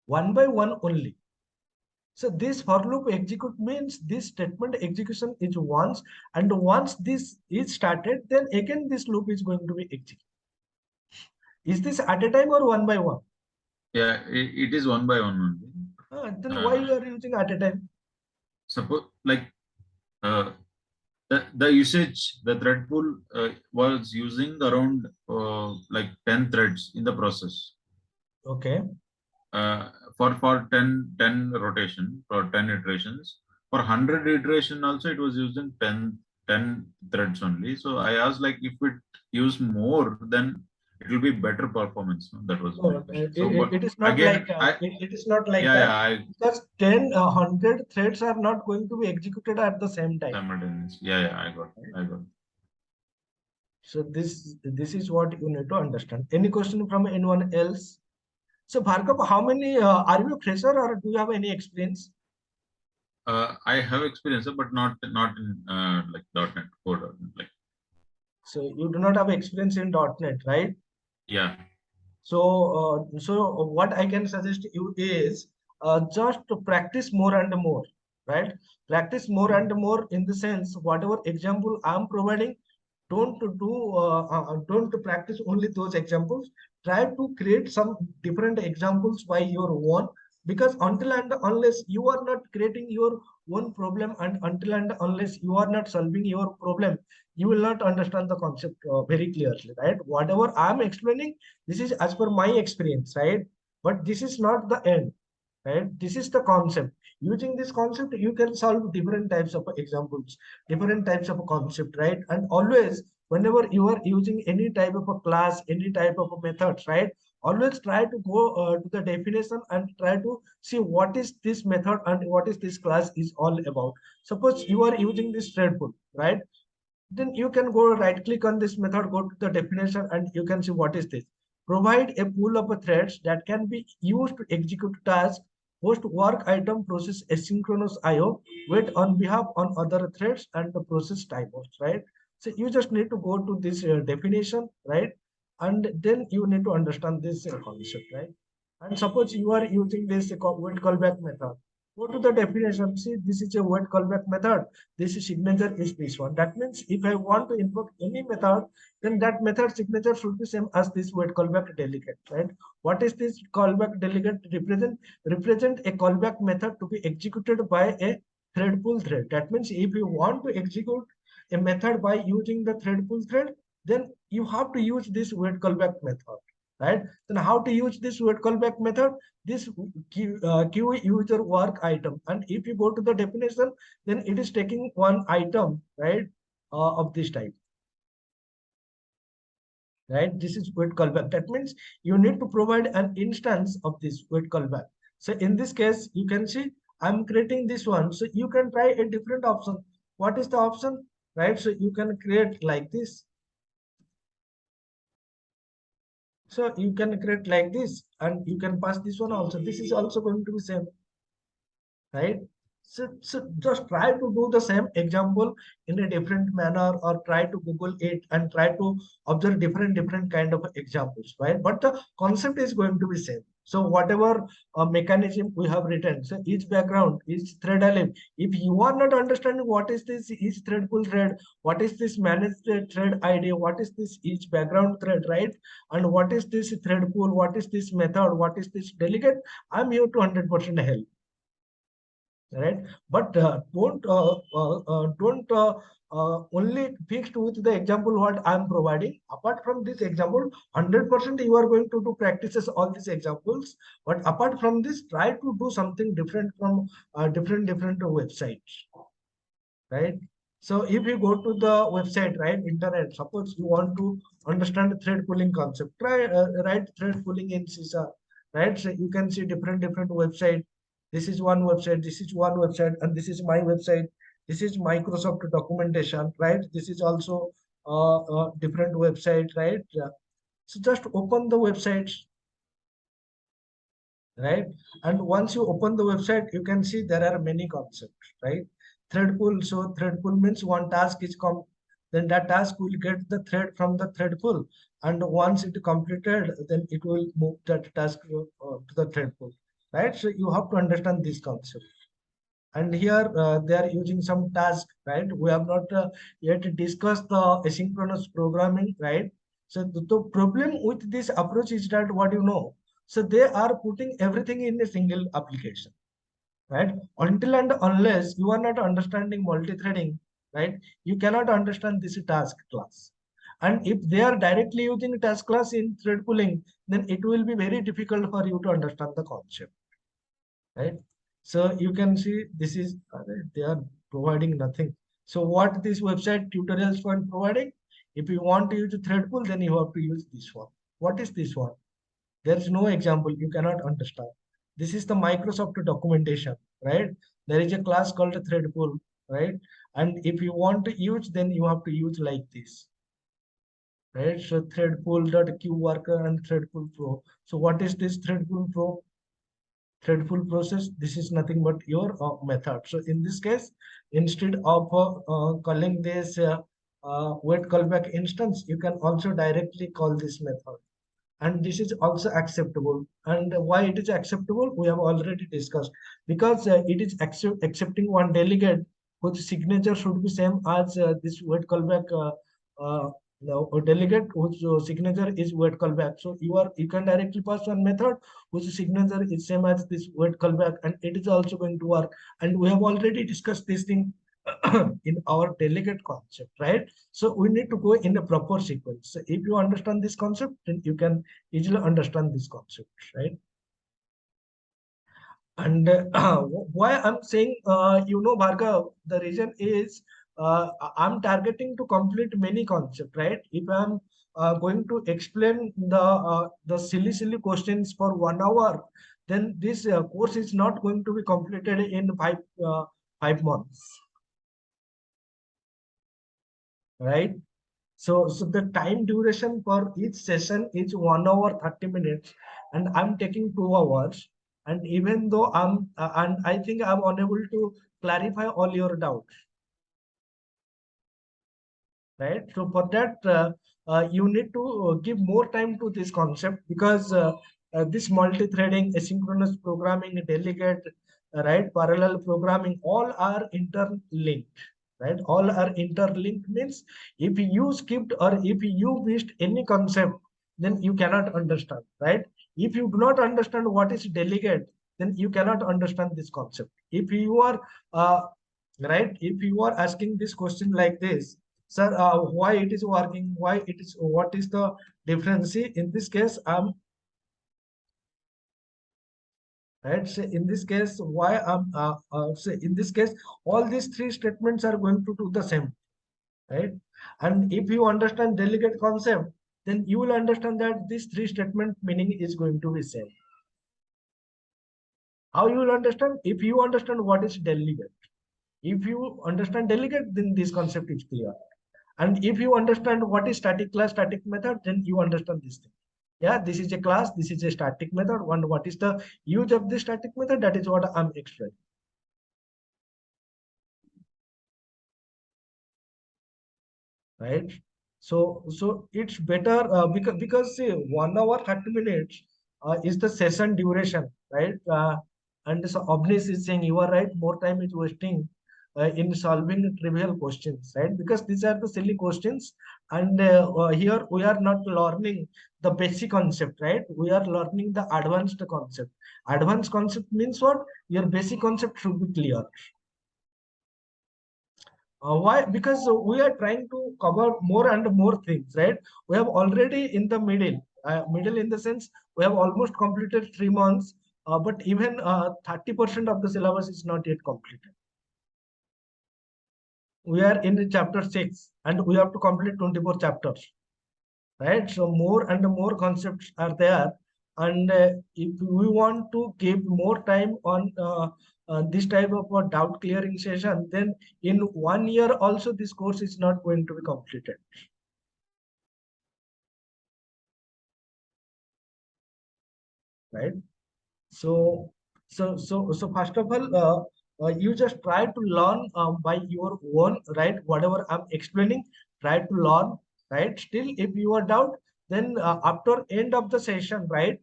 One by one only. So this for loop execute means this statement execution is once, and once this is started, then again this loop is going to be executed. Is this at a time or one by one? Yeah, it is one by one only. Then why you are using at a time? Suppose like the usage, the thread pool was using around like 10 threads in the process. Okay. For 10 rotation, for 10 iterations. For 100 iteration also, it was using 10 threads only. So I asked like if it use more, then it will be better performance. No? That was my question. So it is not again, like it is not like yeah, that. yeah, Because 10, 100 threads are not going to be executed at the same time. simultaneous. Yeah, I got. So this is what you need to understand. Any question from anyone else? So Bhargav, how many are you a fresher or do you have any experience? I have experience, but not in like .NET code. Like, So you do not have experience in .NET, right? yeah. So what I can suggest you is just to practice more and more, right? Practice more and more in the sense whatever example I'm providing, don't practice only those examples. Try to create some different examples by your own, because until and unless you are not creating your own problem and until and unless you are not solving your problem, you will not understand the concept very clearly, right? Whatever I'm explaining, this is as per my experience, right? But this is not the end, right? This is the concept. Using this concept, you can solve different types of examples, different types of concept, right? And always, whenever you are using any type of a class, any type of a method, right? Always try to go to the definition and try to see what is this method and what is this class is all about. Suppose you are using this thread pool, right? Then you can go right click on this method, go to the definition, and you can see what is this. Provide a pool of threads that can be used to execute tasks, host work item, process asynchronous IO, wait on behalf on other threads, and the process timeouts, right? So you just need to go to this definition, right? And then you need to understand this concept, right? And suppose you are using this wait callback method. Go to the definition. See, this is a wait callback method. This signature is this one. That means if I want to invoke any method, then that method signature should be same as this wait callback delegate, right? What is this callback delegate represent a callback method to be executed by a thread pool thread. That means if you want to execute a method by using the thread pool thread, then you have to use this wait callback method, right? Then how to use this wait callback method? This queue user work item, and if you go to the definition, then it is taking one item, right, of this type, right? This is wait callback. That means you need to provide an instance of this wait callback. So in this case, you can see I'm creating this one. So you can try a different option. What is the option, right? So you can create like this. So you can create like this, and you can pass this one also. This is also going to be same, right? So just try to do the same example in a different manner, or try to Google it and try to observe different kind of examples, right? But the concept is going to be same. So whatever mechanism we have written, so each background, each thread element, if you are not understanding what is this each thread pool thread, what is this managed thread ID, what is this each background thread, right? And what is this thread pool, what is this method, what is this delegate, I'm here to 100% help, right? But don't only fixed with the example what I'm providing. Apart from this example, 100% you are going to do practices all these examples. But apart from this, try to do something different from different websites, right? So if you go to the website, right, internet, suppose you want to understand thread pooling concept, try write thread pooling in CISA, right? So you can see different website. This is one website, this is one website, and this is my website. This is Microsoft documentation, right? This is also different website, right? So just open the websites, right? And once you open the website, you can see there are many concepts, right? Thread pool. So thread pool means one task is come, then that task will get the thread from the thread pool, and once it completed, then it will move that task to the thread pool, right? So you have to understand this concept. And here they are using some task, right? We have not yet discussed the asynchronous programming, right? So the problem with this approach is that what you know, so they are putting everything in a single application, right? Until and unless you are not understanding multi-threading, right, you cannot understand this task class. And if they are directly using task class in thread pooling, then it will be very difficult for you to understand the concept, right? So you can see this is they are providing nothing. So what this website tutorials for providing? If you want to use a thread pool, then you have to use this one. What is this one? There is no example. You cannot understand. This is the Microsoft documentation, right? There is a class called a thread pool, right? And if you want to use, then you have to use like this. right? So thread pool dot queue worker and thread pool pro. So what is this thread pool pro? Thread pool process. This is nothing but your method. So in this case, instead of calling this wait callback instance, you can also directly call this method. And this is also acceptable. And why it is acceptable, we have already discussed, because it is accepting one delegate whose signature should be same as this wait callback uh, now a delegate whose signature is wait callback. So you can directly pass one method whose signature is same as this wait callback, and it is also going to work. And we have already discussed this thing in our delegate concept, right? So we need to go in a proper sequence. So if you understand this concept, then you can easily understand this concept, right? And why I'm saying, Bhargav, the reason is I'm targeting to complete many concepts, right? If I'm going to explain the silly questions for 1 hour, then this course is not going to be completed in 5 months, right? So the time duration for each session is 1 hour 30 minutes, and I'm taking 2 hours. And even though and I think I'm unable to clarify all your doubts, right? So for that, you need to give more time to this concept, because this multi-threading, asynchronous programming, delegate, right, parallel programming, all are interlinked, right? All are interlinked means if you skipped or if you missed any concept, then you cannot understand, right? If you do not understand what is delegate, then you cannot understand this concept. If you are right, if you are asking this question like this, sir, why it is working, why it is, what is the difference? See, in this case, right, so in this case, why say in this case, all these three statements are going to do the same, right? And if you understand delegate concept, then you will understand that this three statement meaning is going to be same. How you will understand? If you understand what is delegate. If you understand delegate, then this concept is clear. And if you understand what is static class, static method, then you understand this thing. Yeah, this is a class, this is a static method, and what is the use of this static method, that is what I'm explaining, right? So it's better, because see, 1 hour 30 minutes is the session duration, right? And so Obnis is saying you are right, more time is wasting in solving trivial questions, right? Because these are the silly questions, and here we are not learning the basic concept, right? We are learning the advanced concept. Advanced concept means what? Your basic concept should be clear. Why? Because we are trying to cover more and more things, right? We have already in the middle in the sense we have almost completed 3 months, but even 30% of the syllabus is not yet completed. We are in chapter 6 and we have to complete 24 chapters, right? So more and more concepts are there. And if we want to give more time on this type of a doubt clearing session, then in 1 year also this course is not going to be completed, right? So, so first of all, you just try to learn by your own, right? Whatever I'm explaining, try to learn, right? Still, if you are doubt, then after end of the session, right?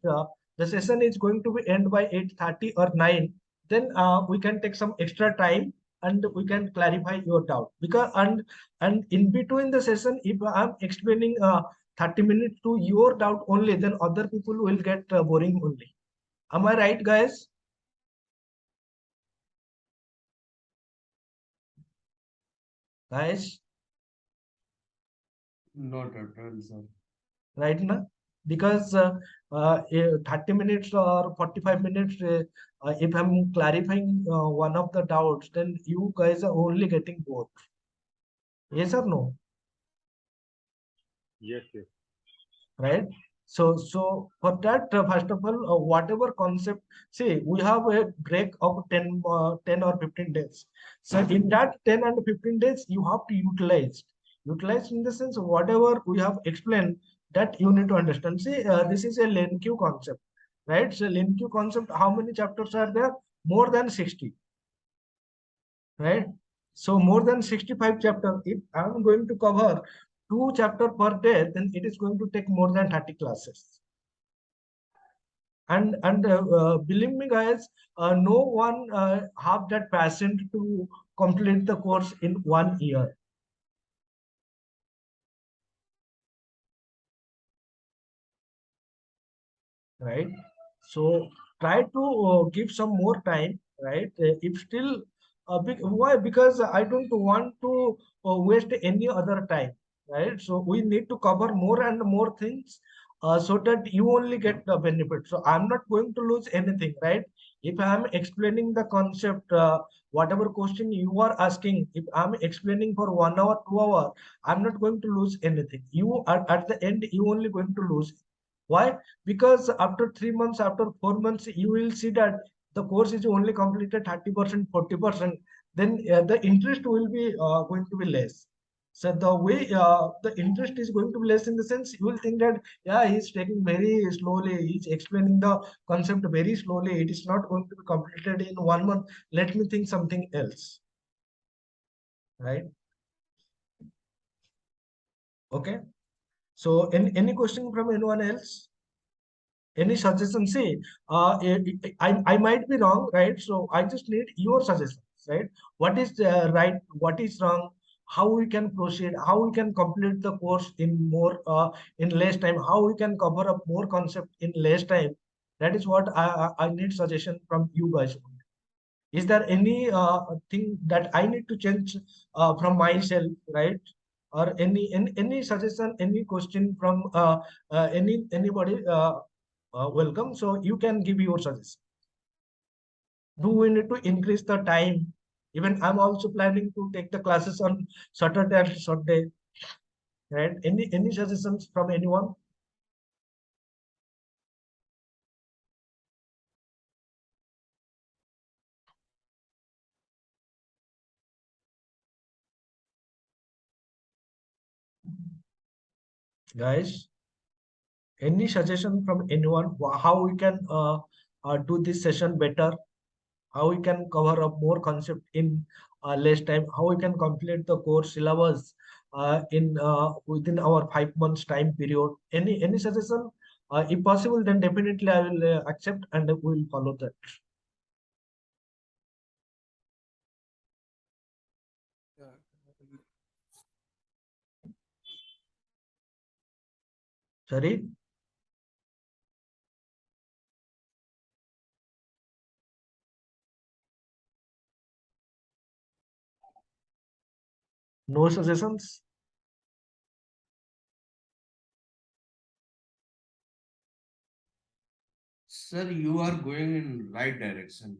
The session is going to be end by 8:30 or 9. Then we can take some extra time and we can clarify your doubt. Because and in between the session, if I'm explaining 30 minutes to your doubt only, then other people will get boring only. Am I right, guys? Guys, Not at all, sir. right now? Because 30 minutes or 45 minutes, if I'm clarifying one of the doubts, then you guys are only getting both. Yes or no? Yes, yes. Right? So for that, first of all, whatever concept, see, we have a break of 10 or 15 days. So in that 10 and 15 days, you have to utilize. Utilized in the sense whatever we have explained that you need to understand. See, this is a lane queue concept, right? So lane queue concept, how many chapters are there? More than 60, right? So more than 65 chapter. If I'm going to cover 2 chapter per day, then it is going to take more than 30 classes. And believe me, guys, no one have that passion to complete the course in 1 year. Right? So try to give some more time, right? If still, why? Because I don't want to waste any other time, right? So we need to cover more and more things so that you only get the benefit. So I'm not going to lose anything, right? If I'm explaining the concept, whatever question you are asking, if I'm explaining for 1 hour, 2 hour, I'm not going to lose anything. You at the end, you only going to lose. Why? Because after 3 months, after 4 months, you will see that the course is only completed 30%, 40%. Then the interest will be going to be less. So the way the interest is going to be less in the sense you will think that yeah, he's taking very slowly, he's explaining the concept very slowly. It is not going to be completed in 1 month. Let me think something else, right? Okay. So any question from anyone else? Any suggestion? See, I might be wrong, right? So I just need your suggestions, right? What is right, what is wrong, how we can proceed, how we can complete the course in more in less time, how we can cover up more concept in less time. That is what I need suggestion from you guys. Is there any thing that I need to change from myself, right? Or any suggestion, any question from anybody? Welcome. So you can give your suggestion. Do we need to increase the time? Even I'm also planning to take the classes on Saturday and Sunday, right? Any suggestions from anyone? Guys, any suggestion from anyone? How we can do this session better? How we can cover up more concept in less time, how we can complete the course syllabus in within our 5 months time period. Any suggestion? If possible, then definitely I will accept and we will follow that. Sorry, no suggestions. Sir, you are going in right direction.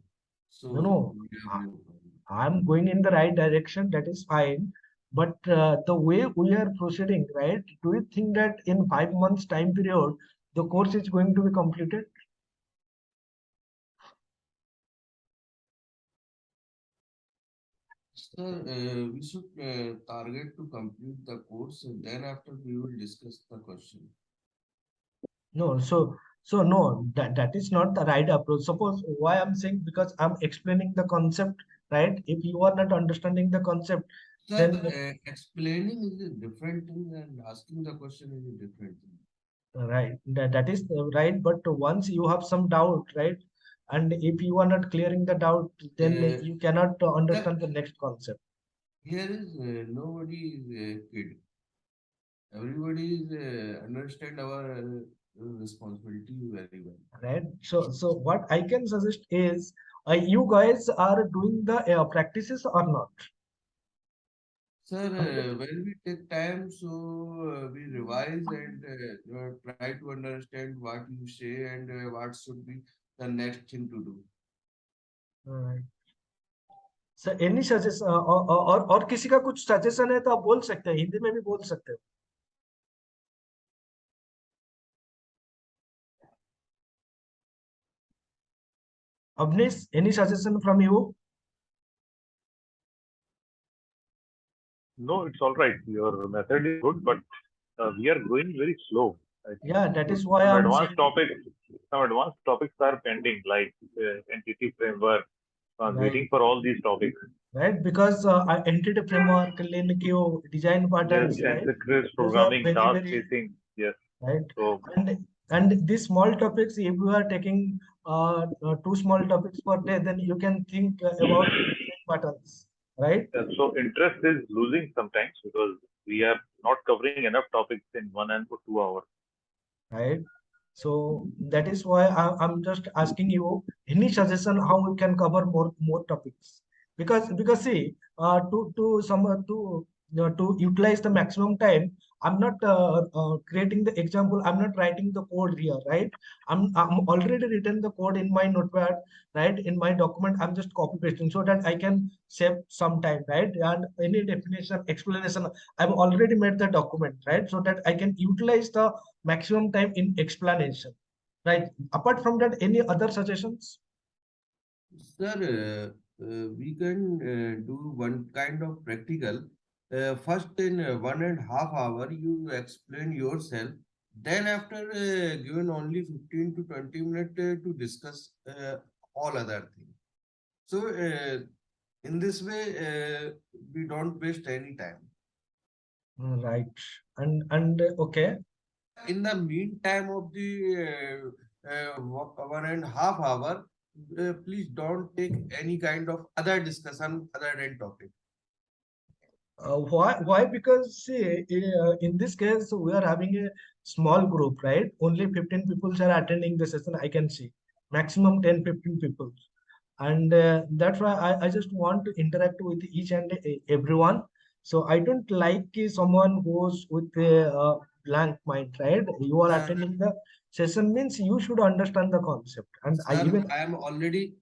No, So no. we have no problem. I'm going in the right direction. That is fine. But the way we are proceeding, right? Do you think that in 5 months time period, the course is going to be completed? Sir, we should target to complete the course and then after we will discuss the question. No, no, that is not the right approach. Suppose why I'm saying, because I'm explaining the concept, right? If you are not understanding the concept, Sir, then explaining is a different thing and asking the question is a different thing. right, that is right. But once you have some doubt, right? And if you are not clearing the doubt, then Uh, you cannot sir, understand the next concept. here is nobody is a kid. Everybody is understand our responsibility very well. Right? So what I can suggest is you guys are doing the practices or not? Sir, I mean, when we take time, so we revise and try to understand what you say and what should be the next thing to do. right. Sir any suggestion और किसी का कुछ suggestion है तो आप बोल सकते हैं, हिंदी में भी बोल सकते हो. Avnish, any suggestion from you? No, it's all right. Your method is good, but we are going very slow. I think. Yeah, that So is why some I'm advanced saying, topics, some advanced topics are pending, like entity framework. So I'm right, waiting for all these topics. right, because entity framework, link queue, design Yes, patterns, right, asynchronous those are programming, very, task very, spacing. Yes. right, So and these small topics, if you are taking two small topics per day, then you can think about design patterns, right? so interest is losing sometimes because we are not covering enough topics in 1 and 2 hours. Right. So that is why I'm just asking you any suggestion how we can cover more topics, because see, to some to to utilize the maximum time, I'm not creating the example, I'm not writing the code here, right? I'm already written the code in my notepad, right, in my document. I'm just copy pasting so that I can save some time, right? And any definition explanation, I've already made the document, right, so that I can utilize the maximum time in explanation, right? Apart from that, any other suggestions? Sir, we can do one kind of practical. First, in 1.5 hours, you explain yourself. Then, after given only 15 to 20 minutes to discuss all other things. So, in this way, we don't waste any time. Right. And okay. But in the meantime of the 1.5 hours, please don't take any kind of other discussion other than topic. Why? Because see, in this case, we are having a small group, right? Only 15 people are attending the session. I can see maximum 10-15 people, and that's why I just want to interact with each and everyone. So I don't like someone goes with a blank mind, right? You are Uh, attending the session means you should understand the concept, and I Sir, even I am already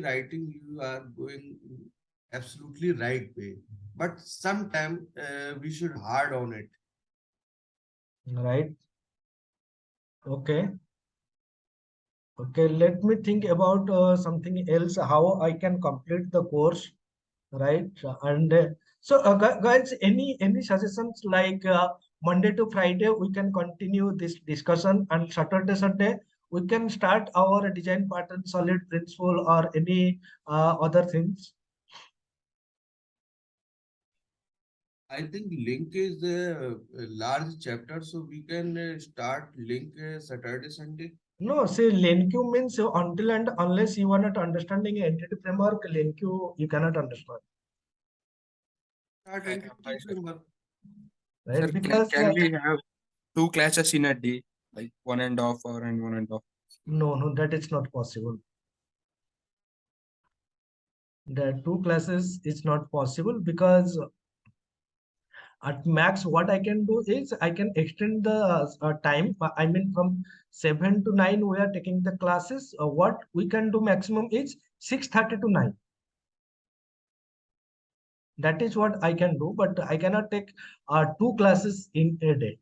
writing. You are going absolutely right way, but sometime we should hard on it. right. Okay. Okay, let me think about something else, how I can complete the course, right? And so, guys, any suggestions like Monday to Friday we can continue this discussion, and Saturday Sunday we can start our design pattern, solid principle, or any other things. I think link is a large chapter, so we can start link Saturday Sunday. No, say LenQ means until and unless you are not understanding entity framework, LenQ you cannot understand, Start entity framework. Sir, right? Because can we have two classes in a day, like 1.5 hours and 1.5? no, that is not possible. The two classes is not possible because at max what I can do is I can extend the time. I mean from 7 to 9 we are taking the classes. What we can do maximum is 6:30 to 9. That is what I can do, but I cannot take two classes in a day.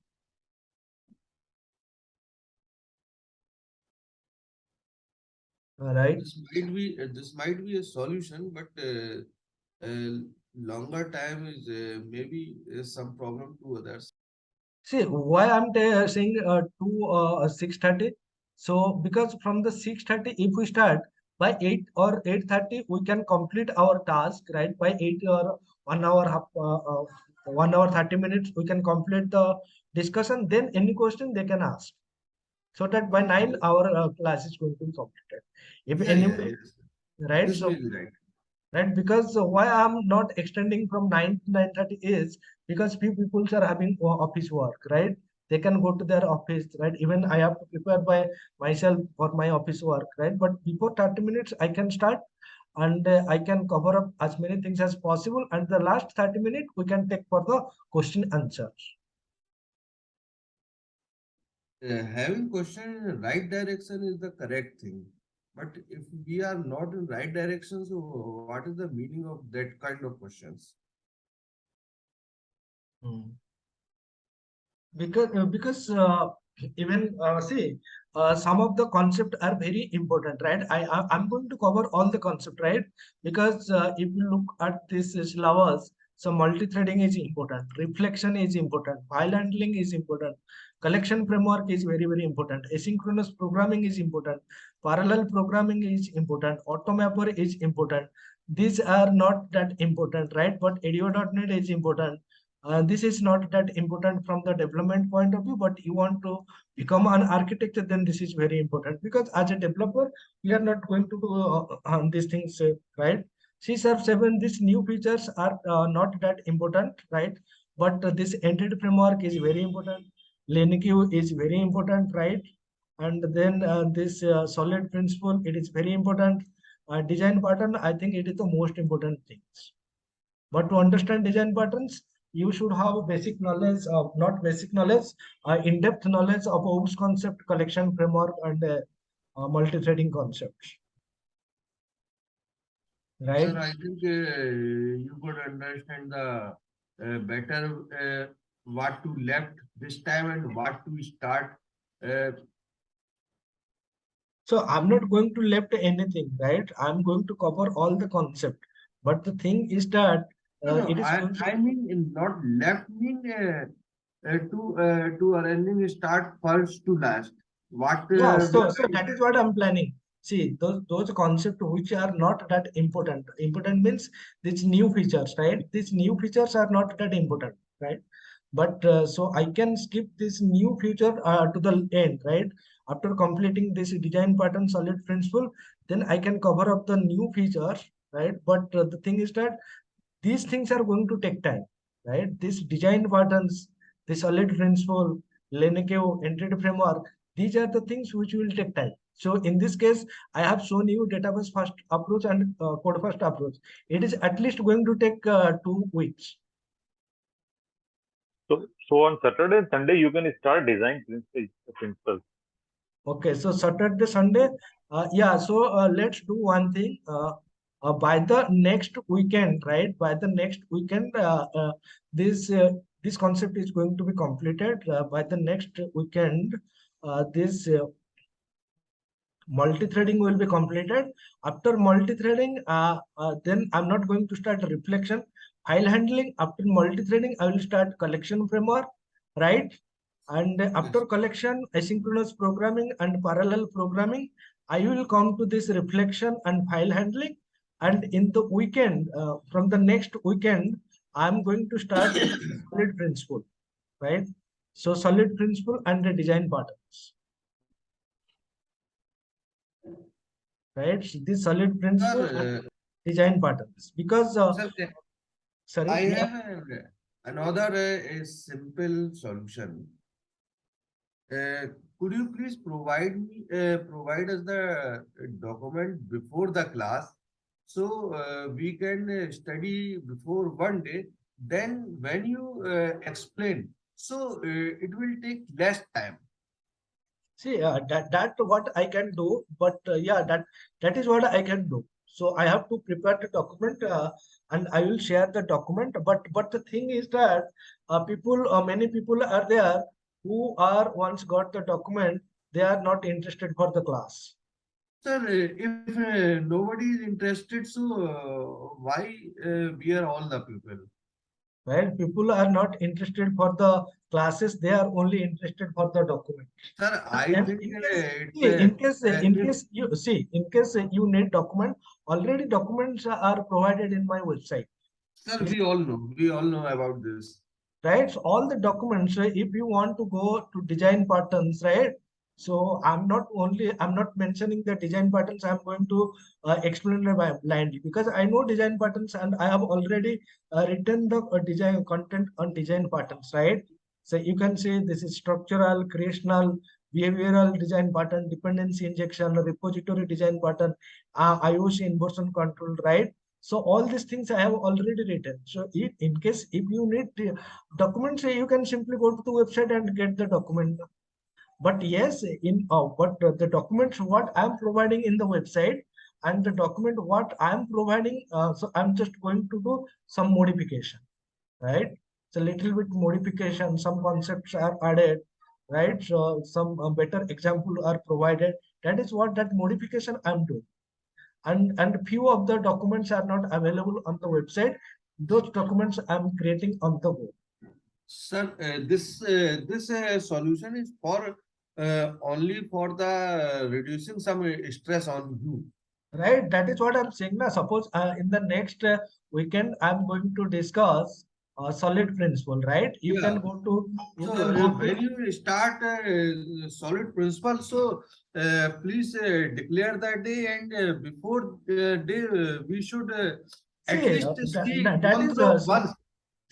All right. This might be a solution, but longer time is maybe some problem to others. See why I'm saying to 6:30. So because from the 6:30, if we start by 8 or 8:30, we can complete our task, right? By 8 or 1 hour, 1 hour 30 minutes, we can complete the discussion. Then any question they can ask. So that by 9 our class is going to be completed. If Yeah, any, yeah, yes. right? This way So is right. right, because why I'm not extending from 9 to 9:30 is because few people are having office work, right? They can go to their office, right? Even I have to prepare by myself for my office work, right? But before 30 minutes I can start, and I can cover up as many things as possible, and the last 30 minutes we can take for the question answers. Having question in the right direction is the correct thing. But if we are not in right direction, so what is the meaning of that kind of questions? Hmm. Because even see some of the concept are very important, right? I'm going to cover all the concept, right? Because if you look at this syllabus, So multi-threading is important, reflection is important, file handling is important, collection framework is very, very important, asynchronous programming is important, parallel programming is important, automapper is important. These are not that important, right? But ADO.NET is important. This is not that important from the development point of view, but you want to become an architect, then this is very important, because as a developer, we are not going to do these things, right? C#7, these new features are not that important, right? But this entity framework is very important. LeanQ is very important, right? And then this solid principle, it is very important. Design pattern, I think it is the most important things. But to understand design patterns, you should have basic knowledge of, not basic knowledge, in-depth knowledge of OOPS concept, collection framework, and multi-threading concepts. Right? Sir, I think you could understand the better what to left this time and what to start. So I'm not going to left anything, right? I'm going to cover all the concept. But the thing is that No, it is going I mean not left mean to arranging start first to last. What yeah, so that is what I'm planning. See, those concepts which are not that important. Important means these new features, right? These new features are not that important, right? But so I can skip this new feature to the end, right? After completing this design pattern solid principle, then I can cover up the new features, right? But the thing is that these things are going to take time, right? These design patterns, the solid principle, LeanQ, entity framework, these are the things which will take time. So in this case, I have shown you database first approach and code first approach. It is at least going to take 2 weeks. So on Saturday and Sunday, you can start design principles. Okay, so Saturday, Sunday, yeah. So let's do one thing. By the next weekend, right? By the next weekend, this concept is going to be completed. By the next weekend, this multi-threading will be completed. After multi-threading, then I'm not going to start reflection, file handling. After multi-threading, I will start collection framework, right? And after collection, asynchronous programming and parallel programming, I will come to this reflection and file handling. And in the weekend, from the next weekend, I'm going to start solid principle, right? So solid principle and the design patterns, right? So this solid principle and Sir, design patterns, because sir, sorry, I yeah. have another a simple solution. Could you please provide us the document before the class so we can study before one day. Then when you explain, so it will take less time. See, that what I can do, but yeah, that is what I can do. So I have to prepare the document, and I will share the document. But the thing is that many people are there who are once got the document, they are not interested for the class. Sir, if nobody is interested, so why we are all the people? Right? People are not interested for the classes; they are only interested for the document. Sir, I And think in case, it's see, in if case you see, in case you need document, already documents are provided in my website. sir, It is we all know about this. right. So all the documents, if you want to go to design patterns, right? So I'm not mentioning the design patterns. I'm going to explain it blindly, because I know design patterns and I have already written the design content on design patterns, right? So you can say this is structural, creational, behavioral design pattern, dependency injection, repository design pattern, IOC inversion control, right? So all these things I have already written. So in case if you need documents, you can simply go to the website and get the document. But yes, the documents what I'm providing in the website and the document what I'm providing, so I'm just going to do some modification, right? So little bit modification, some concepts are added, right? So some better example are provided. That is what that modification I'm doing. And few of the documents are not available on the website. those documents I'm creating on the board. Sir, this solution is for only for the reducing some stress on you. Right, that is what I'm saying. Now, suppose in the next weekend I'm going to discuss solid principle, right? You can Yeah. go to, you So can go when to, you start solid principle, so please declare that day, and before day we should at see, least see that one is through one.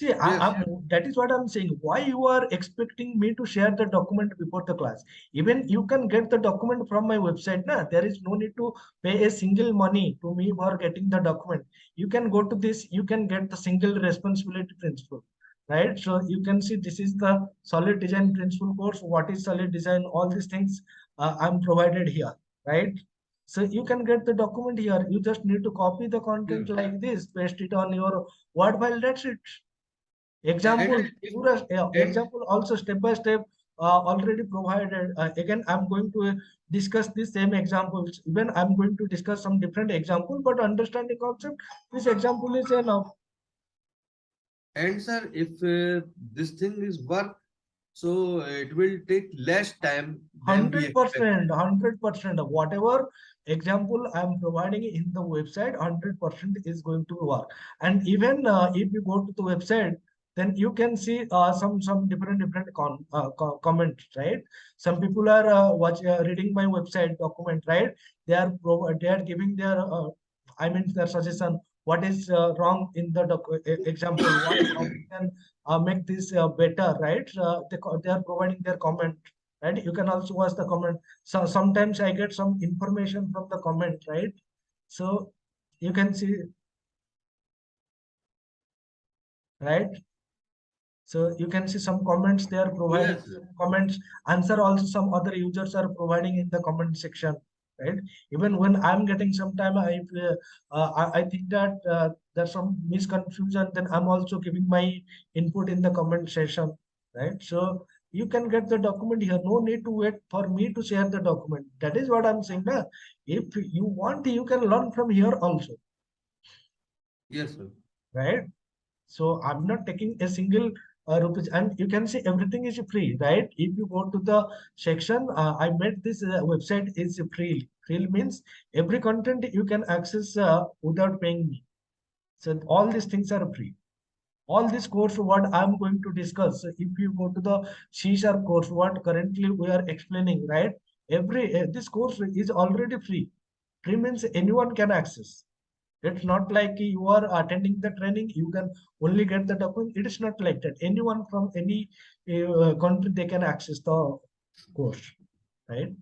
see, Yes. that is what I'm saying. Why you are expecting me to share the document before the class? Even you can get the document from my website. Na? There is no need to pay a single money to me for getting the document. You can go to this, you can get the single responsibility principle, right? So you can see this is the solid design principle course. What is solid design? All these things I'm provided here, right? So you can get the document here. You just need to copy the content Yeah. like this, paste it on your Word file. That's it. Example, And if, and example also step by step already provided. Again, I'm going to discuss the same examples. Even I'm going to discuss some different example, but understanding concept, this example is enough. and sir, if this thing is work, so it will take less time than we expect. 100%, 100%. Whatever example I'm providing in the website, 100% is going to work. And even if you go to the website, then you can see some different comments, right? Some people are reading my website document, right? They are giving their I mean their suggestion. What is wrong in the example? How we can make this better, right? They are providing their comment, right? You can also watch the comment. So sometimes I get some information from the comment, right? So you can see, right? So you can see some comments they are providing, Yes. some comments, answer also some other users are providing in the comment section, right? Even when I'm getting some time, I think that there's some misconfusion, then I'm also giving my input in the comment section, right? So you can get the document here. No need to wait for me to share the document. That is what I'm saying. Na? If you want, you can learn from here also, Yes, sir. right? So I'm not taking a single rupees, and you can see everything is free, right? If you go to the section, I made this website is free. Free means every content you can access without paying me. So all these things are free. All this course, what I'm going to discuss, if you go to the C# course, what currently we are explaining, right? Every this course is already free. Free means anyone can access. It's not like you are attending the training, you can only get the document. It is not like that. Anyone from any country, they can access the course, right?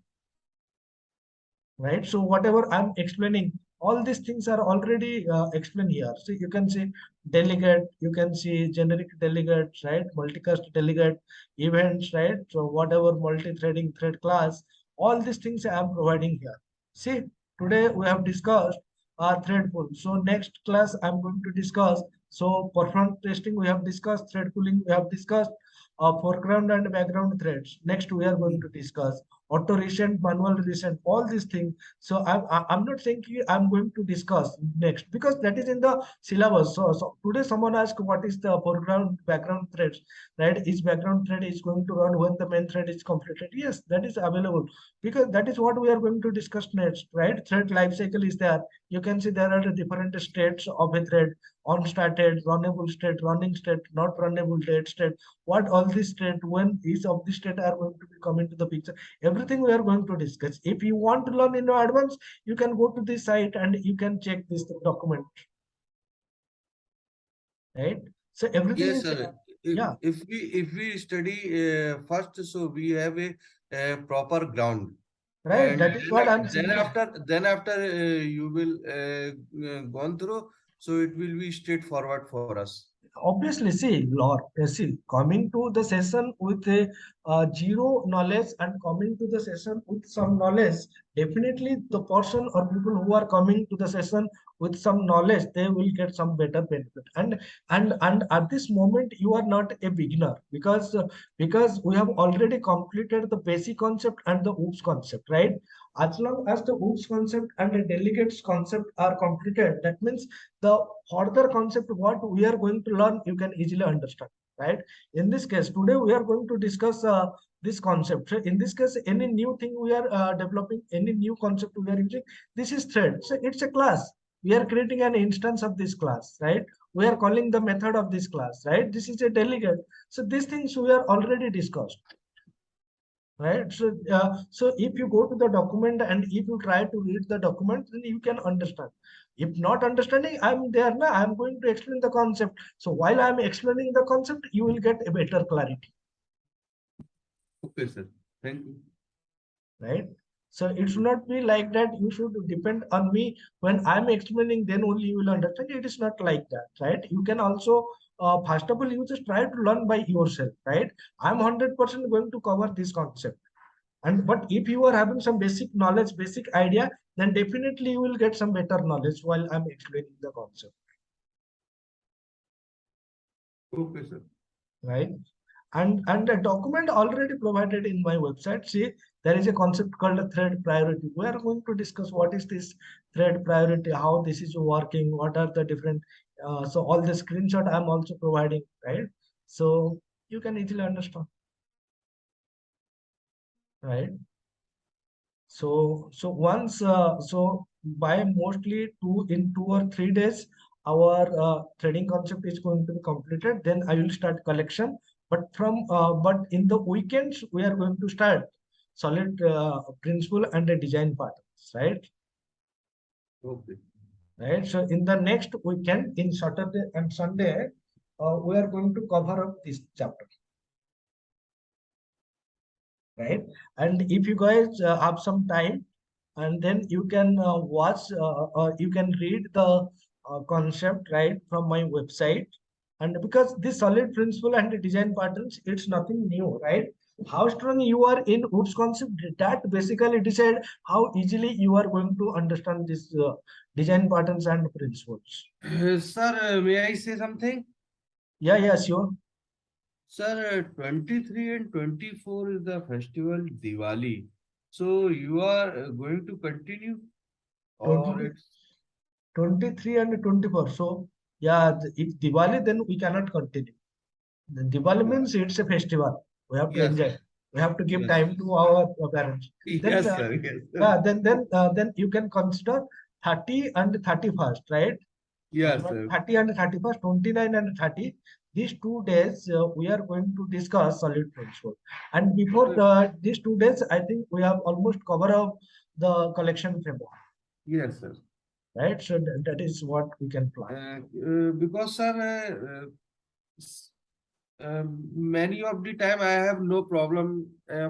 Right. So whatever I'm explaining, all these things are already explained here. So you can see delegate, you can see generic delegates, right? Multicast delegate, events, right? So whatever multi-threading thread class, all these things I'm providing here. See, today we have discussed thread pool. So next class I'm going to discuss. So performance testing we have discussed, thread pooling we have discussed, foreground and background threads. Next we are going to discuss auto recent, manual recent, all these things. So I'm not saying I'm going to discuss next because that is in the syllabus. So today someone asked what is the foreground background threads, right? Each background thread is going to run when the main thread is completed. Yes, that is available because that is what we are going to discuss next, right? Thread life cycle is there. You can see there are the different states of a thread: on started, runnable state, running state, not runnable state. What all these state, when each of these state are going to be coming to the picture, everything we are going to discuss. If you want to learn in advance, you can go to this site and you can check this document, right? So everything Yes, is sir. yeah, If we study first, so we have a proper ground, right. and That is what I'm saying. then after you will gone through, so it will be straightforward for us. Obviously, see, Lord, see, coming to the session with a zero knowledge and coming to the session with some knowledge, definitely the person or people who are coming to the session with some knowledge, they will get some better benefit. And at this moment, you are not a beginner, because we have already completed the basic concept and the OOPS concept, right? As long as the OOPS concept and the delegates concept are completed, that means the further concept what we are going to learn, you can easily understand, right? In this case, today we are going to discuss this concept. So in this case, any new thing we are developing, any new concept we are using, this is thread. So it's a class. We are creating an instance of this class, right? We are calling the method of this class, right? This is a delegate. So these things we are already discussed, right? So if you go to the document and if you try to read the document, then you can understand. If not understanding, I'm there now, I'm going to explain the concept. So while I'm explaining the concept, you will get a better clarity. Okay, sir. Thank you. Right? So it should not be like that. You should depend on me when I'm explaining, then only you will understand. It is not like that, right? You can also, first of all, you just try to learn by yourself, right? I'm 100% going to cover this concept. But if you are having some basic knowledge, basic idea, then definitely you will get some better knowledge while I'm explaining the concept. Okay, sir. Right? And a document already provided in my website. See, there is a concept called a thread priority. We are going to discuss what is this thread priority, how this is working, what are the different, so all the screenshot I'm also providing, right? So you can easily understand, right? So by mostly 2 or 3 days, our trading concept is going to be completed. Then I will start collection. But in the weekends we are going to start solid principle and the design patterns, right? Okay. Right. So in the next weekend, in Saturday and Sunday, we are going to cover up this chapter. Right? And if you guys have some time, and then you can watch or you can read the concept right from my website. And because this solid principle and the design patterns, it's nothing new, right? How strong you are in OOPS concept, that basically decide how easily you are going to understand this design patterns and principles. Sir, may I say something? Yeah, sure. Sir, 23 and 24 is the festival Diwali. So you are going to continue, or 20, it's 23 and 24. So yeah, if Diwali, then we cannot continue. The Diwali means it's a festival. We have to yes, enjoy. We have to give yes, time to our parents. Then, yes, sir, yes, sir. then you can consider 30 and 31st, right? Yes, sir. 30 and 31st, 29 and 30. These 2 days we are going to discuss solid principle. And before these 2 days, I think we have almost covered up the collection framework. Yes, sir. Right? So that is what we can plan. Because, sir, many of the time I have no problem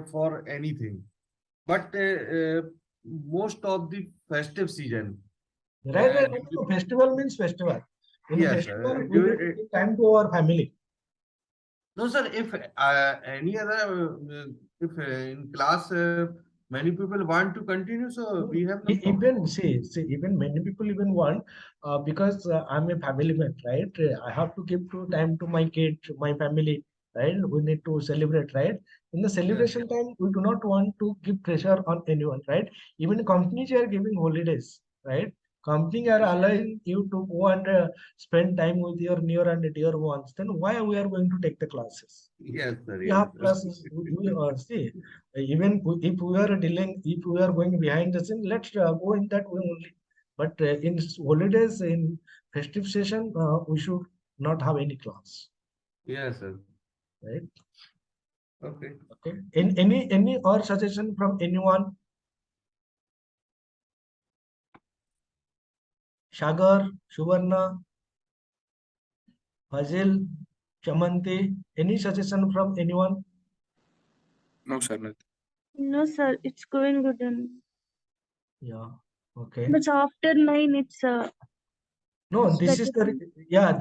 for anything, but most of the festive season. Right. No, festival means festival. In a Yes, festival, we need to give time to our family. No, sir. If any other, if in class many people want to continue, so we have no problem. Even see, even many people even want, because I'm a family man, right? I have to give to time to my kids, my family, right? We need to celebrate, right? In the celebration time, we do not want to give pressure on anyone, right? Even companies are giving holidays, right? Companies are allowing you to go and spend time with your near and dear ones. Then why we are going to take the classes? Yes, sir. We Yes, have sir. classes. We see, even if we are dealing, if we are going behind the scene, let's go in that way only. But in holidays, in festive session, we should not have any class, Yes, sir. right? Okay. Okay. In any or suggestion from anyone? Shagar, Suvarna, Fazil, Chamanti, any suggestion from anyone? No, sir. Nothing. No, sir, it's going good. Yeah. Okay. But after 9, it's No, this is better.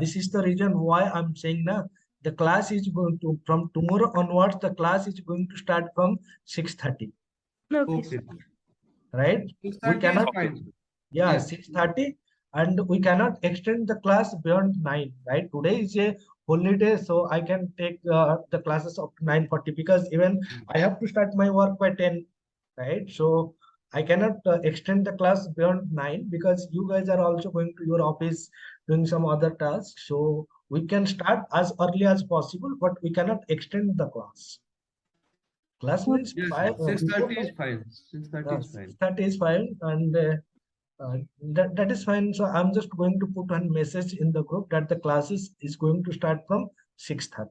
this is the reason why I'm saying now the class is going to, from tomorrow onwards, the class is going to start from 6:30. Okay, Okay, sir. sir. right? We 6:30 is cannot, fine. yeah, Yes. 6:30, and we cannot extend the class beyond 9, right? Today is a holiday, so I can take the classes up to 9:40 because even I have to start my work by 10, right? So I cannot extend the class beyond 9 because you guys are also going to your office doing some other tasks. So we can start as early as possible, but we cannot extend the class. Class means Yes, 5 before 6:30 is fine. 6:30 is fine. 6:30 is fine, and that is fine. So I'm just going to put one message in the group that the classes is going to start from 6:30.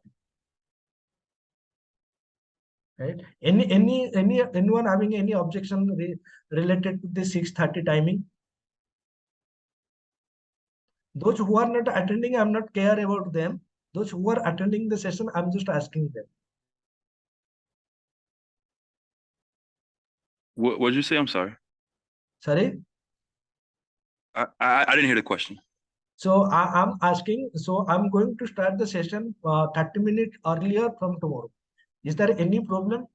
Right? Anyone having any objection related to the 6:30 timing? Those who are not attending, I'm not care about them. Those who are attending the session, I'm just asking them. What did you say? I'm sorry. Sorry. I didn't hear the question. So I'm asking. So I'm going to start the session 30 minutes earlier from tomorrow. Is there any problem?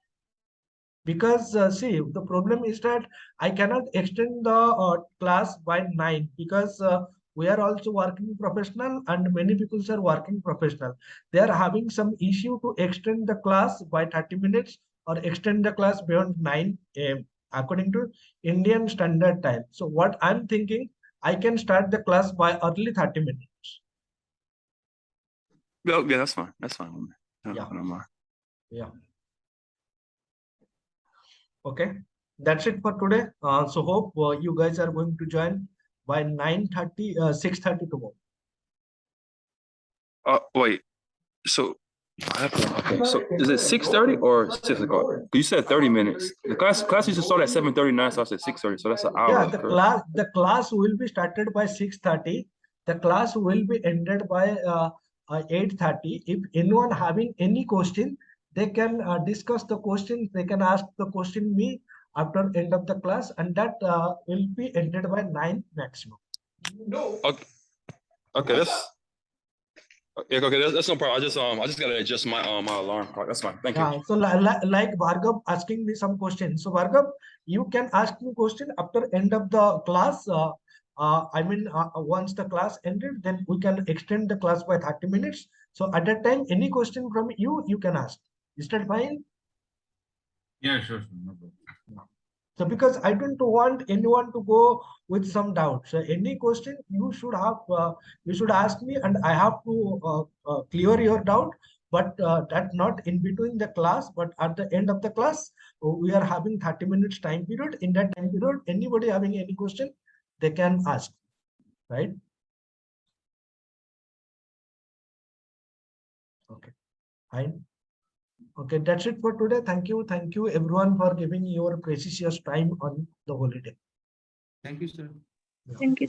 Because see, the problem is that I cannot extend the class by 9 because we are also working professional and many people are working professional. They are having some issue to extend the class by 30 minutes or extend the class beyond 9 a.m. according to Indian standard time. So what I'm thinking, I can start the class by early 30 minutes. Yeah, that's fine. That's fine. Yeah. No more. Yeah. Okay, that's it for today. So hope you guys are going to join by 9:30, 6:30 tomorrow. Wait. So, okay. So is it 6:30 or 6 o'clock? You said 30 minutes. The class used to start at 7:39, so I said 6:30. So that's an hour. Yeah, the class will be started by 6:30. The class will be ended by 8:30. If anyone having any question, they can discuss the question. They can ask the question me after end of the class, and that will be ended by 9 maximum. Okay. Okay. That's no problem. I just gotta adjust my my alarm clock. That's fine. Thank you. Yeah, so like Bhargav asking me some questions. So Bhargav, you can ask me question after end of the class. Once the class ended, then we can extend the class by 30 minutes. So at that time, any question from you can ask. Is that fine? Yeah, sure. No problem. So because I don't want anyone to go with some doubt. So any question you should have, you should ask me, and I have to clear your doubt. But that not in between the class, but at the end of the class, we are having 30 minutes time period. In that time period, anybody having any question, they can ask, right? Okay, fine. Okay, that's it for today. Thank you everyone for giving your precious time on the holiday. Thank you, sir. Thank you.